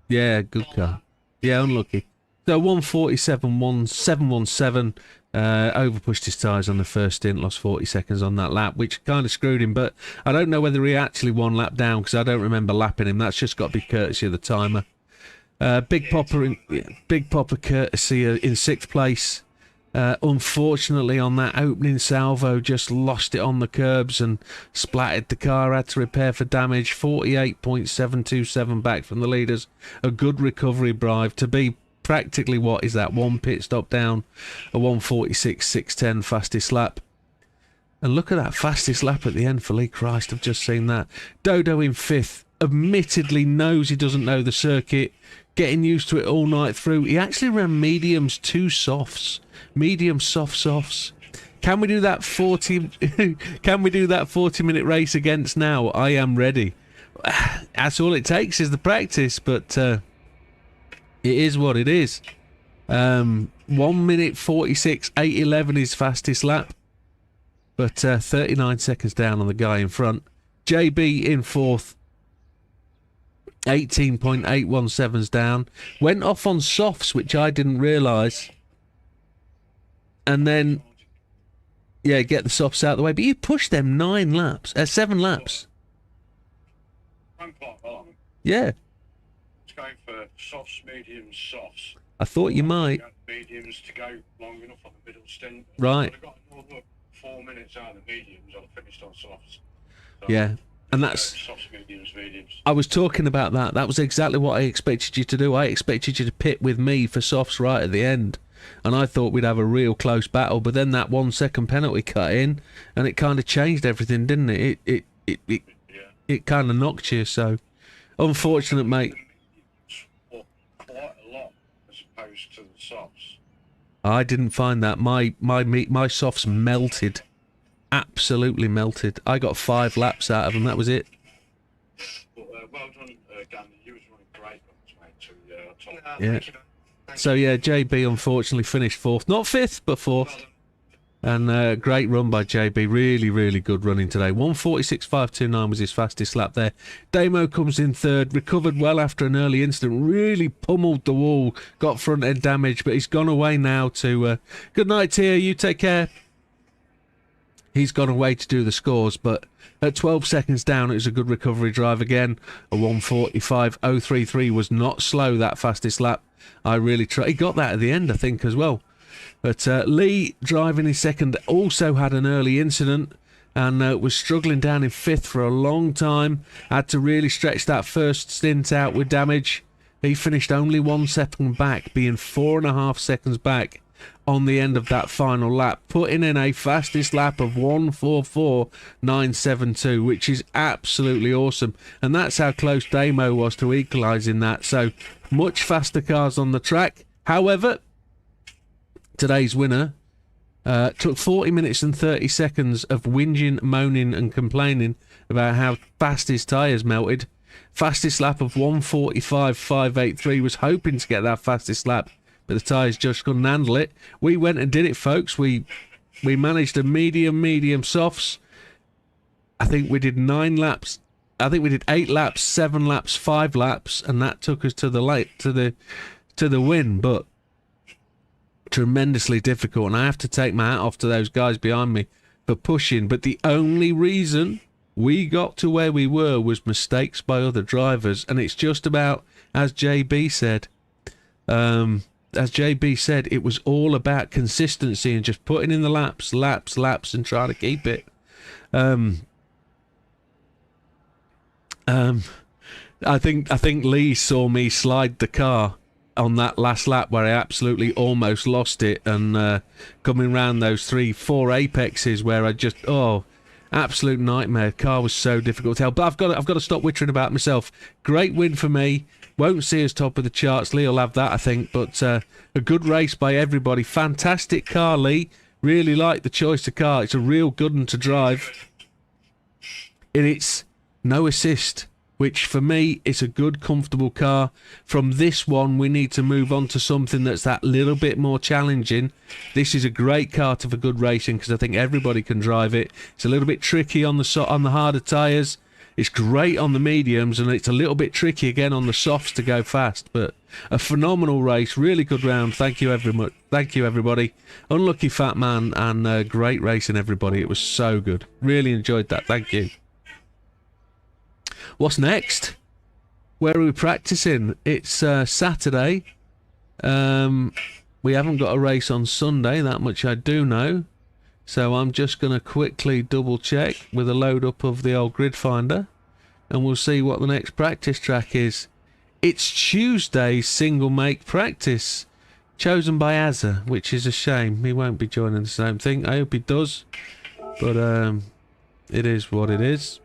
Yeah, good car. Yeah, unlucky. So 1:47.717. Overpushed his tyres on the first stint, lost 40 seconds on that lap, which kind of screwed him, but I don't know whether he actually won lap down because I don't remember lapping him. That's just got to be courtesy of the timer. Big Popper courtesy in 6th place. Unfortunately, on that opening salvo, just lost it on the curbs and splattered the car. Had to repair for damage. 48.727 back from the leaders. A good recovery drive to be practically, what is that, 1 pit stop down, a 1:46.610 fastest lap. And look at that fastest lap at the end for Lee. Christ, I've just seen that. Dodo in 5th, admittedly knows he doesn't know the circuit, getting used to it all night through. He actually ran mediums to softs. Medium soft softs. Can we do that 40-minute race against now? I am ready. That's all it takes is the practice, but it is what it is. 1:46.811 is fastest lap, but 39 seconds down on the guy in front. JB in 4th, 18.817's down. Went off on softs, which I didn't realise. And then, yeah, get the softs out of the way. But you pushed them 7 laps. I'm quite well. Yeah. It's going for softs, mediums, softs. I thought you might. Mediums to go long enough on the middle stint. Right. I got another 4 minutes out of the mediums. I finished on softs. So Yeah. And that's... Softs, mediums, mediums. I was talking about that. That was exactly what I expected you to do. I expected you to pit with me for softs right at the end. And I thought we'd have a real close battle. But then that 1 second penalty cut in, and it kind of changed everything, didn't it? It kind of knocked you. So, unfortunate, mate. Quite a lot as opposed to the softs. I didn't find that. My softs melted. Absolutely melted. I got 5 laps out of them. That was it. But well done, Gandhi. You was running great guns, mate. To Yeah. So yeah, JB unfortunately finished 4th. Not 5th, but 4th. And great run by JB. Really, really good running today. 1:46.529 was his fastest lap there. Damo comes in 3rd. Recovered well after an early incident. Really pummeled the wall. Got front end damage, but he's gone away now to... good night, Tia. You take care. He's gone away to do the scores, but at 12 seconds down, it was a good recovery drive again. A 1:45.033 was not slow, that fastest lap. I really tried. He got that at the end, I think, as well. But Lee, driving his 2nd, also had an early incident and was struggling down in 5th for a long time. Had to really stretch that first stint out with damage. He finished only 1 second back, being 4.5 seconds back on the end of that final lap, putting in a fastest lap of 1:44.972, which is absolutely awesome. And that's how close Damo was to equalising that. So much faster cars on the track. However, today's winner took 40 minutes and 30 seconds of whinging, moaning and complaining about how fast his tyres melted. Fastest lap of 1:45.583, was hoping to get that fastest lap, but the tyres just couldn't handle it. We went and did it, folks. We managed a medium softs. I think we did 9 laps. I think we did 8 laps, 7 laps, 5 laps, and that took us to the win. But tremendously difficult, and I have to take my hat off to those guys behind me for pushing. But the only reason we got to where we were was mistakes by other drivers, and it's just about, as JB said, it was all about consistency and just putting in the laps, and trying to keep it. I think Lee saw me slide the car on that last lap where I absolutely almost lost it, and coming round those 3-4 apexes where I just absolute nightmare. Car was so difficult to tell, but I've got to stop wittering about myself. Great win for me. Won't see us top of the charts. Lee will have that, I think, but a good race by everybody. Fantastic car, Lee. Really like the choice of car. It's a real good one to drive. And it's no assist, which for me is a good, comfortable car. From this one, we need to move on to something that's that little bit more challenging. This is a great car for good racing because I think everybody can drive it. It's a little bit tricky on the harder tyres. It's great on the mediums, and it's a little bit tricky again on the softs to go fast. But a phenomenal race, really good round. Thank you everybody. Unlucky Fat Man, and great racing, everybody. It was so good. Really enjoyed that. Thank you. What's next? Where are we practicing? It's Saturday. We haven't got a race on Sunday, that much I do know. So I'm just going to quickly double check with a load up of the old grid finder, and we'll see what the next practice track is. It's Tuesday's single make practice, chosen by Azza, which is a shame. He won't be joining the same thing. I hope he does, but it is what it is.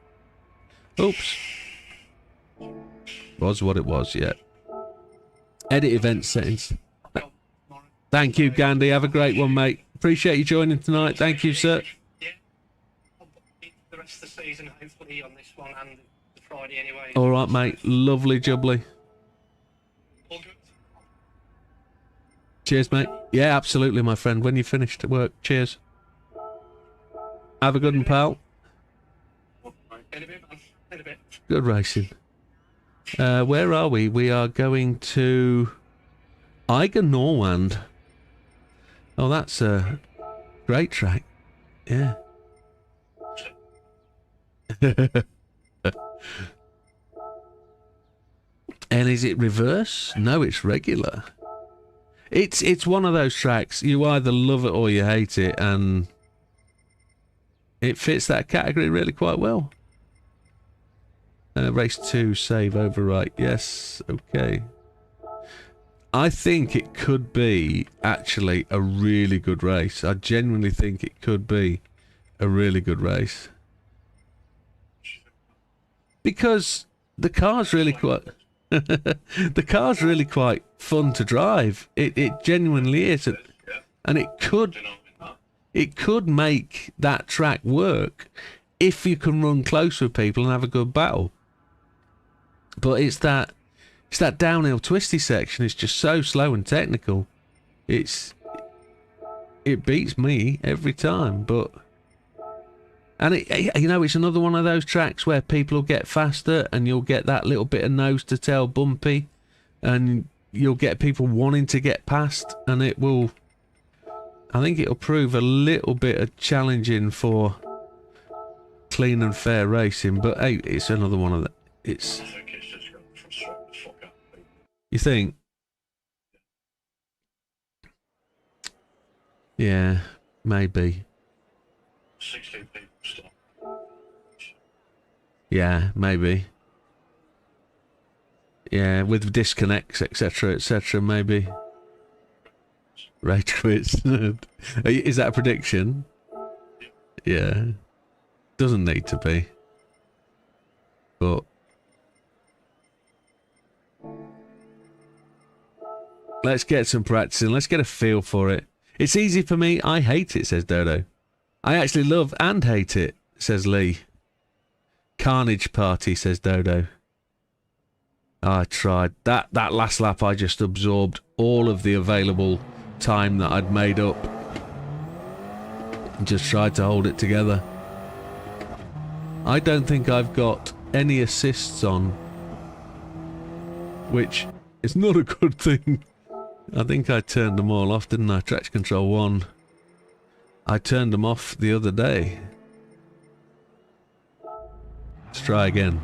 Oops. Was what it was, yeah. Edit event settings. Thank you, Gandhi. Have a great one, mate. Appreciate you joining tonight. Thank you, sir. Yeah. I'll book the rest of the season, hopefully, on this one and the Friday anyway. All right, mate. Lovely jubbly. All good. Cheers, mate. Yeah, absolutely, my friend. When you finished at work, cheers. Have a good one, pal. In a bit, man. In a bit. Good racing. Where are we? We are going to Eiger Norwand. Oh, that's a great track. Yeah. And is it reverse? No, it's regular. It's one of those tracks. You either love it or you hate it, and it fits that category really quite well. Race 2, save, overwrite. Yes, okay. I think it could be actually a really good race. I genuinely think it could be a really good race. Because the car's really quite... the car's really quite fun to drive. It genuinely is. And it could make that track work if you can run close with people and have a good battle. But it's that downhill twisty section. It's just so slow and technical. It beats me every time. But it's another one of those tracks where people will get faster and you'll get that little bit of nose to tail bumpy, and you'll get people wanting to get past, and I think it'll prove a little bit of challenging for clean and fair racing. But hey, it's another one of the. I think it's just going to frustrate the fuck out of people. You think? Yeah, maybe. 16 people stop. Yeah, maybe. Yeah, with disconnects, etc., maybe. Rage quits. Is that a prediction? Yeah. Doesn't need to be. But let's get some practicing. Let's get a feel for it. It's easy for me. I hate it, says Dodo. I actually love and hate it, says Lee. Carnage Party, says Dodo. I tried. That last lap, I just absorbed all of the available time that I'd made up. And just tried to hold it together. I don't think I've got any assists on, which is not a good thing. I think I turned them all off, didn't I? Traction Control 1. I turned them off the other day. Let's try again.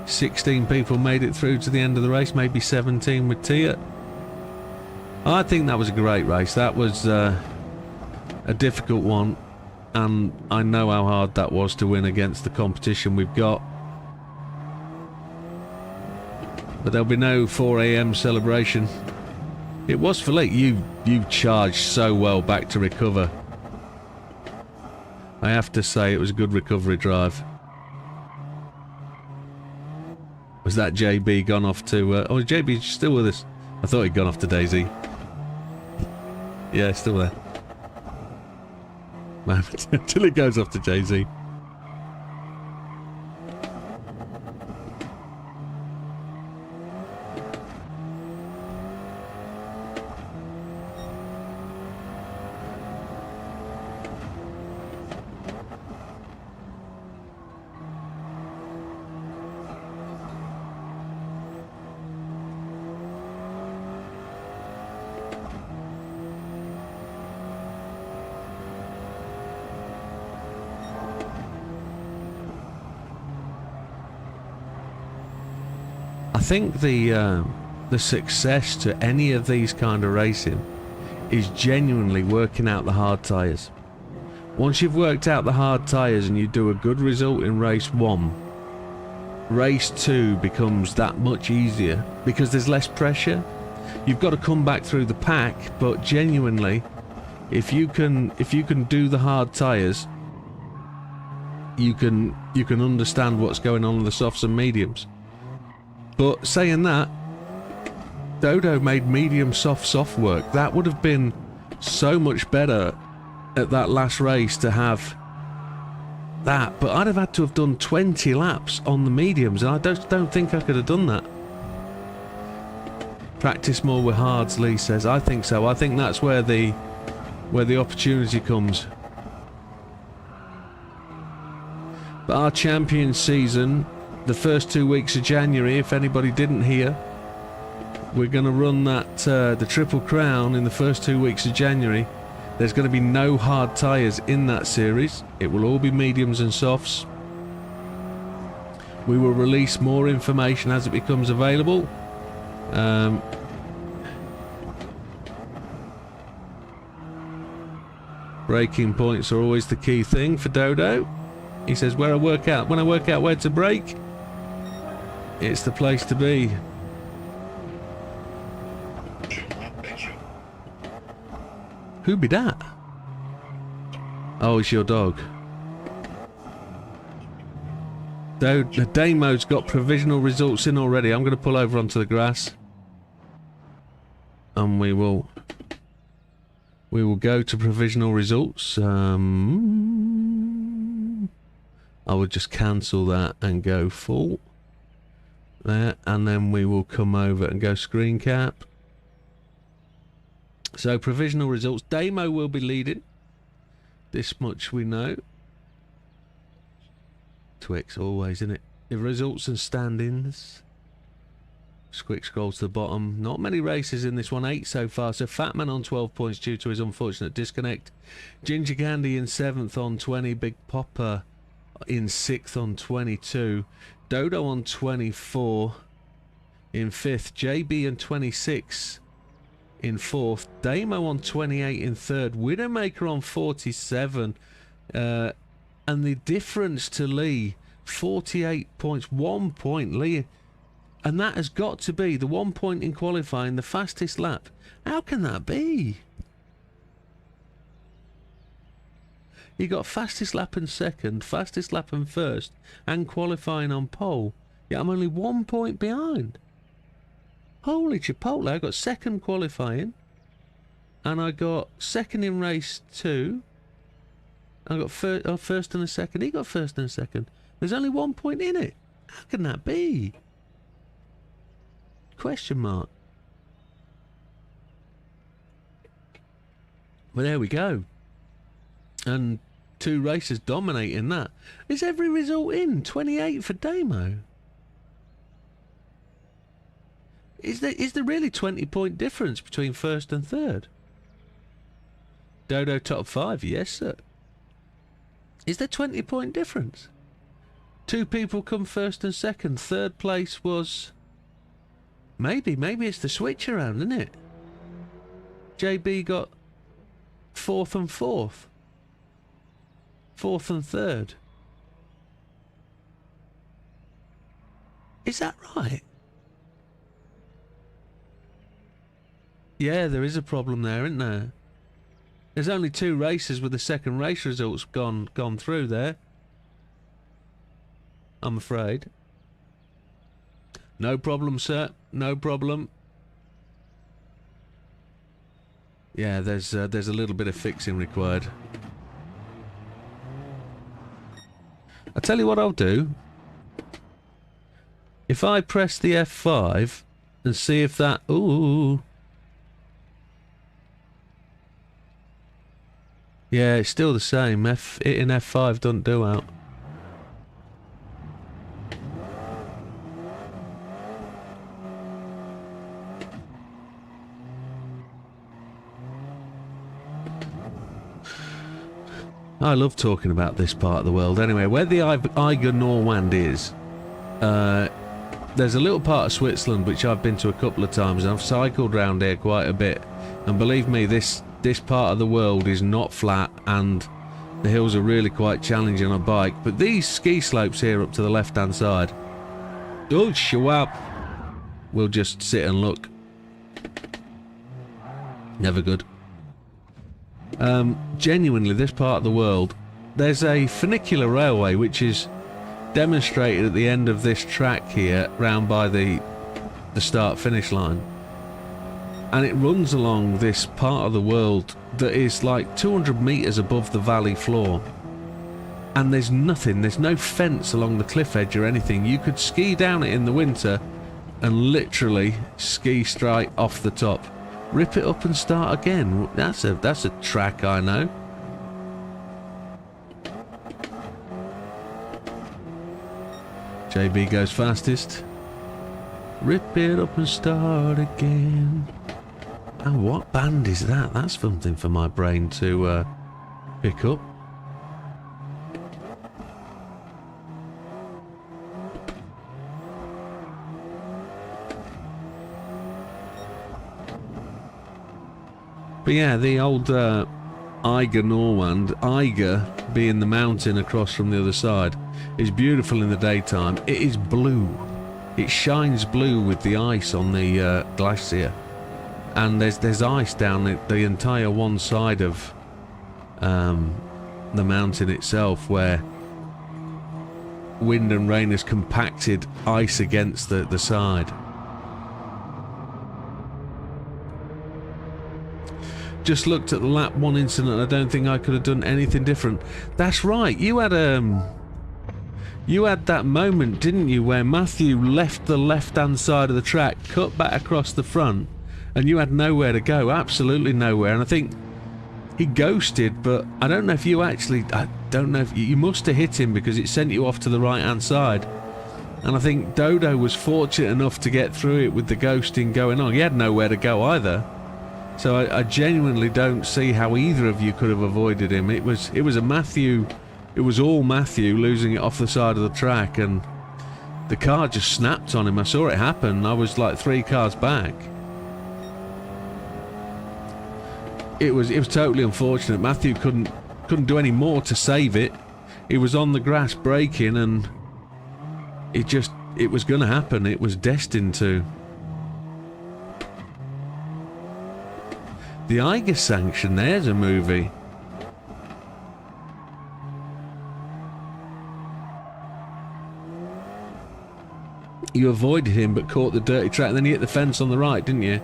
"16 people made it through to the end of the race, maybe 17 with Tia." I think that was a great race. That was a difficult one, and I know how hard that was to win against the competition we've got. But there'll be no 4 AM celebration. It was Philippe. You charged so well back to recover. I have to say it was a good recovery drive. Was that JB gone off to... oh, JB's still with us. I thought he'd gone off to Daisy. Yeah, still there. Until it goes off to Jay-Z. I think the success to any of these kind of racing is genuinely working out the hard tyres. Once you've worked out the hard tyres and you do a good result in race 1, race 2 becomes that much easier because there's less pressure. You've got to come back through the pack, but genuinely, if you can do the hard tyres, you can understand what's going on with the softs and mediums. But saying that, Dodo made medium soft work. That would have been so much better at that last race to have that. But I'd have had to have done 20 laps on the mediums, and I don't think I could have done that. Practice more with hards, Lee says. I think so. I think that's where the opportunity comes. But our champion season, the first 2 weeks of January, if anybody didn't hear, we're going to run that the Triple Crown in the first 2 weeks of January. There's going to be no hard tyres in that series. It will all be mediums and softs. We will release more information as it becomes available. Braking points are always the key thing for Dodo. He says, when I work out where to brake, it's the place to be. Who be that? Oh, it's your dog. The Damo's got provisional results in already. I'm going to pull over onto the grass. and we will go to provisional results. I will just cancel that and go full there, and then we will come over and go screen cap. So provisional results, Damo will be leading, this much we know. Twix always, isn't it? The results and standings. Just quick scroll to the bottom. Not many races in this one, 8 so far. So Fatman on 12 points due to his unfortunate disconnect. Ginger Candy in 7th on 20. Big Popper in 6th on 22. Dodo on 24 in 5th. JB on 26 in 4th. Damo on 28 in 3rd. Widdowmaker on 47. And the difference to Lee, 48 points. 1 point, Lee. And that has got to be the 1 point in qualifying, the fastest lap. How can that be? He got fastest lap and second, fastest lap and first, and qualifying on pole. Yet I'm only 1 point behind. Holy chipotle, I got second qualifying. And I got second in race 2. I got first and a second. He got first and a second. There's only 1 point in it. How can that be? Question mark. Well, there we go. And 2 races dominating that. Is every result in? 28 for Damo. Is there really 20 point difference between first and third? Dodo top 5, yes sir. Is there 20 point difference? 2 people come first and second. Third place was... Maybe it's the switch around, isn't it? JB got 4th and 4th. 4th and 3rd. Is that right? Yeah, there is a problem there, isn't there? There's only 2 races with the second race results gone through there. I'm afraid. No problem, sir. No problem. Yeah, there's a little bit of fixing required. I'll tell you what I'll do. If I press the F5 and see if that... Ooh. Yeah, it's still the same. Hitting F5 doesn't do out. I love talking about this part of the world. Anyway, where the Eiger Norwand is, there's a little part of Switzerland which I've been to a couple of times, and I've cycled around here quite a bit. And believe me, this part of the world is not flat, and the hills are really quite challenging on a bike. But these ski slopes here up to the left-hand side, oh, shawab, we'll just sit and look. Never good. Genuinely, this part of the world, there's a funicular railway which is demonstrated at the end of this track here, round by the start-finish line, and it runs along this part of the world that is like 200 meters above the valley floor, and there's nothing, there's no fence along the cliff edge or anything. You could ski down it in the winter and literally ski straight off the top. Rip it up and start again. That's a track I know. JB goes fastest. Rip it up and start again. And what band is that? That's something for my brain to pick up. But yeah, the old Eiger Norwand, Eiger being the mountain across from the other side, is beautiful in the daytime. It is blue. It shines blue with the ice on the glacier. And there's ice down the entire one side of the mountain itself, where wind and rain has compacted ice against the side. just looked at the lap 1 incident. I don't think I could have done anything different. That's right. You had that moment, didn't you, where Matthew left the left-hand side of the track, cut back across the front, and you had nowhere to go. Absolutely nowhere. And I think he ghosted, but I don't know if you actually... I don't know if... You must have hit him because it sent you off to the right-hand side. And I think Dodo was fortunate enough to get through it with the ghosting going on. He had nowhere to go either. So I genuinely don't see how either of you could have avoided him. It was a Matthew... It was all Matthew losing it off the side of the track, and the car just snapped on him. I saw it happen. I was like 3 cars back. It was totally unfortunate. Matthew couldn't do any more to save it. He was on the grass braking, and it was going to happen. It was destined to. The Eiger sanction, there's a movie. You avoided him but caught the dirty track, and then you hit the fence on the right, didn't you?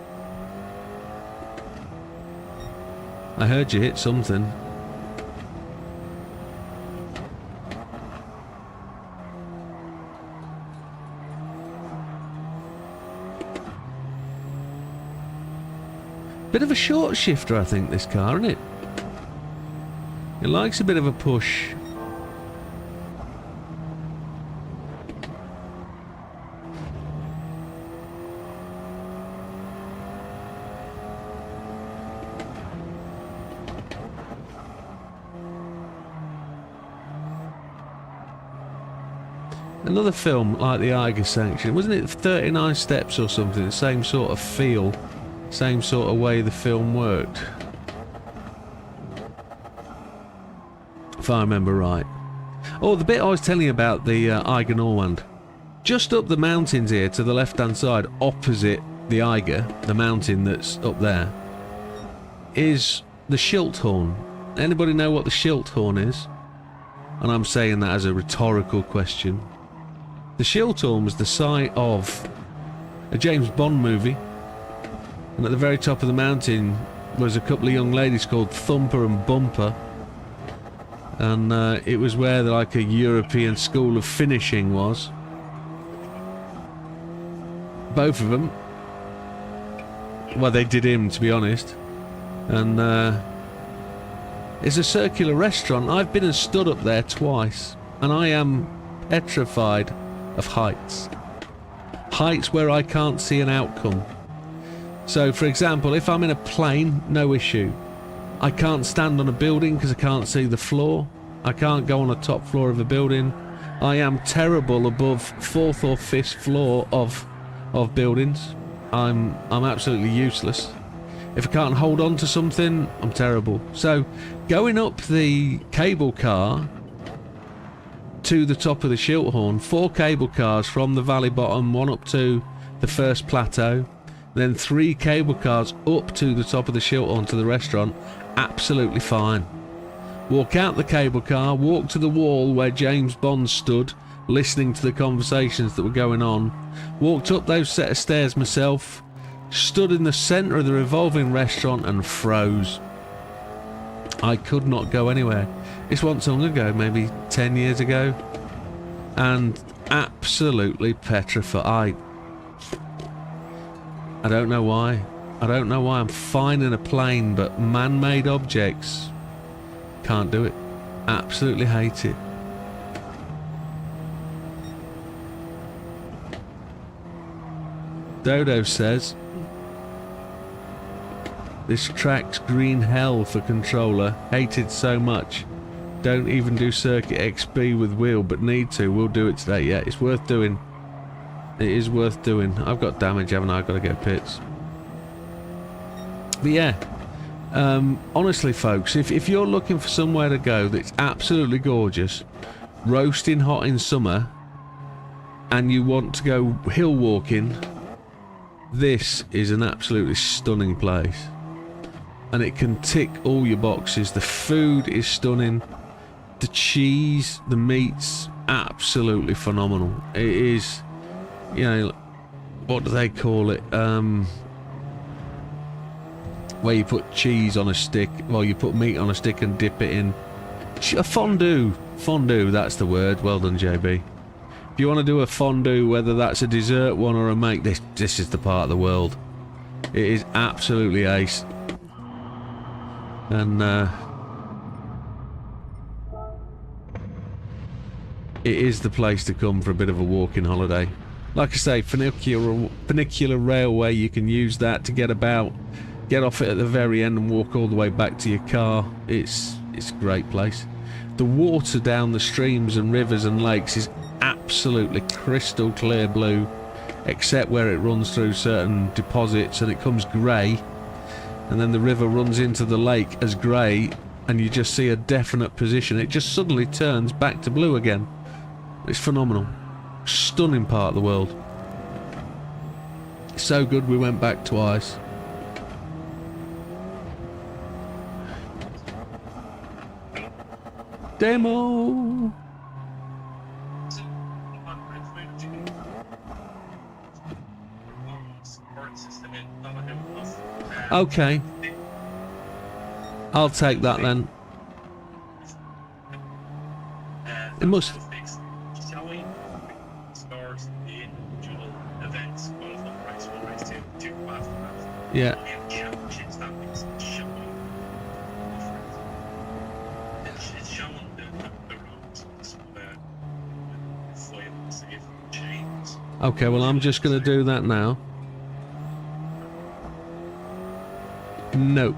I heard you hit something. Bit of a short shifter, I think, this car, isn't it? It likes a bit of a push. Another film like the Eiger Sanction, wasn't it 39 Steps or something? The same sort of feel, same sort of way the film worked, if I remember right. Oh, the bit I was telling you about the Eiger Norwand. Just up the mountains here to the left hand side, opposite the Eiger, the mountain that's up there, is the Schilthorn. Anybody know what the Schilthorn is? And I'm saying that as a rhetorical question. The Schilthorn was the site of a James Bond movie, and at the very top of the mountain was a couple of young ladies called Thumper and Bumper, and it was where like a European school of finishing was. Both of them. Well, they did him, to be honest. And it's a circular restaurant. I've been and stood up there twice, and I am petrified of heights. Heights where I can't see an outcome. So, for example, if I'm in a plane, no issue. I can't stand on a building because I can't see the floor. I can't go on a top floor of a building. I am terrible above 4th or 5th floor of buildings. I'm absolutely useless. If I can't hold on to something, I'm terrible. So, going up the cable car to the top of the Schilthorn, 4 cable cars from the valley bottom, 1 up to the first plateau, then 3 cable cars up to the top of the Schilthorn to the restaurant, absolutely fine. Walk out the cable car, walk to the wall where James Bond stood, listening to the conversations that were going on, walked up those set of stairs myself, stood in the centre of the revolving restaurant and froze. I could not go anywhere. This wasn't so long ago, maybe 10 years ago, and absolutely petrified. I don't know why. I don't know why. I'm fine in a plane, but man-made objects, can't do it. Absolutely hate it. Dodo says, this track's green hell for controller. Hated so much. Don't even do Circuit XP with wheel, but need to. We'll do it today. Yeah, it's worth doing. It is worth doing. I've got damage, haven't I? I've got to get pits. But yeah, honestly, folks, if you're looking for somewhere to go that's absolutely gorgeous, roasting hot in summer, and you want to go hill walking, this is an absolutely stunning place. And it can tick all your boxes. The food is stunning. The cheese, the meats, absolutely phenomenal. It is, you know, what do they call it? where you put cheese on a stick, well, you put meat on a stick and dip it in. A fondue. Fondue, that's the word. Well done, JB. If you want to do a fondue, whether that's a dessert one or a make, this is the part of the world. It is absolutely ace. And it is the place to come for a bit of a walking holiday. Like I say, funicular railway, you can use that to get about, get off it at the very end and walk all the way back to your car. It's a great place. The water down the streams and rivers and lakes is absolutely crystal clear blue, except where it runs through certain deposits and it comes grey, and then the river runs into the lake as grey, and you just see a definite position. It just suddenly turns back to blue again. It's phenomenal. Stunning part of the world. So good we went back twice. Demo! Okay. I'll take that then. It must... Yeah. Okay, well I'm just going to do that now. No.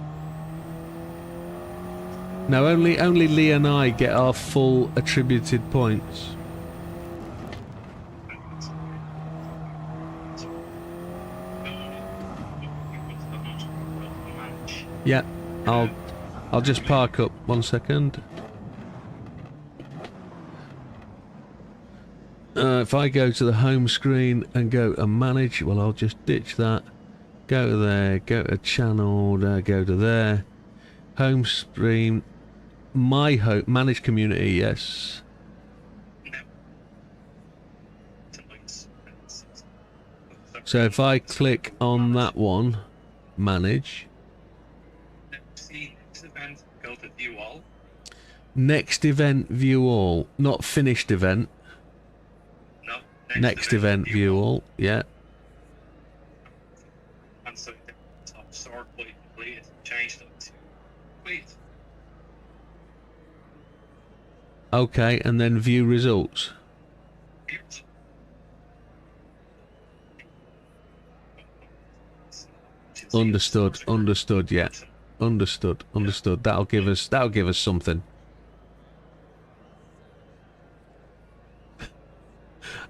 No, only Lee and I get our full attributed points. Yeah, I'll just park up 1 second. If I go to the home screen and go to manage, well, I'll just ditch that. Go to there, go to channel, go to there. Home screen, my home, manage community, yes. So if I click on that one, manage. Next event, view all. Not finished event. No. Next event, view all. Yeah. And so top sort by complete, change that to complete. Okay, and then view results. Understood. Understood. Yeah. Understood. Understood. That'll give us something.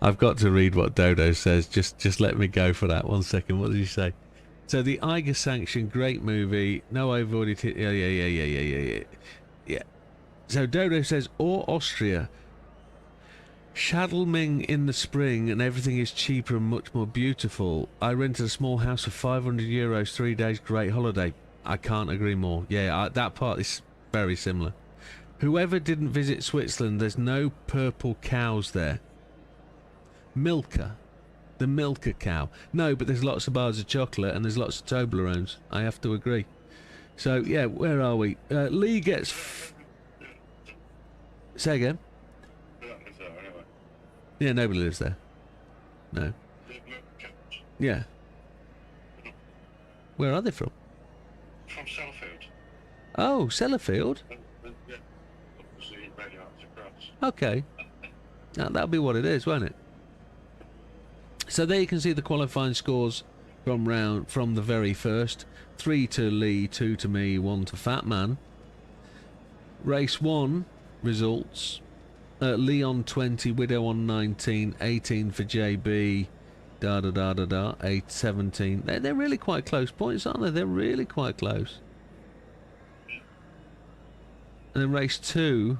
I've got to read what Dodo says. Just let me go for that 1 second. What did he say? So the Eiger Sanction, great movie. No, I've already... Yeah. So Dodo says, or Austria. Schadlming in the spring and everything is cheaper and much more beautiful. I rented a small house for €500, 3 days, great holiday. I can't agree more. Yeah, that part is very similar. Whoever didn't visit Switzerland, there's no purple cows there. Milka. The Milka cow. No, but there's lots of bars of chocolate and there's lots of Toblerones. I have to agree. So, yeah, where are we? Lee gets... Say again? Yeah, nobody lives there. No. Yeah. Where are they from? From Sellafield. Oh, Sellafield? Okay. Now, that'll be what it is, won't it? So there you can see the qualifying scores from the very first. 3 to Lee, 2 to me, 1 to Fat Man. Race 1 results. Lee on 20, Widow on 19, 18 for JB, 8, 17. They're really quite close points, aren't they? They're really quite close. And then race 2,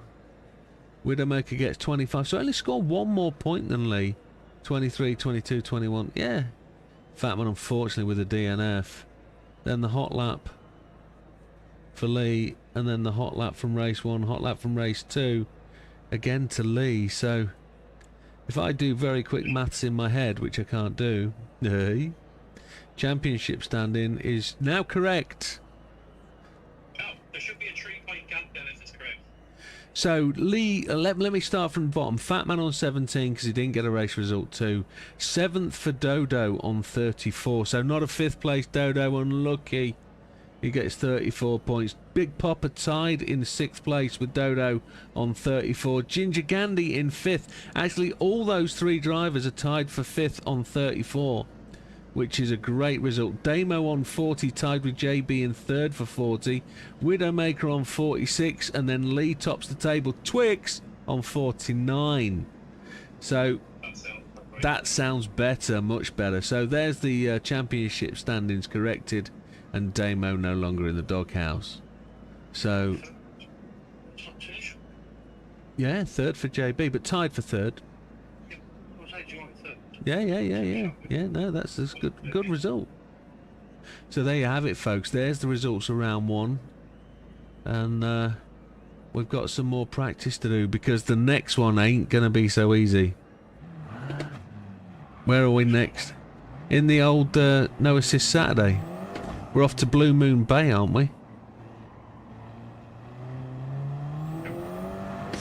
Widdowmaker gets 25, so only scored 1 more point than Lee. 23, 22, 21. Yeah. Fatman, unfortunately, with a DNF. Then the hot lap for Lee, and then the hot lap from race 1, hot lap from race 2, again to Lee. So if I do very quick maths in my head, which I can't do, championship standing is now correct. So Lee, let me start from the bottom. Fatman on 17 because he didn't get a race result 2. 7th for Dodo on 34. So not a 5th place Dodo, unlucky. He gets 34 points. Big Popper tied in 6th place with Dodo on 34. Ginger Gandhi in 5th. Actually, all those 3 drivers are tied for 5th on 34, which is a great result. Damo on 40, tied with JB in 3rd for 40. Widdowmaker on 46, and then Lee tops the table. Twix on 49. So that sounds better, much better. So there's the championship standings corrected, and Damo no longer in the doghouse. So yeah, 3rd for JB, but tied for 3rd. Yeah. No, that's a good result. So there you have it, folks. There's the results of round 1, and we've got some more practice to do because the next one ain't gonna be so easy. Where are we next? In the old No Assist Saturday. We're off to Blue Moon Bay, aren't we?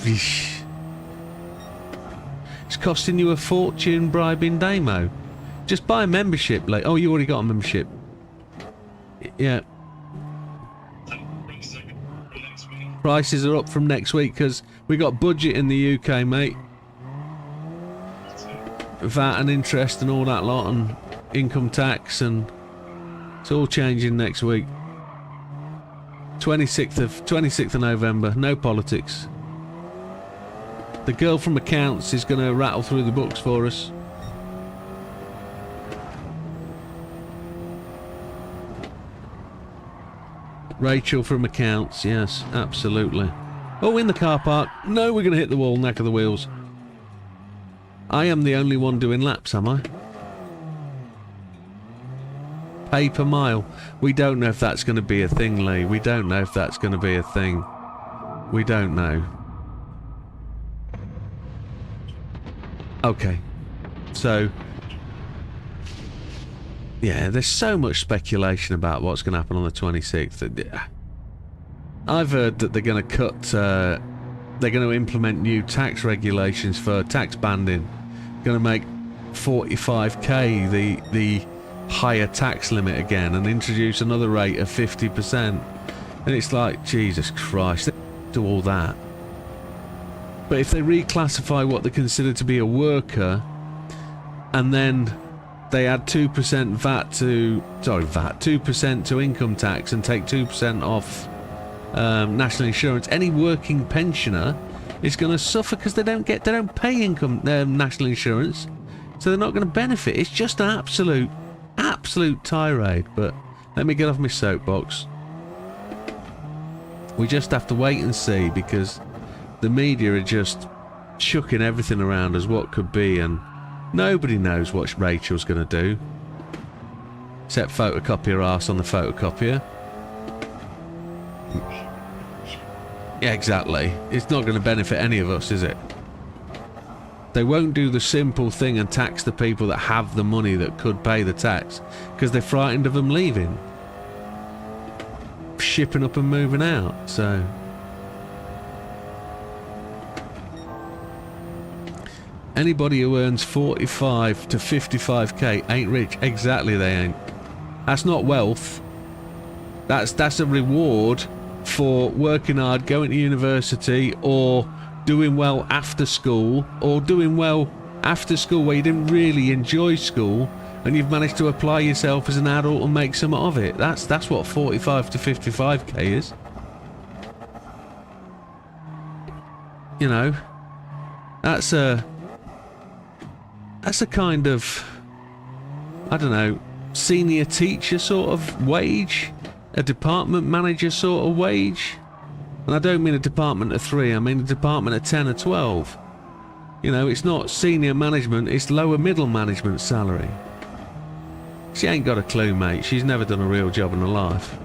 It's costing you a fortune bribing Damo. Just buy a membership. Like, oh, you already got a membership. Yeah. Prices are up from next week because we got budget in the UK, mate. VAT and interest and all that lot, and income tax, and it's all changing next week. 26th of November. No politics. The girl from accounts is going to rattle through the books for us. Rachel from accounts, yes, absolutely. Oh, in the car park. No, we're going to hit the wall, knack of the wheels. I am the only one doing laps, am I? Pay per mile. We don't know if that's going to be a thing, Lee. We don't know if that's going to be a thing. We don't know. Okay. So, yeah, there's so much speculation about what's going to happen on the 26th. I've heard that they're going to cut, they're going to implement new tax regulations for tax banding. Going to make 45k the higher tax limit again, and introduce another rate of 50%. And it's like, Jesus Christ, they do all that. But if they reclassify what they consider to be a worker, and then they add 2% VAT to 2% to income tax, and take 2% off national insurance, any working pensioner is going to suffer because they don't pay income national insurance, so they're not going to benefit. It's just an absolute tirade. But let me get off my soapbox. We just have to wait and see, because the media are just chucking everything around as what could be, and nobody knows what Rachel's going to do except photocopy her ass on the photocopier. Yeah, exactly. It's not going to benefit any of us, is it? They won't do the simple thing and tax the people that have the money that could pay the tax, because they're frightened of them leaving, shipping up and moving out. So anybody who earns 45 to 55k ain't rich. Exactly, they ain't. That's not wealth. That's a reward for working hard, going to university, or doing well after school, or doing well after school where you didn't really enjoy school and you've managed to apply yourself as an adult and make some of it. That's what 45 to 55k is. You know, that's a kind of, I don't know, senior teacher sort of wage, a department manager sort of wage. And I don't mean a department of 3, I mean a department of 10 or 12. You know, it's not senior management, it's lower middle management salary. She ain't got a clue, mate. She's never done a real job in her life.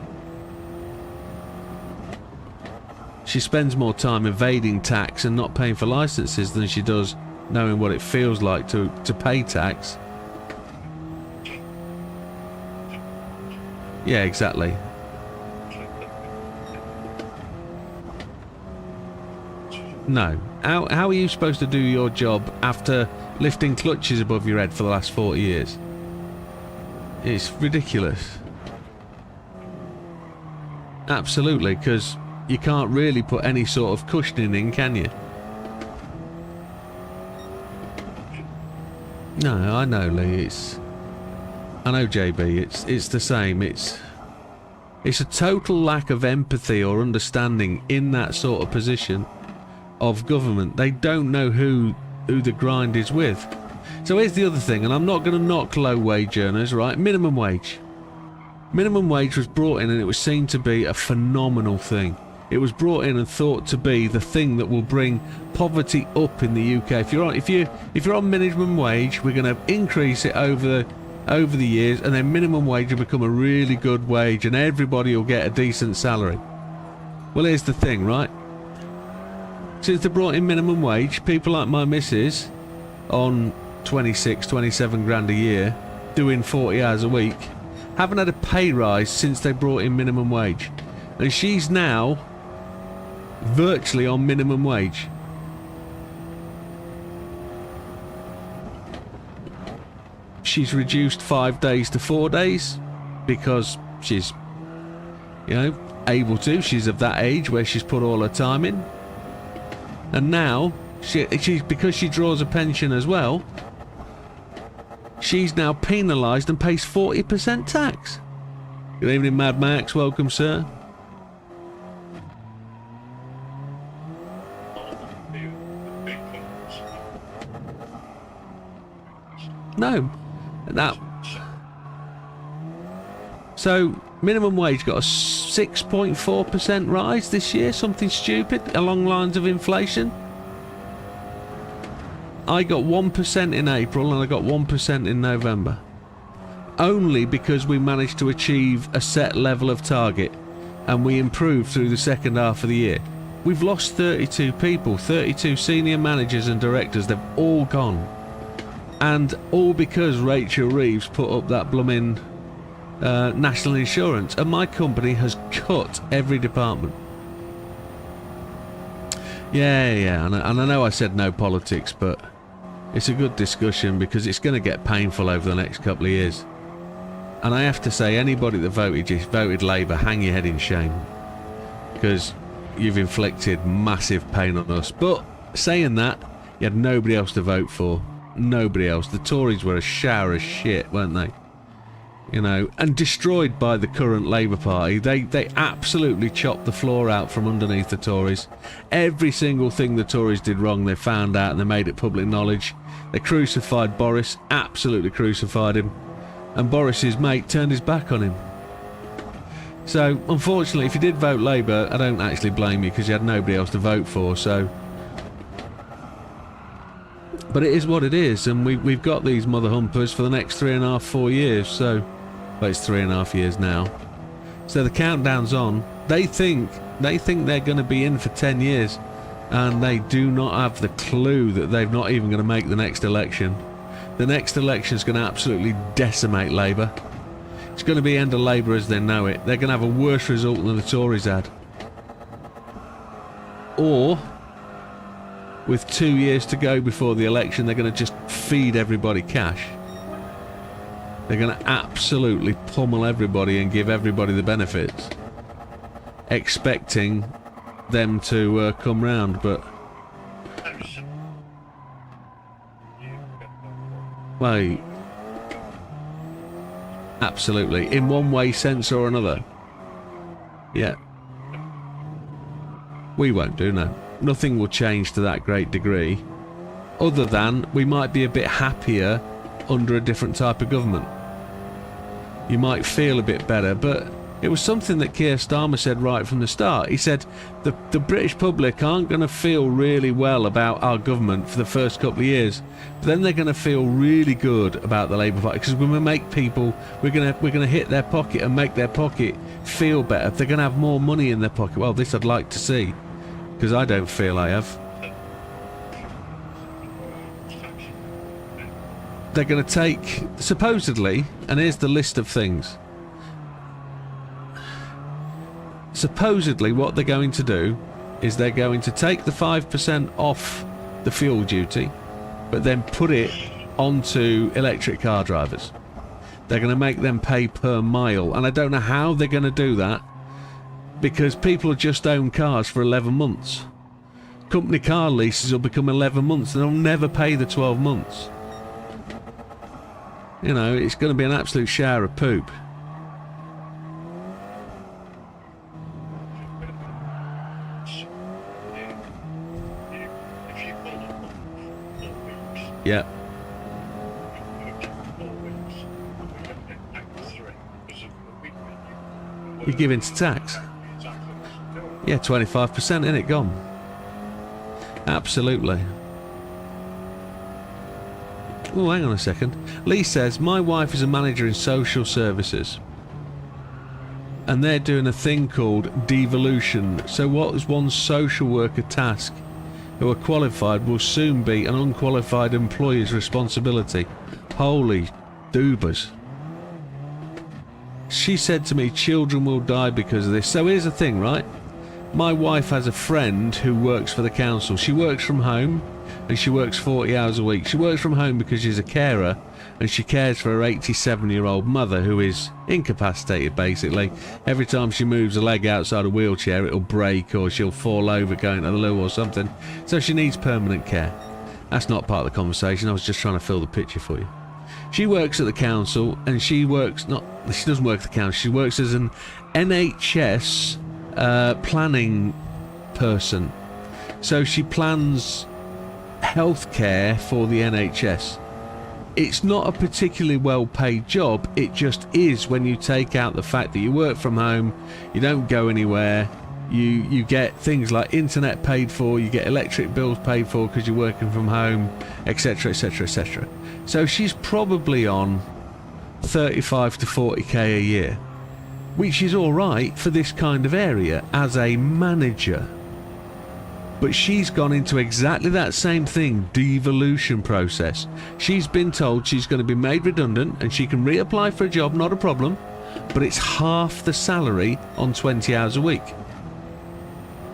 She spends more time evading tax and not paying for licenses than she does knowing what it feels like to pay tax. Yeah, exactly. No. How are you supposed to do your job after lifting clutches above your head for the last 40 years? It's ridiculous. Absolutely, because you can't really put any sort of cushioning in, can you? No, I know, Lee. I know, JB. It's the same. It's a total lack of empathy or understanding in that sort of position of government. They don't know who the grind is with. So here's the other thing, and I'm not going to knock low wage earners, right? Minimum wage. Minimum wage was brought in and it was seen to be a phenomenal thing. It was brought in and thought to be the thing that will bring poverty up in the UK. If you're on minimum wage, we're going to increase it over the years, and then minimum wage will become a really good wage and everybody will get a decent salary. Well, here's the thing, right? Since they brought in minimum wage, people like my missus on 26, 27 grand a year, doing 40 hours a week, haven't had a pay rise since they brought in minimum wage. And she's now virtually on minimum wage. She's reduced 5 days to 4 days because she's, able to. She's of that age where she's put all her time in. And now, because she draws a pension as well, she's now penalised and pays 40% tax. Good evening, Mad Max. Welcome, sir. No. That. So, minimum wage got a 6.4% rise this year, something stupid along lines of inflation. I got 1% in April and I got 1% in November. Only because we managed to achieve a set level of target and we improved through the second half of the year. We've lost 32 people, 32 senior managers and directors, they've all gone. And all because Rachel Reeves put up that blooming national insurance, and my company has cut every department. Yeah, and I know I said no politics, but it's a good discussion because it's going to get painful over the next couple of years. And I have to say, anybody that voted Labour, hang your head in shame, because you've inflicted massive pain on us. But saying that, you had nobody else to vote for. Nobody else. The Tories were a shower of shit, weren't they? And destroyed by the current Labour Party. They absolutely chopped the floor out from underneath the Tories. Every single thing the Tories did wrong, they found out and they made it public knowledge. They crucified Boris, absolutely crucified him. And Boris's mate turned his back on him. So, unfortunately, if you did vote Labour, I don't actually blame you because you had nobody else to vote for, so... But it is what it is, and we've got these mother humpers for the next 3.5, 4 years, so... Well, it's 3.5 years now. So the countdown's on. They think they're going to be in for 10 years, and they do not have the clue that they're not even going to make the next election. The next election is going to absolutely decimate Labour. It's going to be end of Labour as they know it. They're going to have a worse result than the Tories had. Or... with 2 years to go before the election, they're going to just feed everybody cash. They're going to absolutely pummel everybody and give everybody the benefits, expecting them to come round, but... Well, absolutely. In one way, sense or another. Yeah. We won't do, no. Nothing will change to that great degree, other than we might be a bit happier under a different type of government. You might feel a bit better, but it was something that Keir Starmer said right from the start. He said the British public aren't going to feel really well about our government for the first couple of years, but then they're going to feel really good about the Labour Party because we're going to make people, we're going to hit their pocket and make their pocket feel better. They're going to have more money in their pocket. Well, this I'd like to see, because I don't feel I have. They're going to take, supposedly, and here's the list of things. Supposedly what they're going to do is they're going to take the 5% off the fuel duty, but then put it onto electric car drivers. They're going to make them pay per mile, and I don't know how they're going to do that, because people will just own cars for 11 months. Company car leases will become 11 months, and they'll never pay the 12 months. You know, it's going to be an absolute shower of poop. Yeah. You give in to tax. Yeah, 25% in it, gone. Absolutely. Oh, hang on a second. Lee says, my wife is a manager in social services. And they're doing a thing called devolution. So what is one social worker task who are qualified will soon be an unqualified employee's responsibility. Holy doobers. She said to me, children will die because of this. So here's the thing, right? My wife has a friend who works for the council. She works from home and she works 40 hours a week. She works from home because she's a carer and she cares for her 87-year-old mother who is incapacitated, basically. Every time she moves a leg outside a wheelchair, it'll break or she'll fall over going to the loo or something. So she needs permanent care. That's not part of the conversation. I was just trying to fill the picture for you. She works at the council, and she doesn't work at the council. She works as an NHS planning person. So she plans healthcare for the NHS. It's not a particularly well-paid job. It just is when you take out the fact that you work from home, you don't go anywhere, you get things like internet paid for, you get electric bills paid for because you're working from home, etc, etc, etc. So she's probably on 35 to 40k a year, which is alright for this kind of area as a manager. But she's gone into exactly that same thing, devolution process. She's been told she's going to be made redundant and she can reapply for a job, not a problem, but it's half the salary on 20 hours a week.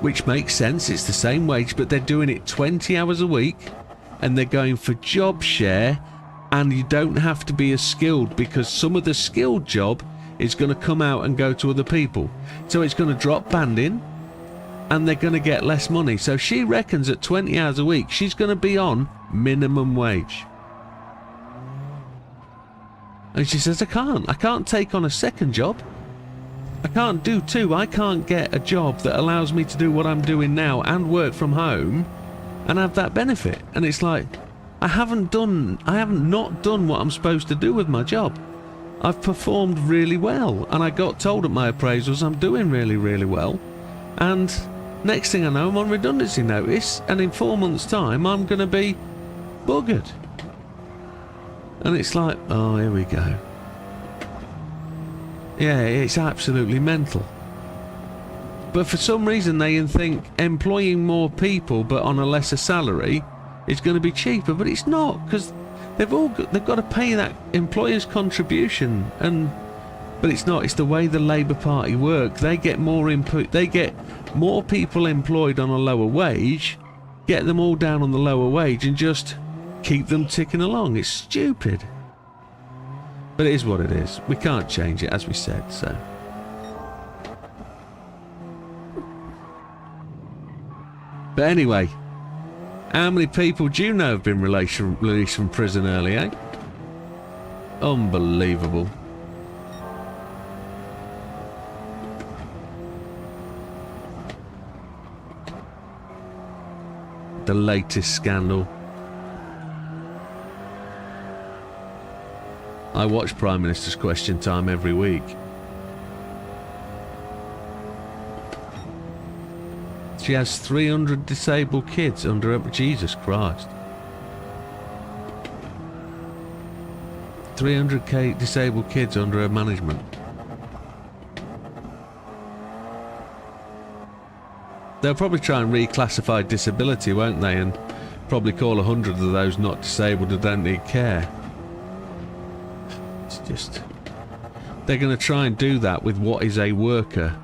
Which makes sense, it's the same wage, but they're doing it 20 hours a week and they're going for job share, and you don't have to be as skilled because some of the skilled job is going to come out and go to other people. So it's going to drop banding and they're going to get less money. So she reckons at 20 hours a week she's going to be on minimum wage. And she says, I can't take on a second job. I can't do two. I can't get a job that allows me to do what I'm doing now and work from home and have that benefit. And it's like, I haven't not done what I'm supposed to do with my job. I've performed really well, and I got told at my appraisals I'm doing really, really well. And next thing I know, I'm on redundancy notice, and in 4 months' time, I'm going to be buggered. And it's like, oh, here we go. Yeah, it's absolutely mental. But for some reason, they think employing more people, but on a lesser salary, is going to be cheaper. But it's not, because they've got to pay that employer's contribution, but it's not. It's the way the Labour Party work. They get more input. They get more people employed on a lower wage, get them all down on the lower wage, and just keep them ticking along. It's stupid. But it is what it is. We can't change it, as we said, so. But anyway, how many people do you know have been released from prison early, eh? Unbelievable. The latest scandal. I watch Prime Minister's Question Time every week. She has 300 disabled kids under her. Jesus Christ. 300 disabled kids under her management. They'll probably try and reclassify disability, won't they? And probably call 100 of those not disabled who don't need care. It's just... They're going to try and do that with what is a worker.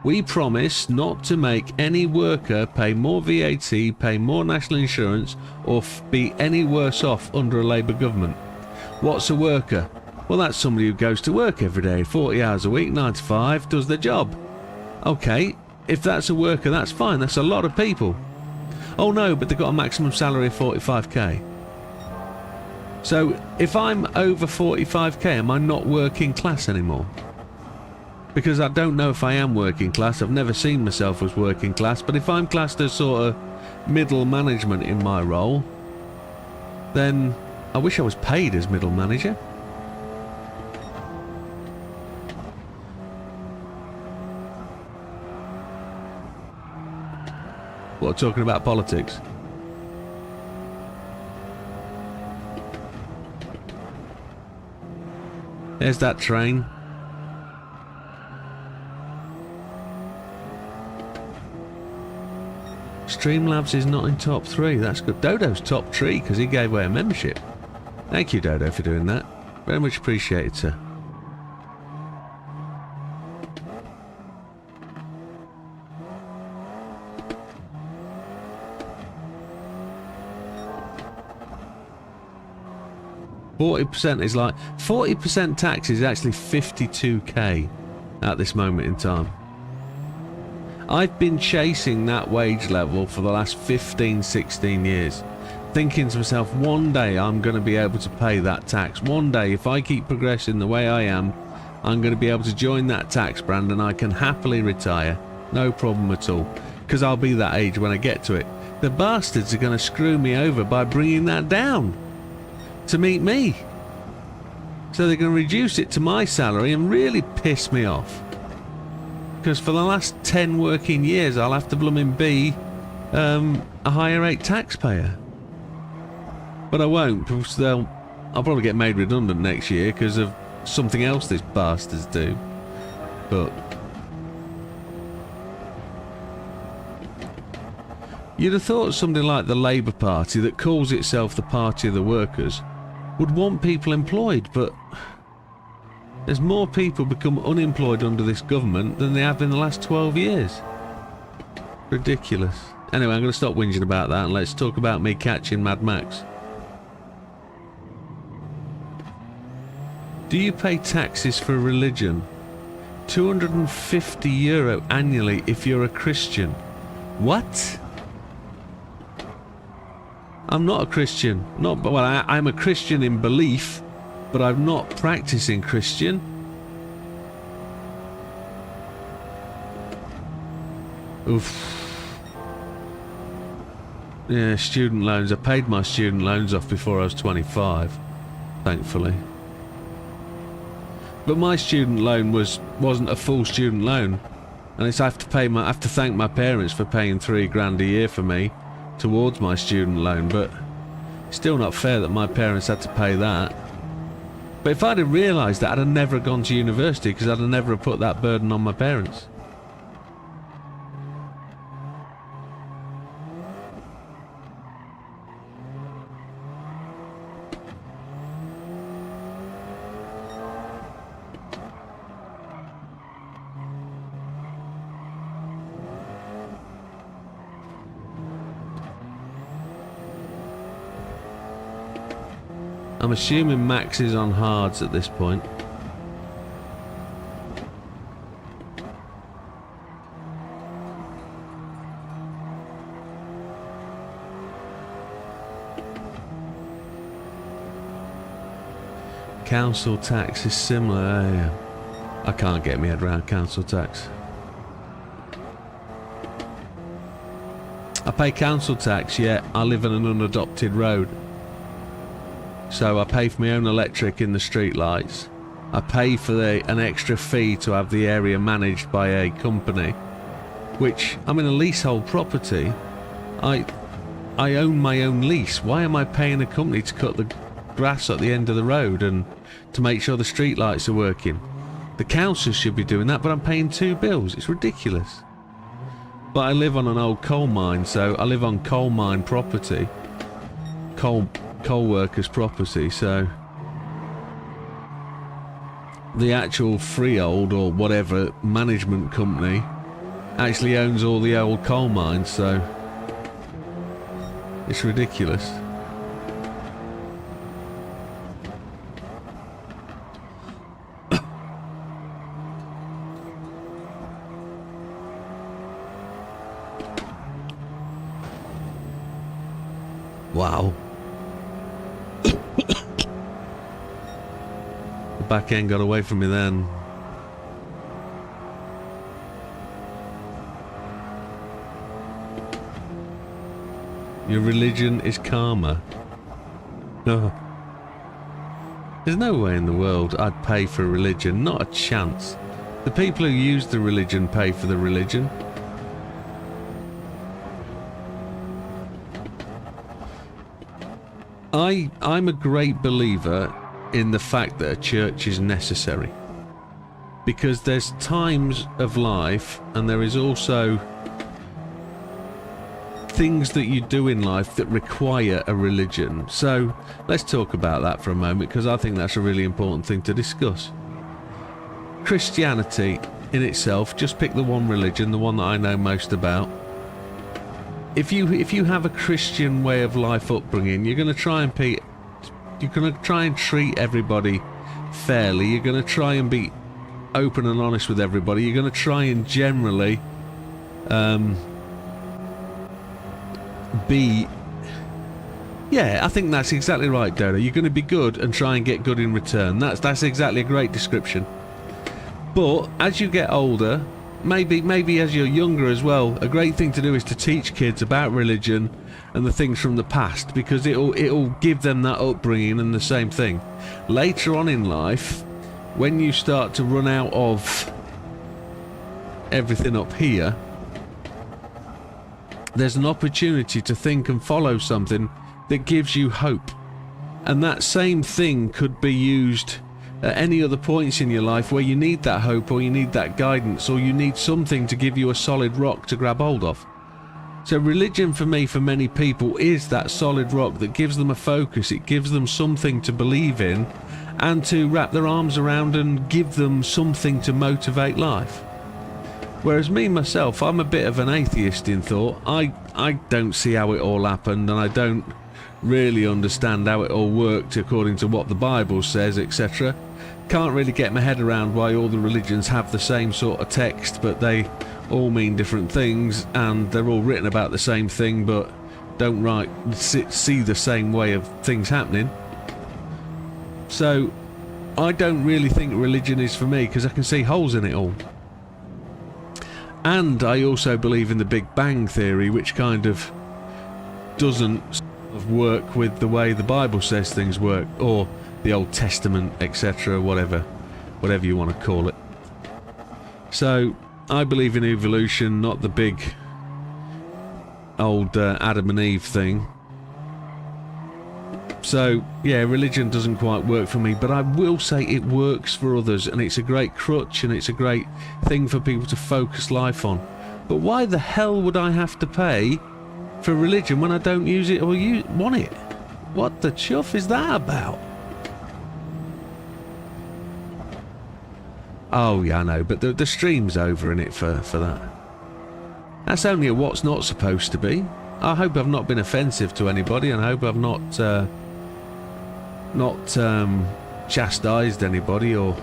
We promise not to make any worker pay more VAT, pay more national insurance, or be any worse off under a Labour government. What's a worker? Well, that's somebody who goes to work every day, 40 hours a week, 9 to 5, does their job. Okay, if that's a worker, that's fine. That's a lot of people. Oh no, but they've got a maximum salary of 45k. So if I'm over 45k, am I not working class anymore? Because I don't know if I am working class. I've never seen myself as working class. But if I'm classed as sort of middle management in my role, then I wish I was paid as middle manager. What, talking about politics? There's that train. Streamlabs is not in top 3. That's good. Dodo's top 3 because he gave away a membership. Thank you, Dodo, for doing that. Very much appreciated, sir. %40 is like 40% tax is actually 52k at this moment in time. I've been chasing that wage level for the last 15-16 years, thinking to myself, one day I'm going to be able to pay that tax. One day, if I keep progressing the way I am, I'm going to be able to join that tax brand and I can happily retire, no problem at all, because I'll be that age when I get to it. The bastards are going to screw me over by bringing that down to meet me. So they're going to reduce it to my salary and really piss me off. Because for the last 10 working years I'll have to blooming be a higher rate taxpayer. But I won't, because I'll probably get made redundant next year because of something else these bastards do. But you'd have thought something like the Labour Party, that calls itself the Party of the Workers, would want people employed, but there's more people become unemployed under this government than they have in the last 12 years. Ridiculous. Anyway, I'm going to stop whinging about that and let's talk about me catching Mad Max. Do you pay taxes for religion? €250 annually if you're a Christian. What? I'm not a Christian. I'm a Christian in belief, but I'm not practicing Christian. Oof. Yeah, student loans. I paid my student loans off before I was 25, thankfully. But my student loan wasn't a full student loan, and I have to thank my parents for paying £3 a year for me towards my student loan. But still not fair that my parents had to pay that. But if I'd have realised that, I'd have never gone to university because I'd have never put that burden on my parents. I'm assuming Max is on hards at this point. Council tax is similar. I can't get my head around council tax. I pay council tax, yet I live on an unadopted road. So I pay for my own electric in the street lights. I pay for an extra fee to have the area managed by a company, which I'm in a leasehold property. I own my own lease. Why am I paying a company to cut the grass at the end of the road and to make sure the street lights are working? The council should be doing that, but I'm paying 2 bills. It's ridiculous. But I live on an old coal mine, so I live on coal mine property. Coal workers' property, so the actual freehold or whatever management company actually owns all the old coal mines, so it's ridiculous. Wow. The back end got away from me then. Your religion is karma. No. There's no way in the world I'd pay for a religion. Not a chance. The people who use the religion pay for the religion. I'm a great believer in the fact that a church is necessary. Because there's times of life, and there is also things that you do in life that require a religion. So let's talk about that for a moment, because I think that's a really important thing to discuss. Christianity in itself, just pick the one religion, the one that I know most about. If you have a Christian way of life upbringing, you're going to try and treat everybody fairly. You're going to try and be open and honest with everybody. You're going to try and generally I think that's exactly right, Dodo. You're going to be good and try and get good in return. That's exactly a great description. But as you get older, maybe as you're younger as well, a great thing to do is to teach kids about religion and the things from the past, because it'll give them that upbringing. And the same thing later on in life, when you start to run out of everything up here, there's an opportunity to think and follow something that gives you hope. And that same thing could be used at any other points in your life where you need that hope, or you need that guidance, or you need something to give you a solid rock to grab hold of. So religion for me, for many people, is that solid rock that gives them a focus. It gives them something to believe in and to wrap their arms around and give them something to motivate life. Whereas me, myself, I'm a bit of an atheist in thought. I don't see how it all happened, and I don't really understand how it all worked according to what the Bible says, etc. Can't really get my head around why all the religions have the same sort of text, but they all mean different things, and they're all written about the same thing, but don't see the same way of things happening. So I don't really think religion is for me, because I can see holes in it all. And I also believe in the Big Bang Theory, which kind of doesn't work with the way the Bible says things work, or the Old Testament, etc., whatever you want to call it. So I believe in evolution, not the big old Adam and Eve thing. So yeah, religion doesn't quite work for me, but I will say it works for others, and it's a great crutch, and it's a great thing for people to focus life on. But why the hell would I have to pay for religion when I don't use it or want it? What the chuff is that about? Oh yeah, I know, but the stream's over in it for that. That's only a what's not supposed to be. I hope I've not been offensive to anybody, and I hope I've not chastised anybody or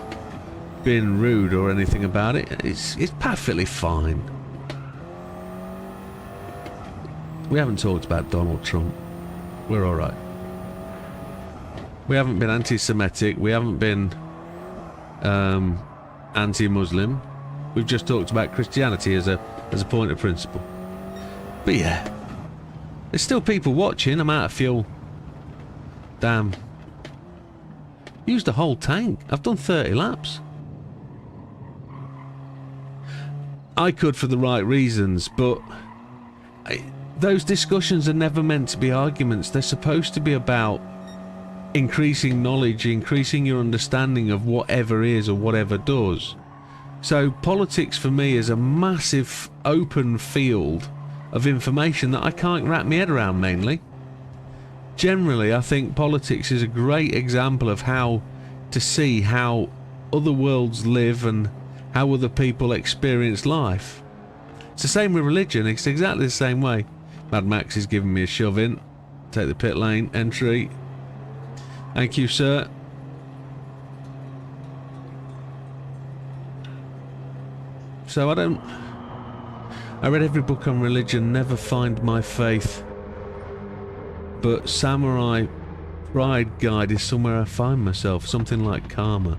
been rude or anything about it. It's perfectly fine. We haven't talked about Donald Trump. We're alright. We haven't been anti-Semitic. We haven't been anti-Muslim. We've just talked about Christianity as a point of principle. But yeah, there's still people watching. I'm out of fuel. Damn. Used a whole tank. I've done 30 laps. I could for the right reasons, but those discussions are never meant to be arguments. They're supposed to be about increasing knowledge, increasing your understanding of whatever is or whatever does. So politics for me is a massive open field of information that I can't wrap my head around mainly. Generally, I think politics is a great example of how to see how other worlds live and how other people experience life. It's the same with religion. It's exactly the same way. Mad Max is giving me a shove in. Take the pit lane entry. Thank you, sir. So I read every book on religion, never find my faith. But Samurai Pride Guide is somewhere I find myself, something like karma.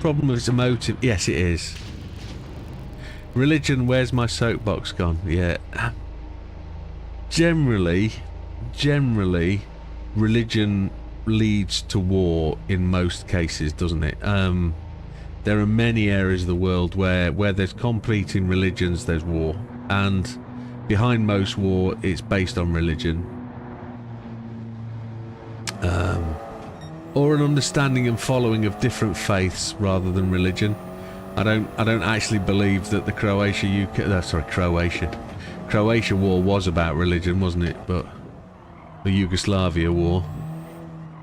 Problem is emotive. Yes, it is. Religion, where's my soapbox gone? Yeah. Generally, religion leads to war in most cases, doesn't it? There are many areas of the world where there's competing religions, there's war. And behind most war, it's based on religion. Or an understanding and following of different faiths rather than religion. I don't actually believe that the Croatia war was about religion, wasn't it? But the Yugoslavia war.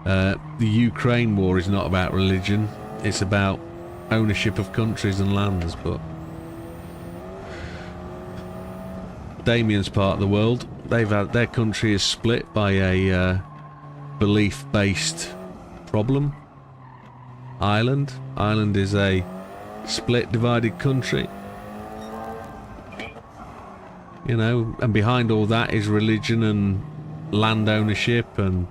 The Ukraine war is not about religion. It's about ownership of countries and lands. But Damien's part of the world, their country is split by a belief-based problem. Ireland is a split, divided country. You know, and behind all that is religion and land ownership and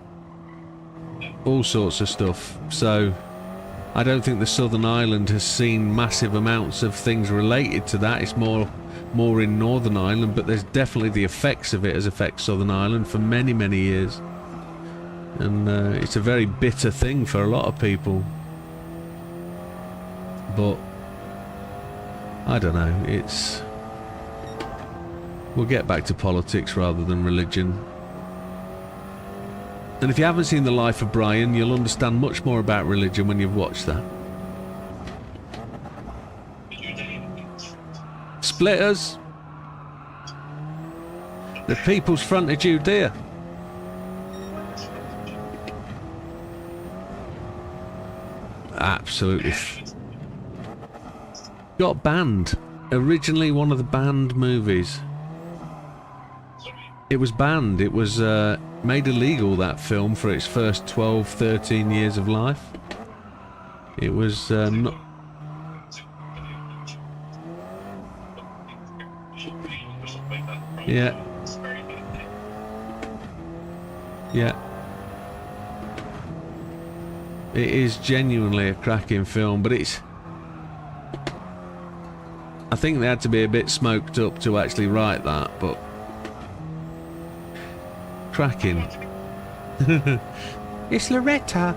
all sorts of stuff. So I don't think the Southern Ireland has seen massive amounts of things related to that. It's more in Northern Ireland, but there's definitely the effects of it as affects Southern Ireland for many, many years. And it's a very bitter thing for a lot of people. But I don't know, we'll get back to politics rather than religion. And if you haven't seen The Life of Brian, you'll understand much more about religion when you've watched that. Splitters. The People's Front of Judea. Absolutely. Got banned. Originally one of the banned movies. It was banned. It was made illegal, that film, for its first 12, 13 years of life. It was not... Yeah. Yeah. It is genuinely a cracking film, but it's... I think they had to be a bit smoked up to actually write that, but... cracking. It's Loretta.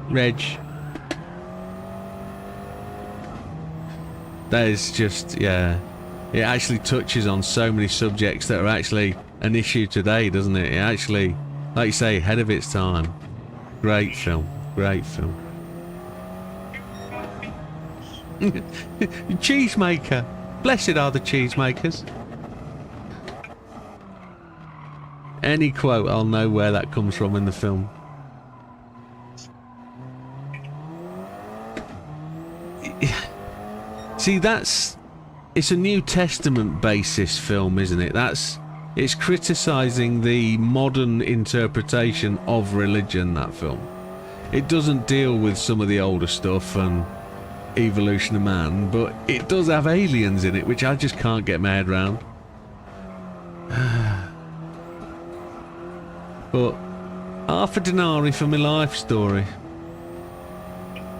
Reg. That is just, yeah. It actually touches on so many subjects that are actually an issue today, doesn't it? It actually, like you say, ahead of its time. Great film. Great film. Cheesemaker. Blessed are the cheesemakers. Any quote, I'll know where that comes from in the film. See, it's a New Testament basis film, isn't it? It's criticising the modern interpretation of religion, that film. It doesn't deal with some of the older stuff and evolution of man, but it does have aliens in it, which I just can't get my head around. But half a denari for my life story.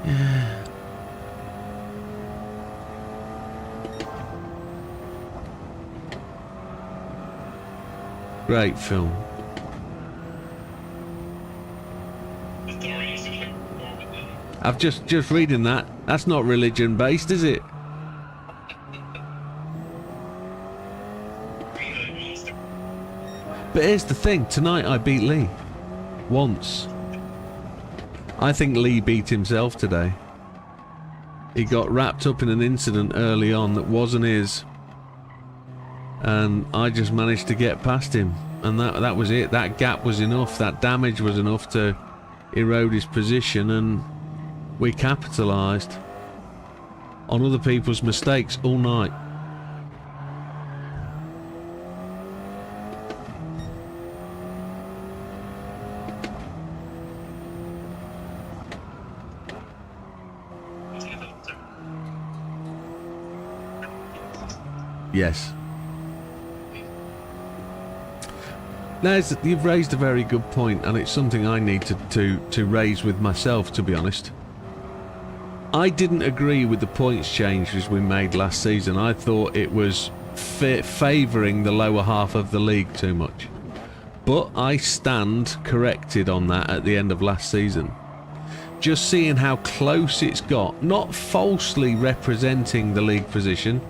Yeah. Great film. I've just reading that. That's not religion based, is it? But here's the thing, tonight I beat Lee. Once. I think Lee beat himself today. He got wrapped up in an incident early on that wasn't his. And I just managed to get past him. And that was it. That gap was enough. That damage was enough to erode his position, and we capitalised. on other people's mistakes all night. Yes. Now, you've raised a very good point, and it's something I need to raise with myself, to be honest. I didn't agree with the points changes we made last season. I thought it was favouring the lower half of the league too much. But I stand corrected on that at the end of last season. Just seeing how close it's got, not falsely representing the league position,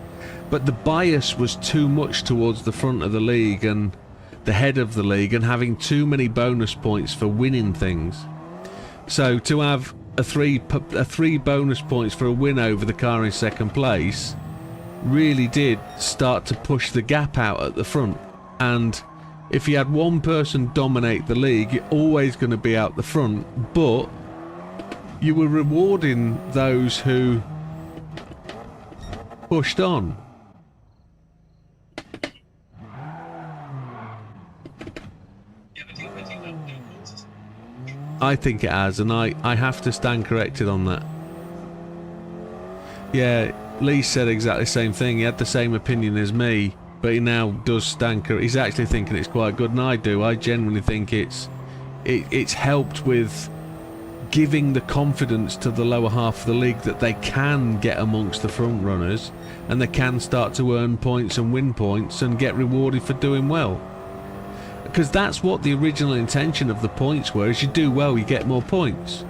but the bias was too much towards the front of the league and the head of the league, and having too many bonus points for winning things. So to have a three bonus points for a win over the car in second place really did start to push the gap out at the front. And if you had one person dominate the league, you're always going to be out the front, but you were rewarding those who pushed on. I think it has, and I have to stand corrected on that. Yeah, Lee said exactly the same thing. He had the same opinion as me, but he now does stand corrected. He's actually thinking it's quite good, and I do. I genuinely think it's helped with giving the confidence to the lower half of the league that they can get amongst the front runners, and they can start to earn points and win points and get rewarded for doing well. Because that's what the original intention of the points were, is you do well, you get more points.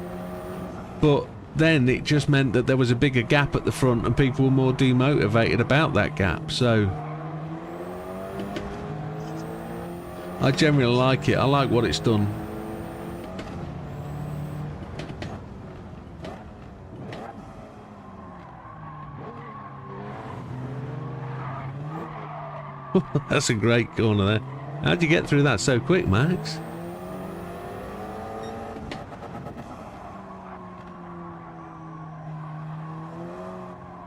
But then it just meant that there was a bigger gap at the front and people were more demotivated about that gap. So I generally like it. I like what it's done. That's a great corner there. How'd you get through that so quick, Max?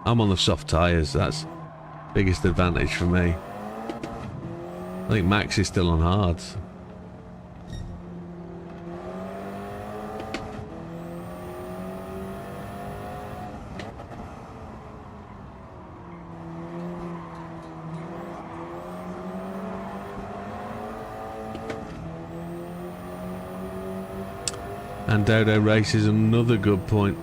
I'm on the soft tyres. That's biggest advantage for me. I think Max is still on hards. And Dodo races another good point.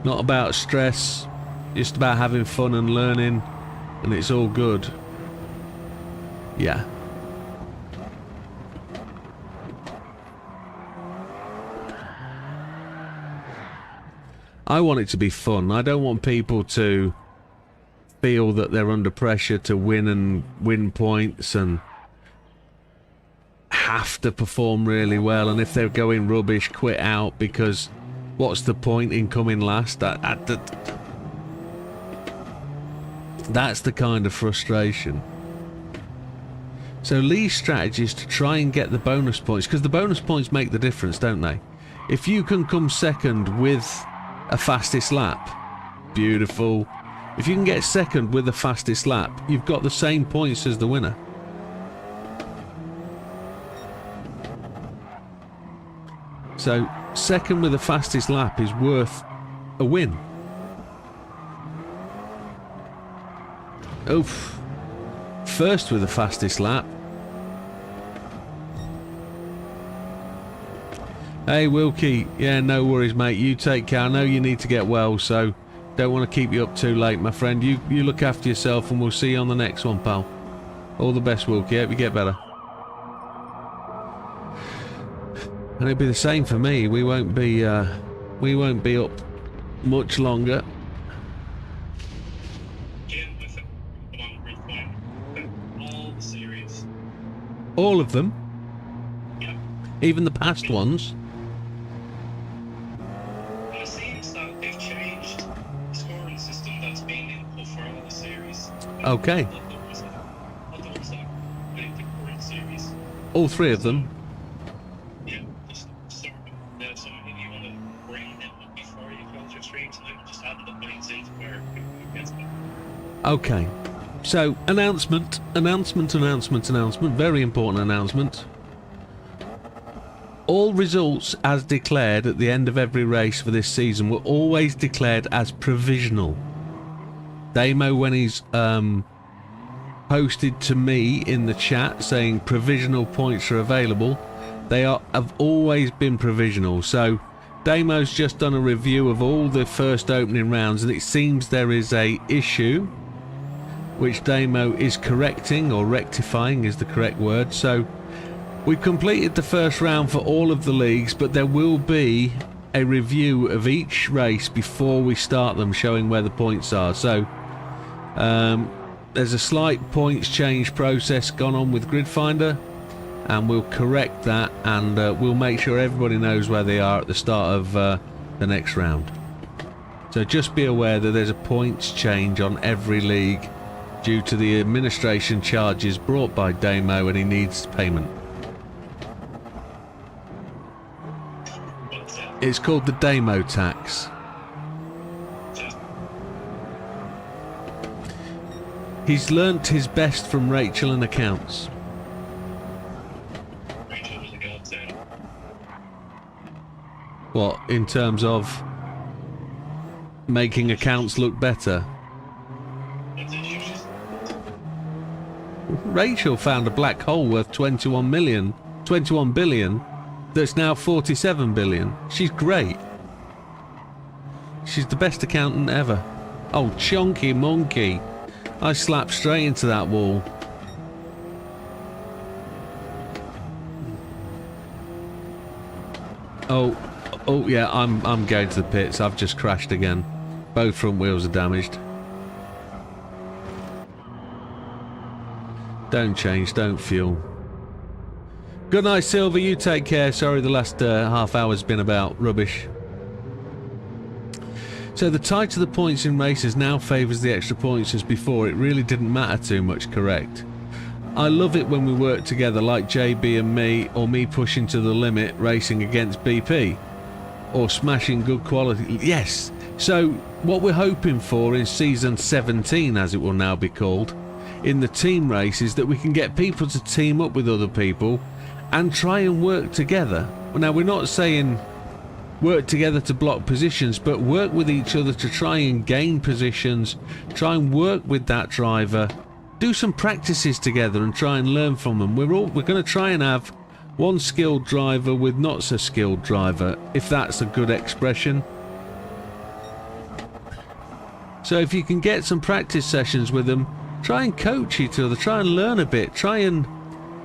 Not about stress, just about having fun and learning, and it's all good. Yeah. I want it to be fun. I don't want people to feel that they're under pressure to win and win points and have to perform really well, and if they're going rubbish, quit out, because what's the point in coming last? That's the kind of frustration. So Lee's strategy is to try and get the bonus points, because the bonus points make the difference, don't they? If you can come second with a fastest lap, beautiful. If you can get second with the fastest lap, you've got the same points as the winner. So second with the fastest lap is worth a win. Oof. First with the fastest lap. Hey Wilkie, yeah, no worries mate, you take care. I know you need to get well, so don't want to keep you up too late, my friend. You look after yourself, and we'll see you on the next one, pal. All the best, Wilkie. Hope you get better. And it'll be the same for me. We won't be up much longer. All the series. All of them? Yeah. Even the past ones? Well, it seems that they've changed the scoring system that's been input for all the series. Okay. Not the ones that the current series. All three of them? Yeah. So if you want to bring them up before Okay. So, announcement. Very important announcement. All results as declared at the end of every race for this season were always declared as provisional. Damo, when he's posted to me in the chat saying provisional points are available, have always been provisional. So Damo's just done a review of all the first opening rounds, and it seems there is a issue which Damo is correcting, or rectifying is the correct word. So we've completed the first round for all of the leagues, but there will be a review of each race before we start them, showing where the points are. So there's a slight points change process gone on with Grid Finder, and we'll correct that, and we'll make sure everybody knows where they are at the start of the next round. So just be aware that there's a points change on every league due to the administration charges brought by Damo, and he needs payment. It's called the Damo tax. He's learnt his best from Rachel and accounts. Rachel was a godsend. What, in terms of making accounts look better? That's it. She's Rachel found a black hole worth 21 billion that's now 47 billion. She's great. She's the best accountant ever. Oh, chonky monkey. I slapped straight into that wall. Oh yeah, I'm going to the pits. I've just crashed again. Both front wheels are damaged. Don't change, don't fuel. Good night, Silver. You take care. Sorry the last half hour's been about rubbish. So the tighter the points in races now favours the extra points as before. It really didn't matter too much, correct? I love it when we work together like JB and me, or me pushing to the limit racing against BP, or smashing good quality. Yes. So what we're hoping for in season 17, as it will now be called, in the team race, is that we can get people to team up with other people and try and work together. Now, we're not saying work together to block positions, but work with each other to try and gain positions, try and work with that driver, do some practices together and try and learn from them. We're going to try and have one skilled driver with not so skilled driver, if that's a good expression. So if you can get some practice sessions with them, try and coach each other, try and learn a bit, try and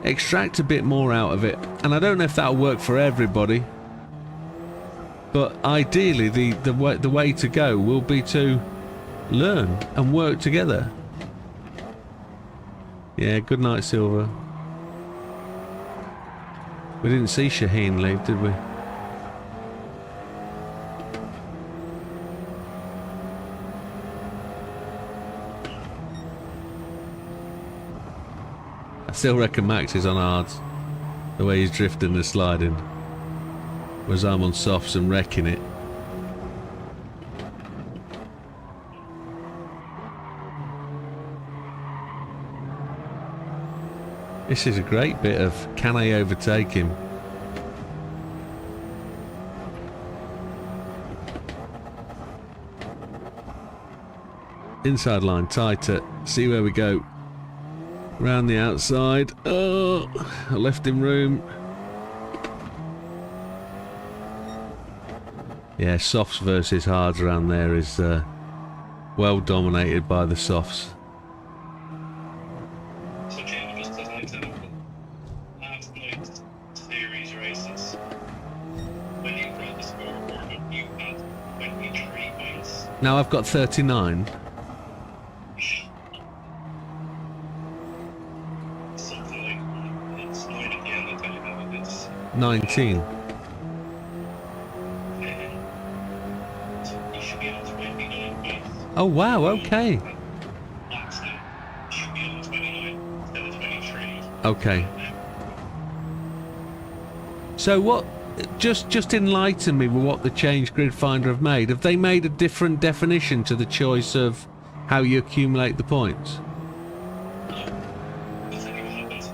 extract a bit more out of it. And I don't know if that'll work for everybody, but ideally the way to go will be to learn and work together. Yeah, good night, Silver. We didn't see Shaheen leave, did we? I still reckon Max is on hards, the way he's drifting and sliding, whereas I'm on softs and wrecking it. This is a great bit of can I overtake him? Inside line tighter, see where we go. Round the outside. Oh, I left him room. Yeah, softs versus hards around there is well dominated by the softs. so Jamie just doesn't example. Last night's series races. When you brought the scoreboard, you had 23 points. Now I've got 39. Something like it's 9 at the end, I'll tell you how it is. 19. So you should be on 29 points. Oh wow, okay. Last night, you should be on 29 instead of 23. Okay. So what, just enlighten me with what the change Grid Finder have made. Have they made a different definition to the choice of how you accumulate the points? No. I'll tell you what happens.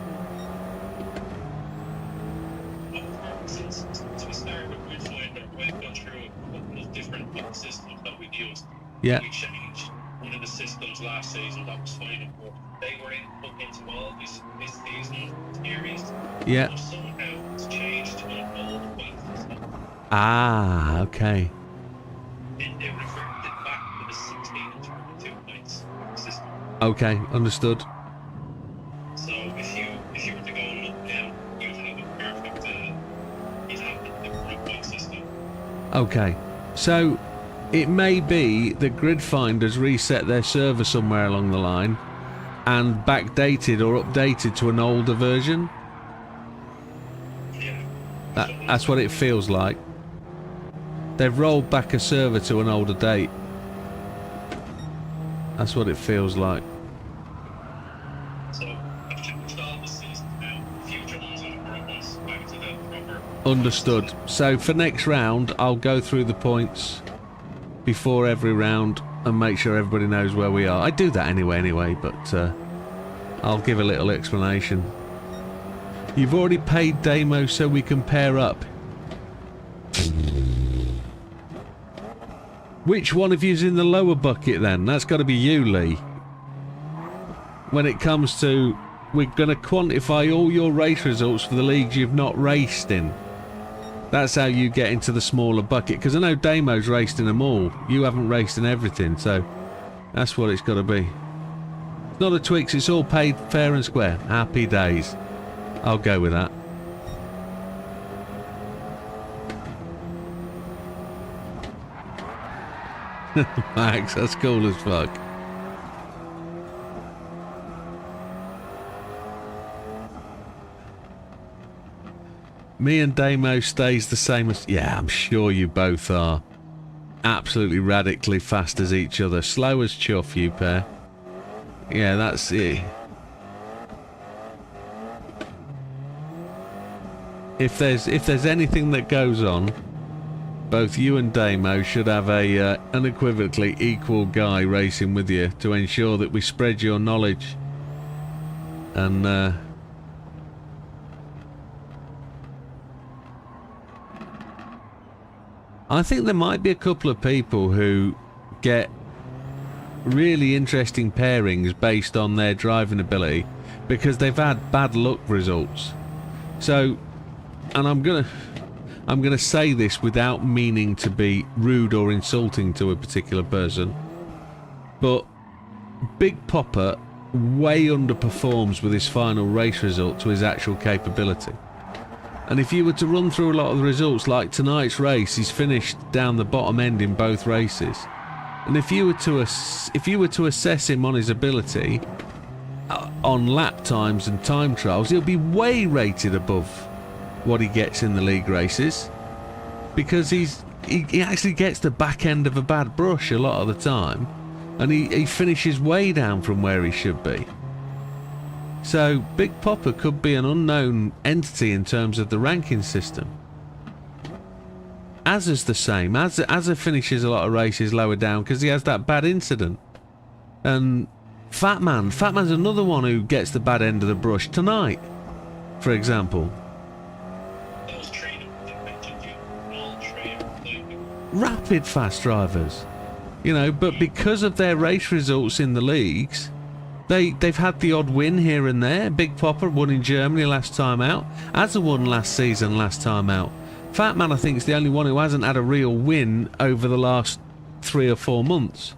Since we started with Widdowmaker, we've gone through a couple of different point systems that we've used. Yeah. We changed one of the systems last season that was fine, but they were put into all this season series. Yeah. But somehow it's changed to an old point system. Ah, okay. It reverted back to the 16 and 22 points system. Okay, understood. So if you were to go and look now, you'd have a perfect you'd have the correct point system. Okay, so it may be that Gridfinder's reset their server somewhere along the line and backdated or updated to an older version. Yeah. That's what it feels like. They've rolled back a server to an older date. That's what it feels like. So I've changed all the systems now. Future ones and current ones back to the proper. Understood. So for next round, I'll go through the points before every round and make sure everybody knows where we are. I do that anyway, but I'll give a little explanation. You've already paid Damo so we can pair up. Which one of you's in the lower bucket then? That's got to be you, Lee. When it comes to, we're going to quantify all your race results for the leagues you've not raced in. That's how you get into the smaller bucket. Because I know Damo's raced in them all. You haven't raced in everything, so that's what it's got to be. It's not a Twix, it's all paid fair and square. Happy days. I'll go with that. Max, that's cool as fuck. Me and Damo stays the same as... Yeah, I'm sure you both are. Absolutely radically fast as each other. Slow as chuff, you pair. Yeah, that's it. If there's anything that goes on, both you and Damo should have a unequivocally equal guy racing with you to ensure that we spread your knowledge. And I think there might be a couple of people who get really interesting pairings based on their driving ability because they've had bad luck results. So, and I'm gonna say this without meaning to be rude or insulting to a particular person, but Big Popper way underperforms with his final race result to his actual capability. And if you were to run through a lot of the results, like tonight's race, he's finished down the bottom end in both races. And if you were to assess him on his ability, on lap times and time trials, he'll be way rated above what he gets in the league races, because he actually gets the back end of a bad brush a lot of the time, and he finishes way down from where he should be. So Big Popper could be an unknown entity in terms of the ranking system. Azza's the same. Azza finishes a lot of races lower down because he has that bad incident. And Fatman's another one who gets the bad end of the brush tonight, for example. Those trainers that mentioned you, all trainers, Rapid fast drivers, you know, but because of their race results in the leagues, they've had the odd win here and there. Big Popper won in Germany last time out. Azza won last season last time out. Fatman, I think, is the only one who hasn't had a real win over the last 3 or 4 months.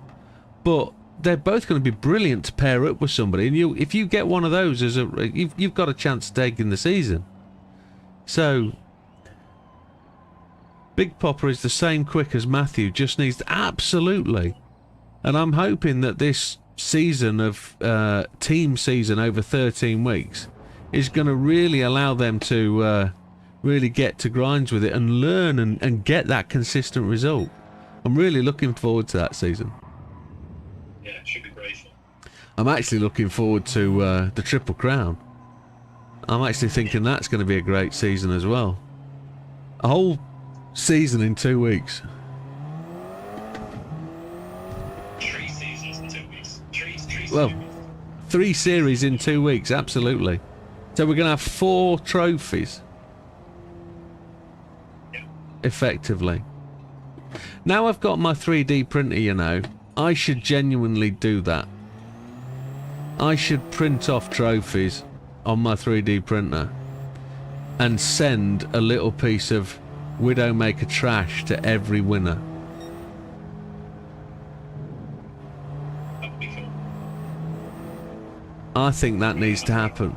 But they're both going to be brilliant to pair up with somebody, and if you get one of those as you've got a chance to take in the season. So Big Popper is the same quick as Matthew, just needs to, absolutely. And I'm hoping that this season of team season over 13 weeks is going to really allow them to really get to grinds with it and learn and get that consistent result. I'm really looking forward to that season. Yeah, it should be great. I'm actually looking forward to the Triple Crown. I'm actually thinking that's going to be a great season as well. A whole season in 2 weeks. 3 seasons in 2 weeks. well, 3 series in 2 weeks, absolutely. So we're going to have 4 trophies. Effectively. Now I've got my 3D printer, you know, I should genuinely do that. I should print off trophies on my 3D printer and send a little piece of Widdowmaker trash to every winner. That would be cool. I think that needs to happen.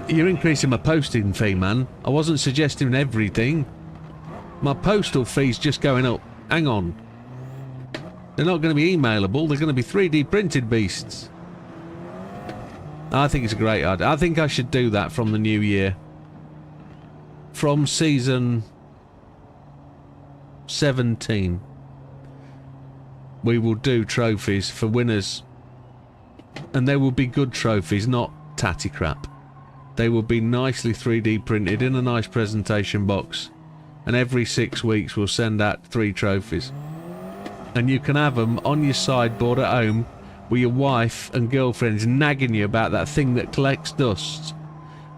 You're increasing my posting fee, man. I wasn't suggesting everything. My postal fee's just going up. Hang on. They're not going to be emailable. They're going to be 3D printed beasts. I think it's a great idea. I think I should do that from the new year. From season 17. We will do trophies for winners. And they will be good trophies, not tatty crap. They will be nicely 3D printed in a nice presentation box. And every 6 weeks we'll send out 3 trophies. And you can have them on your sideboard at home with your wife and girlfriends nagging you about that thing that collects dust.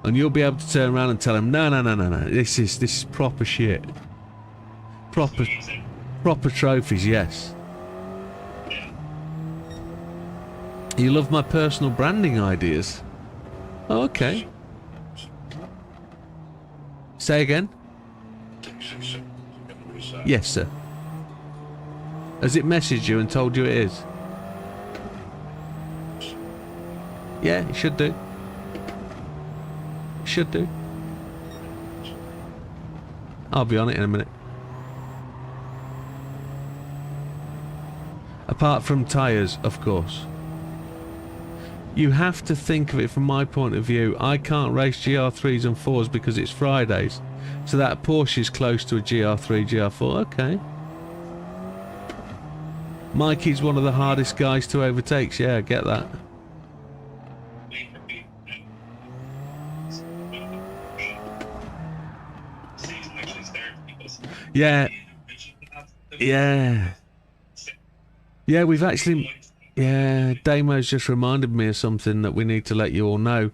And you'll be able to turn around and tell them, no, this is proper shit. Proper trophies, yes. You love my personal branding ideas. Oh, okay. Say again? Yes, sir. Has it messaged you and told you it is? Yeah, it should do. Should do. I'll be on it in a minute. Apart from tyres, of course. You have to think of it from my point of view. I can't race GR3s and 4s because it's Fridays. So that Porsche is close to a GR3, GR4. Okay. Mikey's one of the hardest guys to overtake. Yeah, I get that. Yeah. Yeah. Yeah, we've actually... Yeah, Damo's just reminded me of something that we need to let you all know.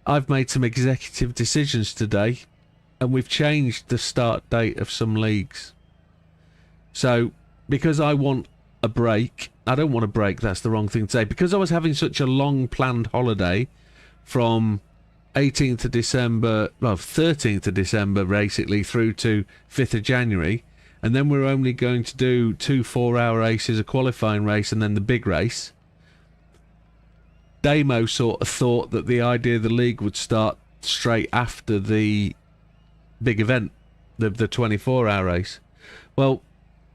I've made some executive decisions today, and we've changed the start date of some leagues. So, because I want a break, I don't want a break, that's the wrong thing to say, because I was having such a long planned holiday from 18th of December, well, 13th of December basically through to 5th of January, and then we're only going to do 2 4-hour races, a qualifying race, and then the big race. Damo sort of thought that the idea of the league would start straight after the big event, the 24-hour race. Well,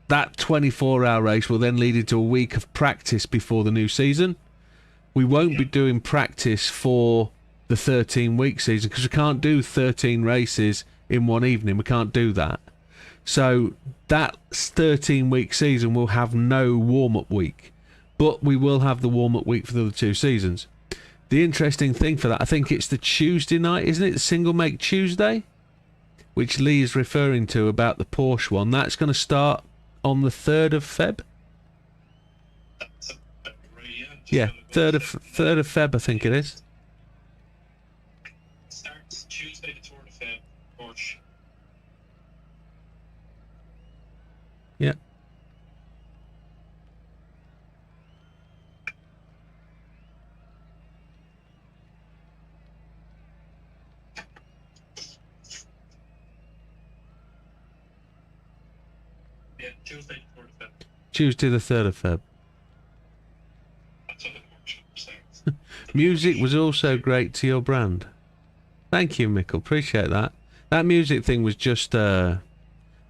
that 24-hour race will then lead into a week of practice before the new season. We won't be doing practice for the 13-week season because we can't do 13 races in one evening. We can't do that. So that 13-week season will have no warm-up week, but we will have the warm-up week for the other 2 seasons. The interesting thing for that, I think it's the Tuesday night, isn't it? The single make Tuesday, which Lee is referring to about the Porsche one. That's going to start on the 3rd of Feb. Yeah, 3rd of Feb, I think it is. Starts Tuesday the 3rd of Feb, Porsche. Yeah. Yeah, Tuesday the 3rd of Feb. Tuesday the 3rd of Feb. That's what the Porsche starts. Music was also great to your brand. Thank you, Mickle. Appreciate that. That music thing was just a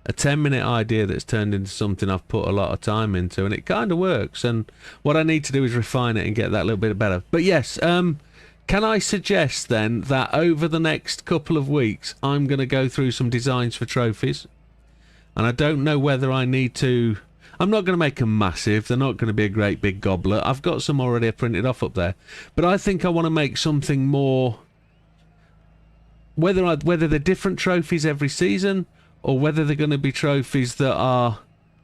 10-minute idea that's turned into something I've put a lot of time into, and it kind of works. And what I need to do is refine it and get that a little bit better. But yes, can I suggest then that over the next couple of weeks, I'm going to go through some designs for trophies. And I don't know whether I need to... I'm not going to make them massive. They're not going to be a great big gobbler. I've got some already printed off up there. But I think I want to make something more... Whether they're different trophies every season, or whether they're going to be trophies that are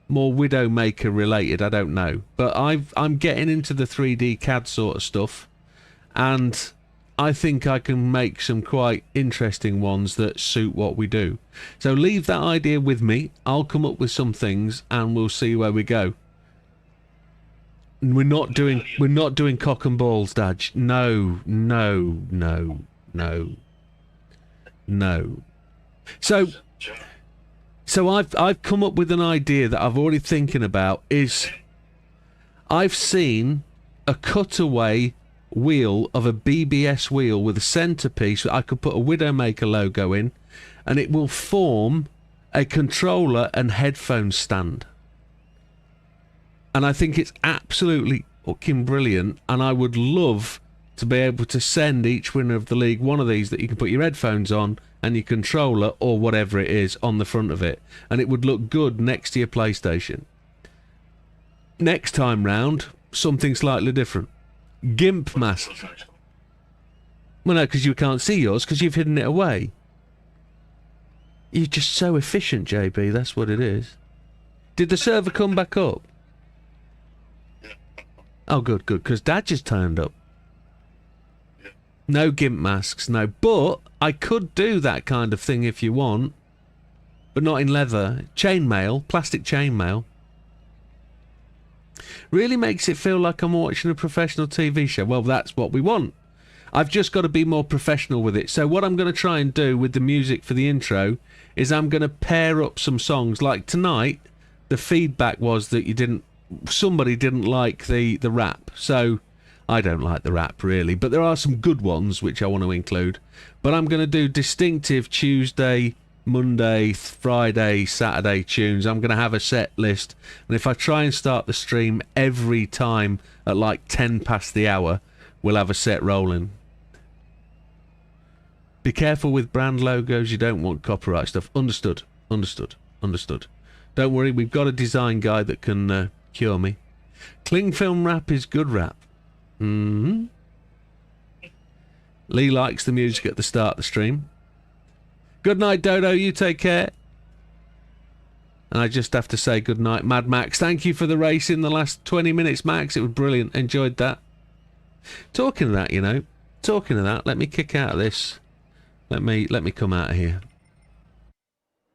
more Widdowmaker related, I don't know. But I'm getting into the 3D CAD sort of stuff, and I think I can make some quite interesting ones that suit what we do. So leave that idea with me. I'll come up with some things and we'll see where we go. We're not doing cock and balls, Dad. No. So I've come up with an idea that I've already thinking about. Is I've seen a cutaway wheel of a BBS wheel with a centerpiece that I could put a Widdowmaker logo in, and it will form a controller and headphone stand. And I think it's absolutely fucking brilliant, and I would love to be able to send each winner of the league one of these that you can put your headphones on and your controller or whatever it is on the front of it, and it would look good next to your PlayStation. Next time round, something slightly different. GIMP mask. Well, no, because you can't see yours because you've hidden it away. You're just so efficient, JB, that's what it is. Did the server come back up? Oh, good, because Dad just turned up. No GIMP masks, no. But I could do that kind of thing if you want. But not in leather. Chainmail, plastic chainmail. Really makes it feel like I'm watching a professional TV show. Well, that's what we want. I've just got to be more professional with it. So what I'm going to try and do with the music for the intro is I'm going to pair up some songs. Like tonight, the feedback was that somebody didn't like the rap. So I don't like the rap really, but there are some good ones which I want to include. But I'm going to do distinctive Tuesday, Monday, Friday, Saturday tunes. I'm going to have a set list, and if I try and start the stream every time at like 10 past the hour, we'll have a set rolling. Be careful with brand logos, you don't want copyright stuff. Understood. Don't worry, we've got a design guy that can cure me. Cling film rap is good rap. Lee likes the music at the start of the stream. Good night, Dodo. You take care. And I just have to say good night, Mad Max. Thank you for the race in the last 20 minutes, Max. It was brilliant. Enjoyed that. Talking of that, let me kick out of this. Let me come out of here.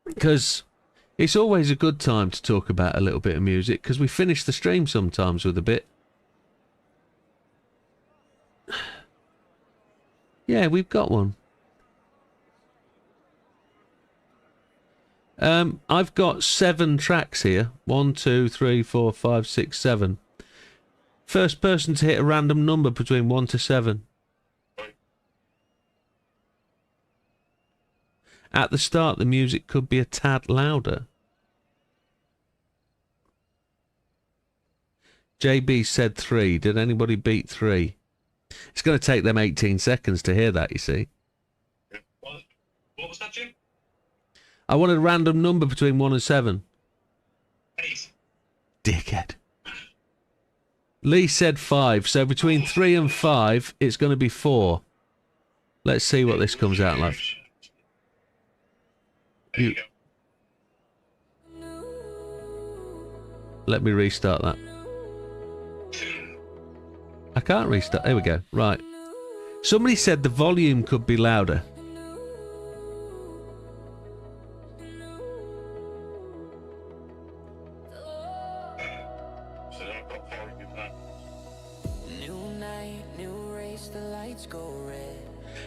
Because it's always a good time to talk about a little bit of music, because we finish the stream sometimes with a bit. Yeah, we've got one. I've got 7 tracks here. 1, 2, 3, 4, 5, 6, 7. First person to hit a random number between 1 to 7. At the start, the music could be a tad louder. JB said 3. Did anybody beat 3? It's going to take them 18 seconds to hear that, you see. What was that, Jim? I wanted a random number between 1 and 7. 8. Dickhead. Lee said 5, so between 3 and 5, it's going to be 4. Let's see what this comes out like. There you go. Let me restart that. I can't restart. There we go. Right. Somebody said the volume could be louder.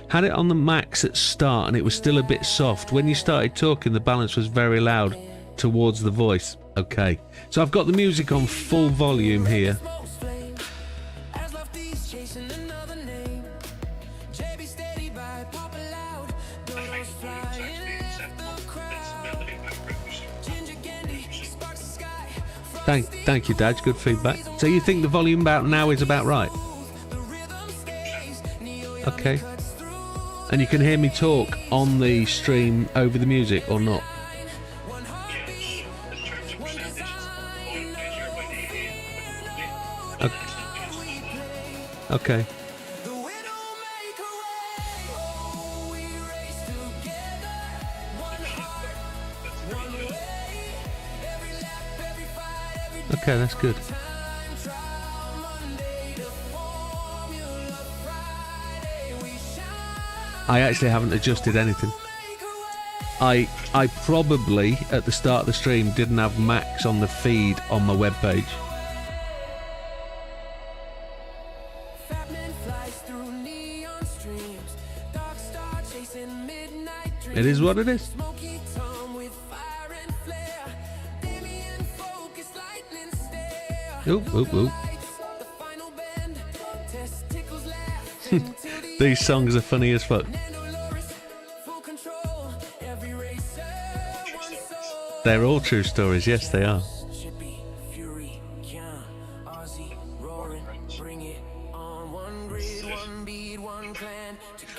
Had it on the max at start and it was still a bit soft. When you started talking, the balance was very loud towards the voice. Okay. So I've got the music on full volume here. Thank you, Dad. Good feedback. So you think the volume about now is about right? Okay. And you can hear me talk on the stream over the music or not? Okay. Okay, that's good. I actually haven't adjusted anything. I probably at the start of the stream didn't have max on the feed on my webpage. It is what it is. Oop, oop, oop. These songs are funny as fuck. They're all true stories, yes they are.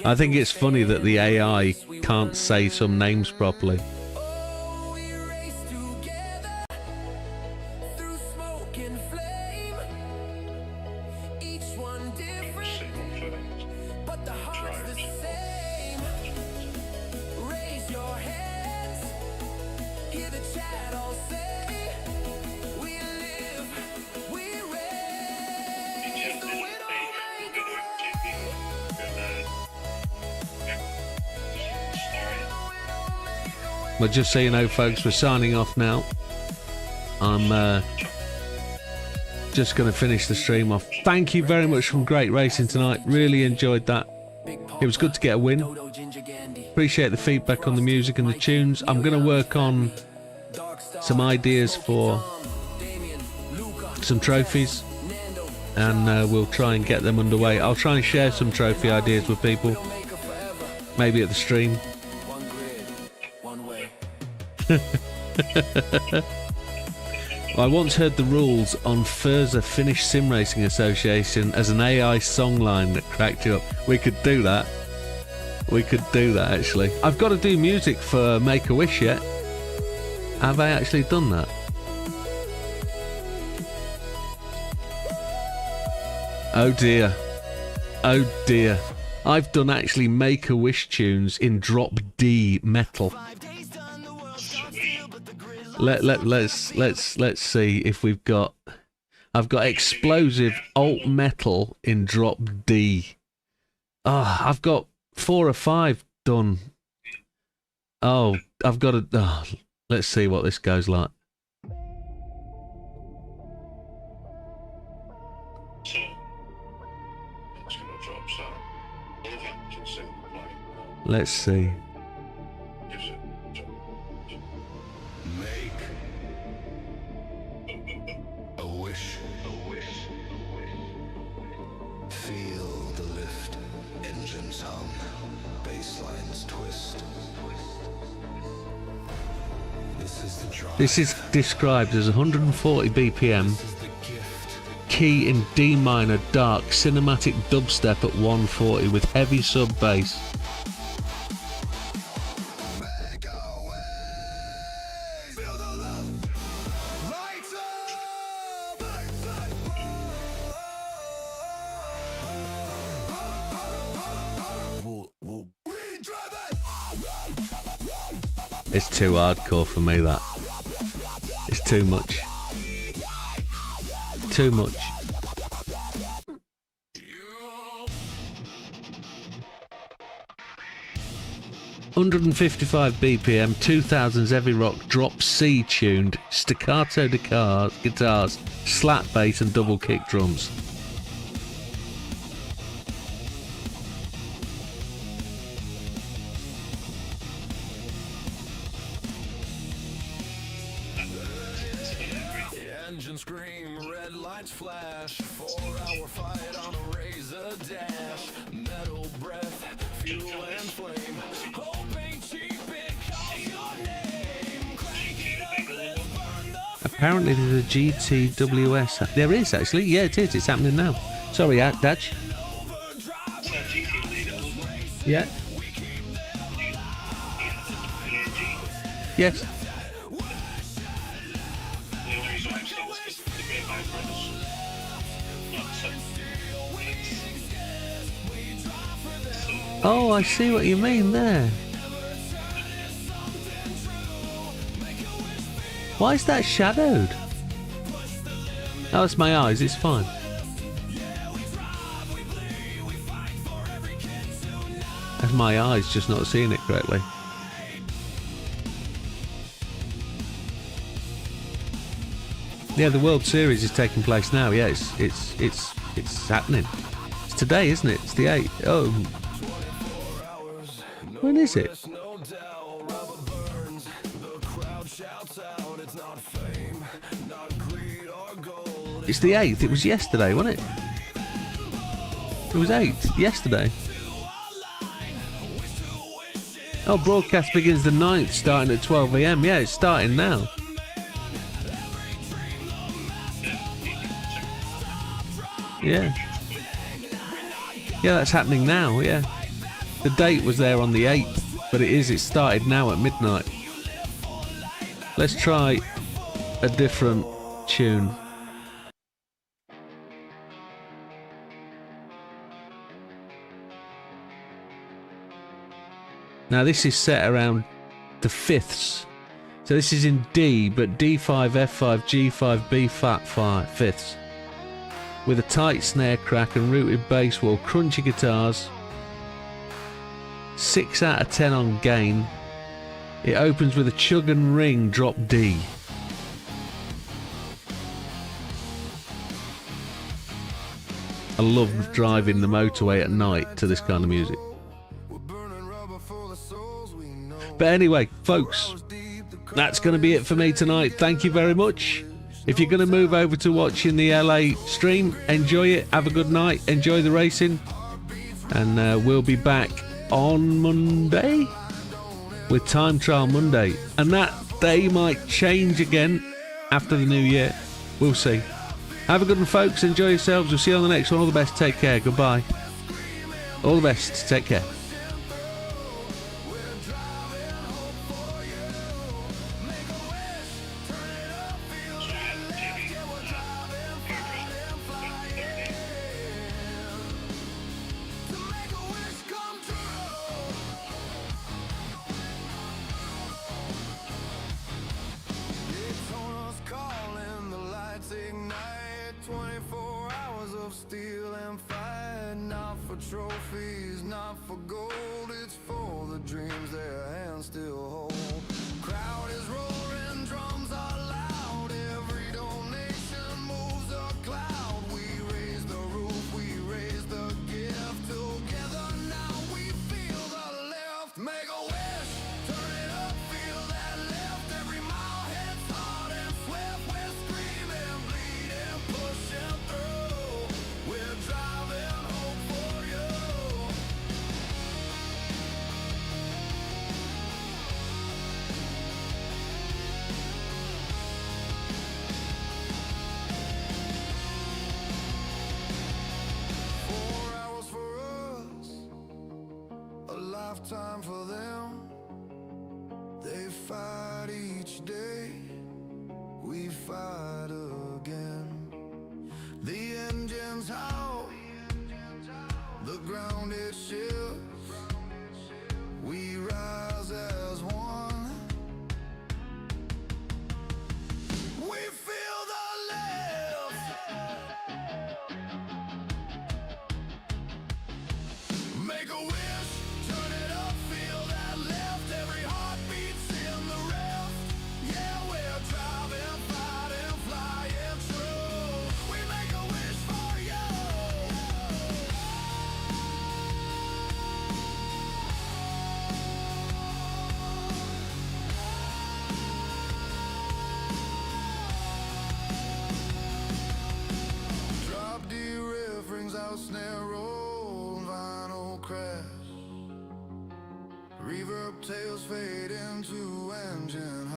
I think it's funny that the AI can't say some names properly. Well, just so you know, folks, we're signing off now. I'm just going to finish the stream off. Thank you very much from Great Racing tonight. Really enjoyed that. It was good to get a win. Appreciate the feedback on the music and the tunes. I'm going to work on some ideas for some trophies, and we'll try and get them underway. I'll try and share some trophy ideas with people, maybe at the stream. I once heard the rules on Furza Finnish Sim Racing Association as an AI songline that cracked you up. We could do that. We could do that, actually. I've got to do music for Make-A-Wish yet. Have I actually done that? Oh dear. Oh dear. I've done actually Make-A-Wish tunes in drop D metal. Let's see if we've got. I've got explosive alt metal in drop D. I've got 4 or 5 done. Oh, I've got to. Let's see what this goes like. Let's see. This is described as 140 BPM, key in D minor, dark, cinematic dubstep at 140 with heavy sub bass. It's too hardcore for me, that. It's too much. Too much. (155 BPM), 2000s heavy rock, drop C tuned, staccato guitars, slap bass and double kick drums. Apparently there's a GTWS. There is actually. Yeah, it is. It's happening now. Sorry, Dutch. Yeah. Yes. Oh, I see what you mean there. Why is that shadowed? Oh, it's my eyes. It's fine. That's my eyes just not seeing it correctly. Yeah, the World Series is taking place now. Yeah, it's happening. It's today, isn't it? It's the 8th. Oh, when is it? It's the 8th. It was yesterday, wasn't it? It was 8th yesterday. Oh, broadcast begins the 9th, starting at 12 AM. Yeah, it's starting now. Yeah. Yeah, that's happening now, yeah. The date was there on the 8th, but it started now at midnight. Let's try a different tune. Now this is set around the fifths. So this is in D, but D5, F5, G5, B flat 5 fifths. With a tight snare crack and rooted bass wall, crunchy guitars. 6 out of 10 on gain. It opens with a chug and ring drop D. I love driving the motorway at night to this kind of music. But anyway, folks, that's going to be it for me tonight. Thank you very much. If you're going to move over to watching the LA stream, enjoy it. Have a good night. Enjoy the racing. And we'll be back on Monday with Time Trial Monday. And that day might change again after the new year. We'll see. Have a good one, folks. Enjoy yourselves. We'll see you on the next one. All the best. Take care. Goodbye. All the best. Take care. Trophies, not for gold, it's for the dreams their hands still hold. Crowd is roaring, drums are loud, every donation moves a cloud. We raise the roof, we raise the gift, together now we feel the lift. Make a wish, turn it up, feel that lift, every mile hits hard and swift. We're screaming, bleeding, pushing through, we're driving hope for you. 4 hours for us, a lifetime for them. They fight each day, we fight again. The engines howl, the ground it shifts, we rise as one. We feel the lift. Make a wish, turn it up, feel that lift, every heart beats in the rift. Yeah, we're driving, fighting, flying true. We make a wish for you. Drop D riff rings out, snare roll, vinyl crash. Reverb tails fade into engine.